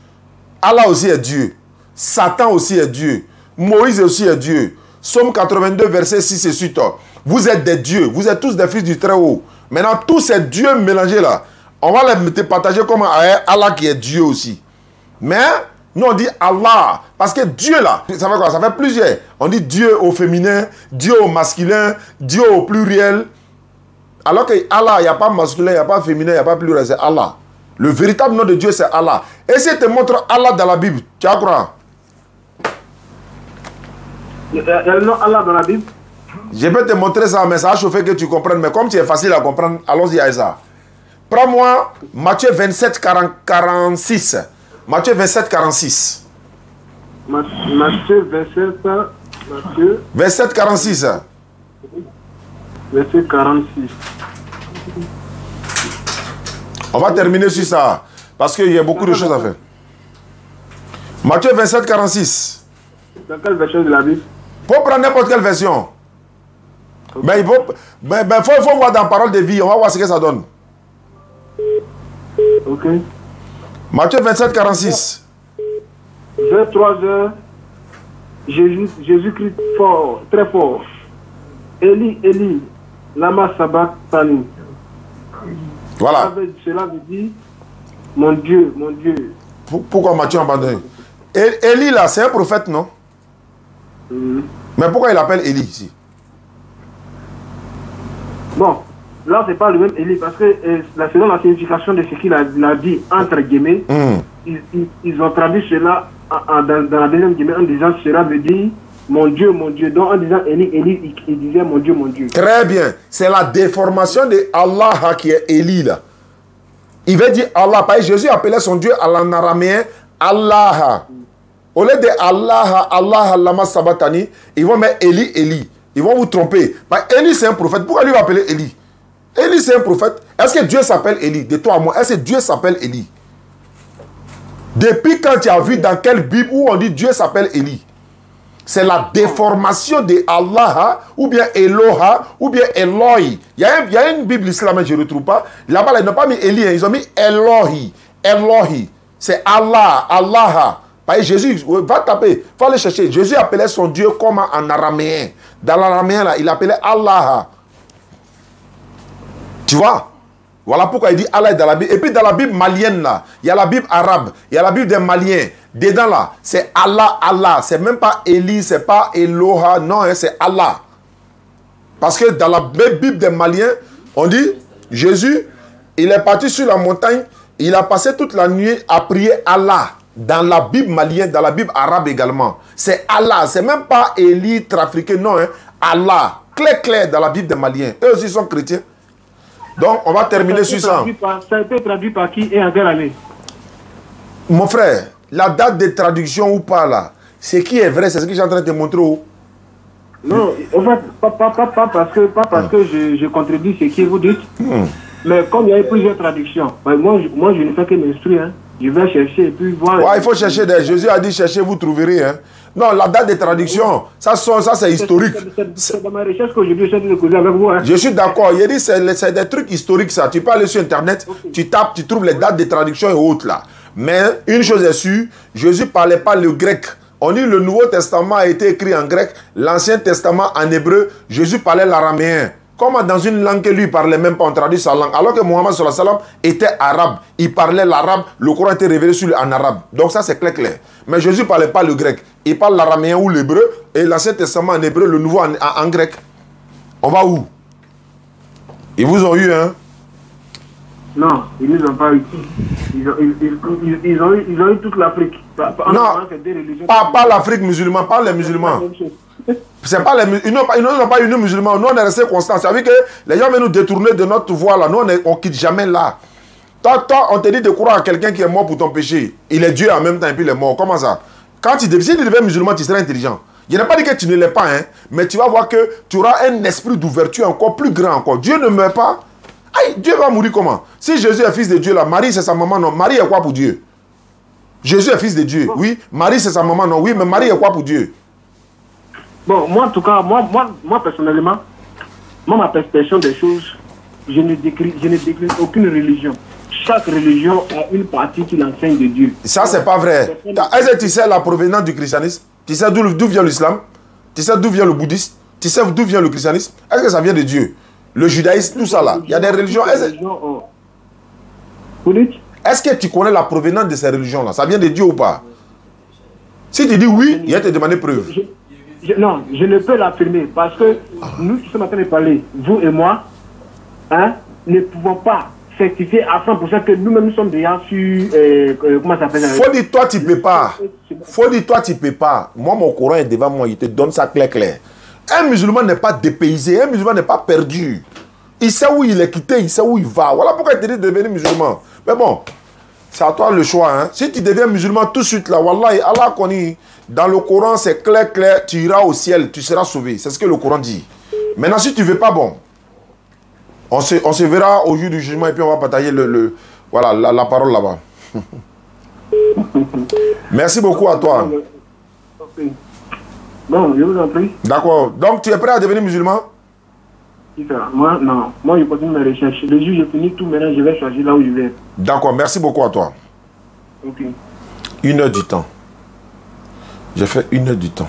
Speaker 2: Allah aussi est Dieu. Satan aussi est Dieu. Moïse aussi est Dieu. Psaume 82, verset 6 et suite. Vous êtes des dieux. Vous êtes tous des fils du Très-Haut. Maintenant, tous ces dieux mélangés là, on va les partager comme Allah qui est Dieu aussi. Mais nous on dit Allah. Parce que Dieu là, ça fait quoi? Ça fait plusieurs. On dit Dieu au féminin, Dieu au masculin, Dieu au pluriel. Alors que Allah, il n'y a pas masculin, il n'y a pas féminin, il n'y a pas pluriel, c'est Allah. Le véritable nom de Dieu, c'est Allah. Et si je te montre Allah dans la Bible, tu vas croire?
Speaker 5: Il y a le nom Allah dans la Bible?
Speaker 2: Je peux te montrer ça, mais ça va chauffer que tu comprennes. Mais comme c'est facile à comprendre, allons-y à ça. Prends-moi Matthieu 27, 46. Matthieu 27, 46.
Speaker 5: Matthieu 27, Matthieu
Speaker 2: 27, 46.
Speaker 5: Verset 46.
Speaker 2: On va terminer sur ça. Parce qu'il y a beaucoup de choses à faire. Matthieu 27, 46.
Speaker 5: Dans quelle version de la Bible?
Speaker 2: Pour prendre n'importe quelle version. Mais il faut voir dans Parole de vie. On va voir ce que ça donne.
Speaker 5: Ok.
Speaker 2: Matthieu 27, 46.
Speaker 5: Vers 3 heures, Jésus crie fort, très fort. Eli, Eli, lama sabachthani.
Speaker 2: Voilà.
Speaker 5: Cela veut dire, mon Dieu, mon Dieu.
Speaker 2: Pourquoi Matthieu a abandonné? Eli là, c'est un prophète, non? Mais pourquoi il appelle Eli ici?
Speaker 5: Bon, là, c'est pas le même Eli, parce que selon la signification de ce qu'il a dit, entre guillemets, ils ont traduit cela dans la deuxième guillemets en disant cela veut dire mon Dieu, mon Dieu. Donc en disant Eli, Eli, il disait mon Dieu, mon Dieu.
Speaker 2: Très bien. C'est la déformation de Allah qui est Eli là. Il veut dire Allah. Parce que Jésus appelait son Dieu en araméen Allah. Au lieu de Allah, Allah, lama sabachthani, ils vont mettre Eli, Eli. Ils vont vous tromper. Eli, c'est un prophète. Pourquoi lui va appeler Eli? Eli, c'est un prophète. Est-ce que Dieu s'appelle Eli? De toi à moi, est-ce que Dieu s'appelle Eli? Depuis quand tu as vu dans quelle Bible où on dit Dieu s'appelle Eli? C'est la déformation de Allah, ou bien Eloha, ou bien Eloi. Il y a une Bible islamique, je ne retrouve pas. Là-bas, ils n'ont pas mis Eli, ils ont mis Elohi. Elohi. C'est Allah, Allah. Jésus, va taper, il faut aller chercher. Jésus appelait son Dieu comme en araméen. Dans l'araméen, là, il appelait Allah. Tu vois? Voilà pourquoi il dit Allah est dans la Bible. Et puis dans la Bible malienne, là, il y a la Bible arabe, il y a la Bible des Maliens. Dedans, là, c'est Allah, Allah. C'est même pas Eli, c'est pas Eloha, non, hein, c'est Allah. Parce que dans la Bible des Maliens, on dit, Jésus, il est parti sur la montagne, il a passé toute la nuit à prier Allah. Dans la Bible malienne, dans la Bible arabe également. C'est Allah, c'est même pas Eli, trafiqué, non, hein, Allah. Clair dans la Bible des Maliens. Eux aussi sont chrétiens. Donc, on va terminer sur ça.
Speaker 5: Ça a été traduit par qui et en quelle année?
Speaker 2: Mon frère, la date de traduction ou pas là, ce qui est vrai, c'est ce que je suis en train de te montrer.
Speaker 5: Non, en fait, pas parce que je contredis ce que vous dites, mais comme il y a eu plusieurs traductions, moi je ne fais que m'instruire. Hein. Je vais chercher et puis voir. Ouais,
Speaker 2: il faut chercher. Jésus a dit cherchez, vous trouverez. Hein. Non, la date de traduction, ça c'est historique.
Speaker 5: C'est dans ma recherche qu'aujourd'hui je suis de causer avec vous. Hein.
Speaker 2: Je suis d'accord. Il dit c'est des trucs historiques ça. Tu peux aller sur internet, tu tapes, tu trouves les dates de traduction et autres là. Mais une chose est sûre, Jésus ne parlait pas le grec. On dit le Nouveau Testament a été écrit en grec, l'Ancien Testament en hébreu, Jésus parlait l'araméen. Comme dans une langue que lui ne parlait même pas, on traduit sa langue. Alors que Mohammed sallallahu alayhi wa sallam était arabe. Il parlait l'arabe, le Coran était révélé sur lui en arabe. Donc ça c'est clair. Mais Jésus ne parlait pas le grec. Il parle l'araméen ou l'hébreu, et l'Ancien Testament en hébreu, le Nouveau en grec. On va où? Ils vous ont eu, hein?
Speaker 5: Non, ils ne nous ont pas eu. Ils ont eu toute l'Afrique.
Speaker 2: Non, pas l'Afrique musulmane, pas les musulmans. C'est pas ils n'ont pas eu nous musulmans. Nous on est restés constants. Ça veut dire que les gens veulent nous détourner de notre voie là. Nous on quitte jamais là. Toi, on te dit de croire à quelqu'un qui est mort pour ton péché. Il est Dieu en même temps et puis il est mort. Comment ça? Quand si tu deviens musulman, tu seras intelligent. Je n'ai pas dit que tu ne l'es pas, hein, mais tu vas voir que tu auras un esprit d'ouverture encore plus grand encore. Dieu ne meurt pas. Aïe, Dieu va mourir comment? Si Jésus est fils de Dieu, là, Marie c'est sa maman, non. Marie est quoi pour Dieu? Jésus est fils de Dieu, oui. Marie c'est sa maman, non. Oui, mais Marie est quoi pour Dieu?
Speaker 5: Bon, moi en tout cas, moi personnellement, moi ma perception des choses, je ne décris aucune religion. Chaque religion a une partie qui l'enseigne de Dieu.
Speaker 2: Ça, c'est pas vrai. Est-ce que tu sais la provenance du christianisme? Tu sais d'où vient l'islam? Tu sais d'où vient le bouddhisme? Tu sais d'où vient le christianisme? Est-ce que ça vient de Dieu? Le judaïsme, tout ça là. Il y a des religions. Est-ce que tu connais la provenance de ces religions-là? Ça vient de Dieu ou pas? Si tu dis oui, il va te demander preuve.
Speaker 5: Non, je ne peux l'affirmer parce que nous qui sommes en train de parler, vous et moi, hein, ne pouvons pas certifier à 100% que nous-mêmes sommes déjà sur... comment ça s'appelle?
Speaker 2: Faut dire toi tu peux pas. Faut dire toi tu peux pas. Moi mon Coran est devant moi, il te donne ça clair. Un musulman n'est pas dépaysé, un musulman n'est pas perdu. Il sait où il est quitté, il sait où il va. Voilà pourquoi il te dit de devenir musulman. Mais bon, c'est à toi le choix. Hein. Si tu deviens musulman tout de suite là, Wallah, Allah connaît. Dans le Coran, c'est clair, tu iras au ciel, tu seras sauvé. C'est ce que le Coran dit. Maintenant, si tu ne veux pas, bon, on se verra au jour du jugement et puis on va partager voilà, la parole là-bas. Merci beaucoup à toi.
Speaker 5: Bon, je vous en prie.
Speaker 2: D'accord. Donc, tu es prêt à devenir musulman?
Speaker 5: Moi, non. Moi, je continue mes recherches. Le jour où je finis tout, maintenant, je vais choisir là où je vais.
Speaker 2: D'accord. Merci beaucoup à toi.
Speaker 5: Ok.
Speaker 2: 1 heure du temps. J'ai fait 1 heure du temps.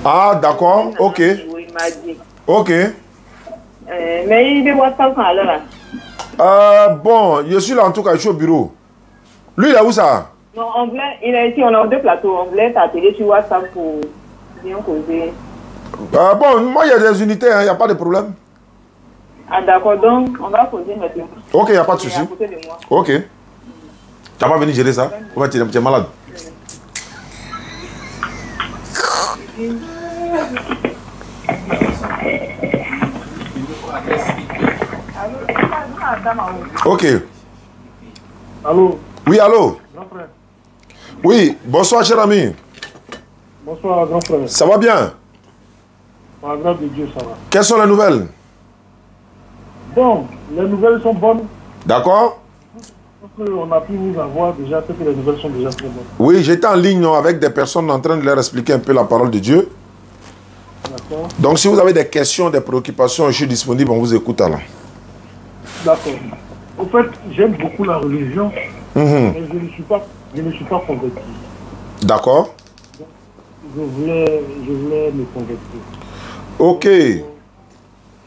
Speaker 2: Ah, d'accord. Ok.
Speaker 6: Oui, il m'a dit.
Speaker 2: Ok.
Speaker 6: Mais il est WhatsApp quand alors?
Speaker 2: Bon, je suis là en tout cas, je suis au bureau. Lui, il est où ça?
Speaker 6: Non, on voulait, il est ici, on a 2 plateaux. On voulait t'appeler sur WhatsApp pour bien causer.
Speaker 2: Bon, moi, il y a des unités, il n'y a pas de problème.
Speaker 6: Ah, d'accord, donc on va causer maintenant.
Speaker 2: Ok, il n'y a pas de souci.
Speaker 6: À côté de moi.
Speaker 2: Ok. Tu n'as pas venu gérer ça? Ouais, tu es malade. Ok.
Speaker 5: Allô?
Speaker 2: Oui, allô?
Speaker 5: Grand frère.
Speaker 2: Oui, bonsoir, cher ami.
Speaker 5: Bonsoir, grand frère.
Speaker 2: Ça va bien?
Speaker 5: Par la grâce de Dieu, ça va.
Speaker 2: Quelles sont les nouvelles?
Speaker 5: Bon, les nouvelles sont bonnes.
Speaker 2: D'accord?
Speaker 5: Parce qu'on a pu vous avoir déjà, peut-être que les nouvelles sont déjà très bonnes.
Speaker 2: Oui, j'étais en ligne non, avec des personnes en train de leur expliquer un peu la parole de Dieu.
Speaker 5: D'accord.
Speaker 2: Donc, si vous avez des questions, des préoccupations, je suis disponible, on vous écoute alors.
Speaker 5: D'accord. En fait, j'aime beaucoup la religion, mais je ne suis pas converti.
Speaker 2: D'accord?
Speaker 5: Je voulais me convertir.
Speaker 2: Ok.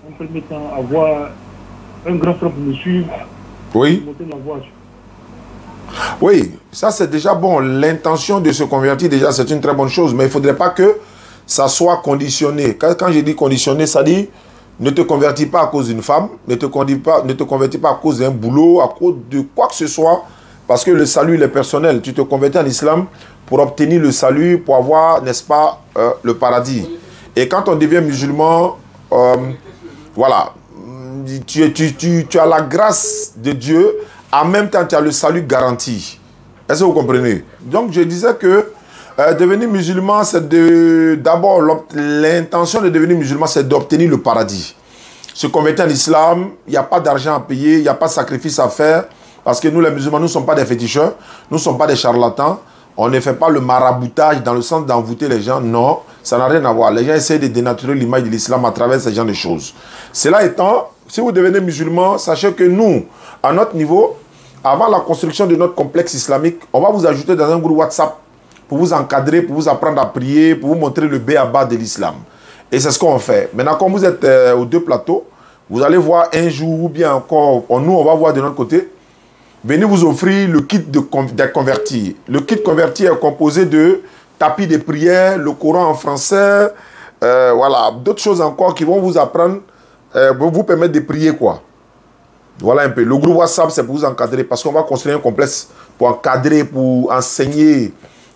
Speaker 5: En premier temps, avoir un grand frère pour me suivre,
Speaker 2: Oui.
Speaker 5: monter la voie.
Speaker 2: Oui, ça c'est déjà bon. L'intention de se convertir, déjà, c'est une très bonne chose. Mais il ne faudrait pas que ça soit conditionné. Quand je dis conditionné, ça dit ne te convertis pas à cause d'une femme, ne te convertis pas à cause d'un boulot, à cause de quoi que ce soit. Parce que le salut, il est personnel. Tu te convertis en islam pour obtenir le salut, pour avoir, n'est-ce pas, le paradis. Et quand on devient musulman, voilà, tu as la grâce de Dieu, en même temps tu as le salut garanti. Est-ce que vous comprenez? Donc je disais que devenir musulman, c'est d'abord l'intention de devenir musulman, c'est d'obtenir le paradis. Se convertir en islam, il n'y a pas d'argent à payer, il n'y a pas de sacrifice à faire, parce que nous les musulmans, nous ne sommes pas des féticheurs, nous ne sommes pas des charlatans, on ne fait pas le maraboutage dans le sens d'envoûter les gens, non, ça n'a rien à voir. Les gens essaient de dénaturer l'image de l'islam à travers ce genre de choses. Cela étant, si vous devenez musulman, sachez que nous, à notre niveau, avant la construction de notre complexe islamique, on va vous ajouter dans un groupe WhatsApp pour vous encadrer, pour vous apprendre à prier, pour vous montrer le B à bas de l'islam. Et c'est ce qu'on fait. Maintenant, quand vous êtes aux 2 plateaux, vous allez voir un jour ou bien encore, nous, on va voir de notre côté, venez vous offrir le kit des convertis. Le kit converti est composé de tapis de prière, le Coran en français, voilà, d'autres choses encore qui vont vous apprendre, vous permettre de prier, quoi. Voilà un peu. Le groupe WhatsApp, c'est pour vous encadrer, parce qu'on va construire un complexe pour encadrer, pour enseigner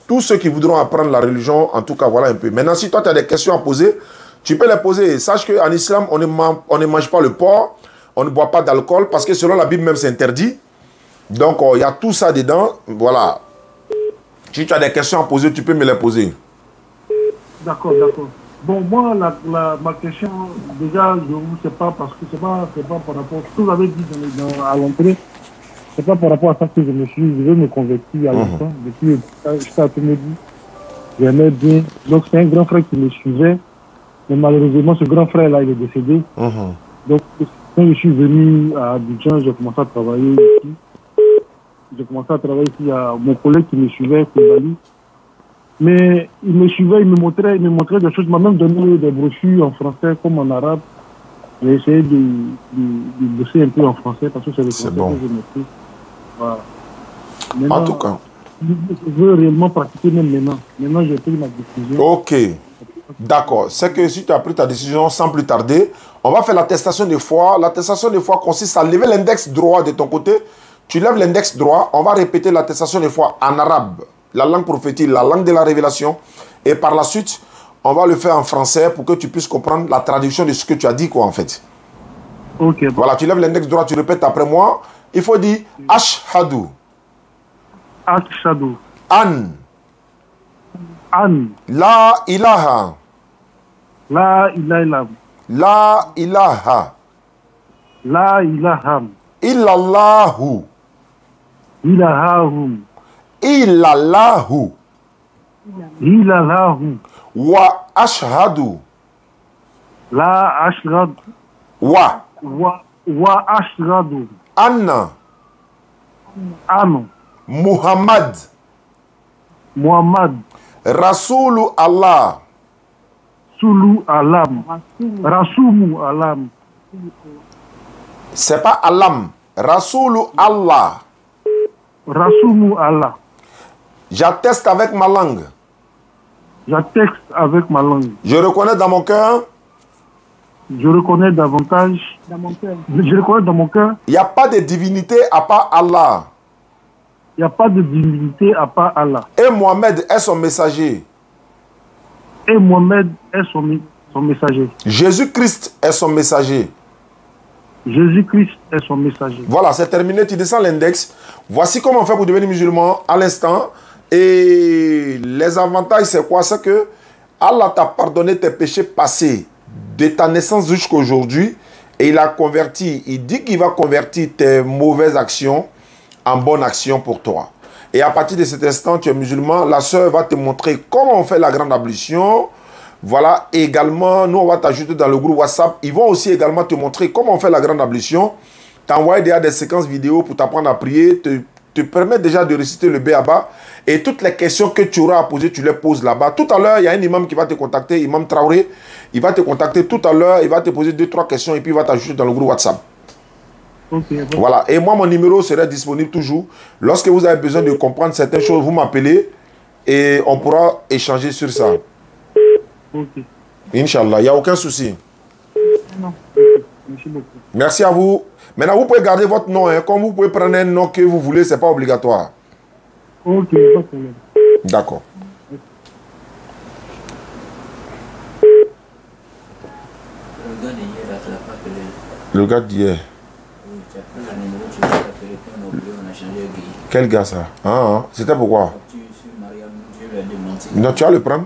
Speaker 2: tous ceux qui voudront apprendre la religion. En tout cas, voilà un peu. Maintenant, si toi, tu as des questions à poser, tu peux les poser. Sache qu'en islam, on ne mange pas le porc, on ne boit pas d'alcool, parce que selon la Bible même, c'est interdit. Donc, il y a tout ça dedans. Voilà. Si tu as des questions à poser, tu peux me les poser.
Speaker 7: D'accord, d'accord. Bon, moi, ma question, déjà, je vous sais pas, parce que c'est pas par rapport, ce que vous avez dit à l'entrée, c'est pas par rapport à ça que je vais me convertir à l'instant. Depuis, j'étais à Témédi, j'aimais bien. Donc, c'est un grand frère qui me suivait, mais malheureusement, ce grand frère-là, il est décédé. Donc, quand je suis venu à Abidjan, j'ai commencé à travailler ici. J'ai commencé à travailler ici à mon collègue qui me suivait, Koulibaly. Mais il me suivait, il me montrait des choses. Il m'a même donné des brochures en français comme en arabe. J'ai essayé de bosser un peu en français parce que c'est le français
Speaker 2: bon.
Speaker 7: que je maîtrise. Voilà. Maintenant,
Speaker 2: En tout cas.
Speaker 7: Je veux réellement pratiquer même maintenant. Maintenant, j'ai pris ma décision.
Speaker 2: Ok. D'accord. C'est que si tu as pris ta décision sans plus tarder, on va faire l'attestation de foi. L'attestation de foi consiste à lever l'index droit de ton côté. Tu lèves l'index droit. On va répéter l'attestation de foi en arabe, la langue prophétique, la langue de la révélation. Et par la suite, on va le faire en français pour que tu puisses comprendre la traduction de ce que tu as dit, quoi, en fait.
Speaker 7: Ok.
Speaker 2: Voilà, tu lèves l'index droit, tu répètes après moi. Il faut dire Ashhadu.
Speaker 7: Ashhadu.
Speaker 2: An.
Speaker 7: An.
Speaker 2: La ilaha.
Speaker 7: La ilaha.
Speaker 2: La ilaha.
Speaker 7: La ilaha.
Speaker 2: Illallahu.
Speaker 7: Ilahum.
Speaker 2: Illallahu.
Speaker 7: Ilahum.
Speaker 2: Wa ashhadu.
Speaker 7: La ashhadu.
Speaker 2: Wa.
Speaker 7: Wa ashhadu.
Speaker 2: Anna.
Speaker 7: Anu.
Speaker 2: Muhammad.
Speaker 7: Muhammad.
Speaker 2: Rasulu Allah.
Speaker 7: Sulu alam. Rasumu alam.
Speaker 2: C'est pas Alam. Rasulu Allah.
Speaker 7: Rasumu Allah.
Speaker 2: J'atteste avec ma langue.
Speaker 7: J'atteste avec ma langue.
Speaker 2: Je reconnais dans mon cœur.
Speaker 7: Je reconnais davantage. Je reconnais dans mon cœur.
Speaker 2: Il n'y a pas de divinité à part Allah.
Speaker 7: Il n'y a pas de divinité à part Allah.
Speaker 2: Et Mohamed est son messager.
Speaker 7: Et Mohamed est son messager.
Speaker 2: Jésus-Christ est son messager.
Speaker 7: Jésus-Christ est son messager.
Speaker 2: Voilà, c'est terminé. Tu descends l'index. Voici comment on fait pour devenir musulman à l'instant. Et les avantages, c'est quoi? C'est que Allah t'a pardonné tes péchés passés de ta naissance jusqu'à aujourd'hui. Et il a converti. Il dit qu'il va convertir tes mauvaises actions en bonnes actions pour toi. Et à partir de cet instant, tu es musulman. La sœur va te montrer comment on fait la grande ablution. Voilà, également, nous, on va t'ajouter dans le groupe WhatsApp. Ils vont aussi également te montrer comment on fait la grande ablution. T'envoyer déjà des séquences vidéo pour t'apprendre à prier. Te permettre déjà de réciter le B.A.B.A. Et toutes les questions que tu auras à poser, tu les poses là-bas. Tout à l'heure, il y a un imam qui va te contacter, Imam Traoré. Il va te contacter tout à l'heure. Il va te poser 2-3 questions et puis il va t'ajouter dans le groupe WhatsApp.
Speaker 7: Okay, bon.
Speaker 2: Voilà, et moi, mon numéro sera disponible toujours. Lorsque vous avez besoin de comprendre certaines choses, vous m'appelez et on pourra échanger sur ça.
Speaker 7: Ok.
Speaker 2: Inch'Allah, il n'y a aucun souci.
Speaker 7: Non. Merci beaucoup.
Speaker 2: Merci à vous. Maintenant, vous pouvez garder votre nom. Hein. Comme vous pouvez prendre un nom que vous voulez, ce n'est pas obligatoire.
Speaker 7: Ok, pas de problème.
Speaker 2: D'accord. Le gars d'hier. Quel gars ça? C'était pourquoi? Non, tu vas le prendre.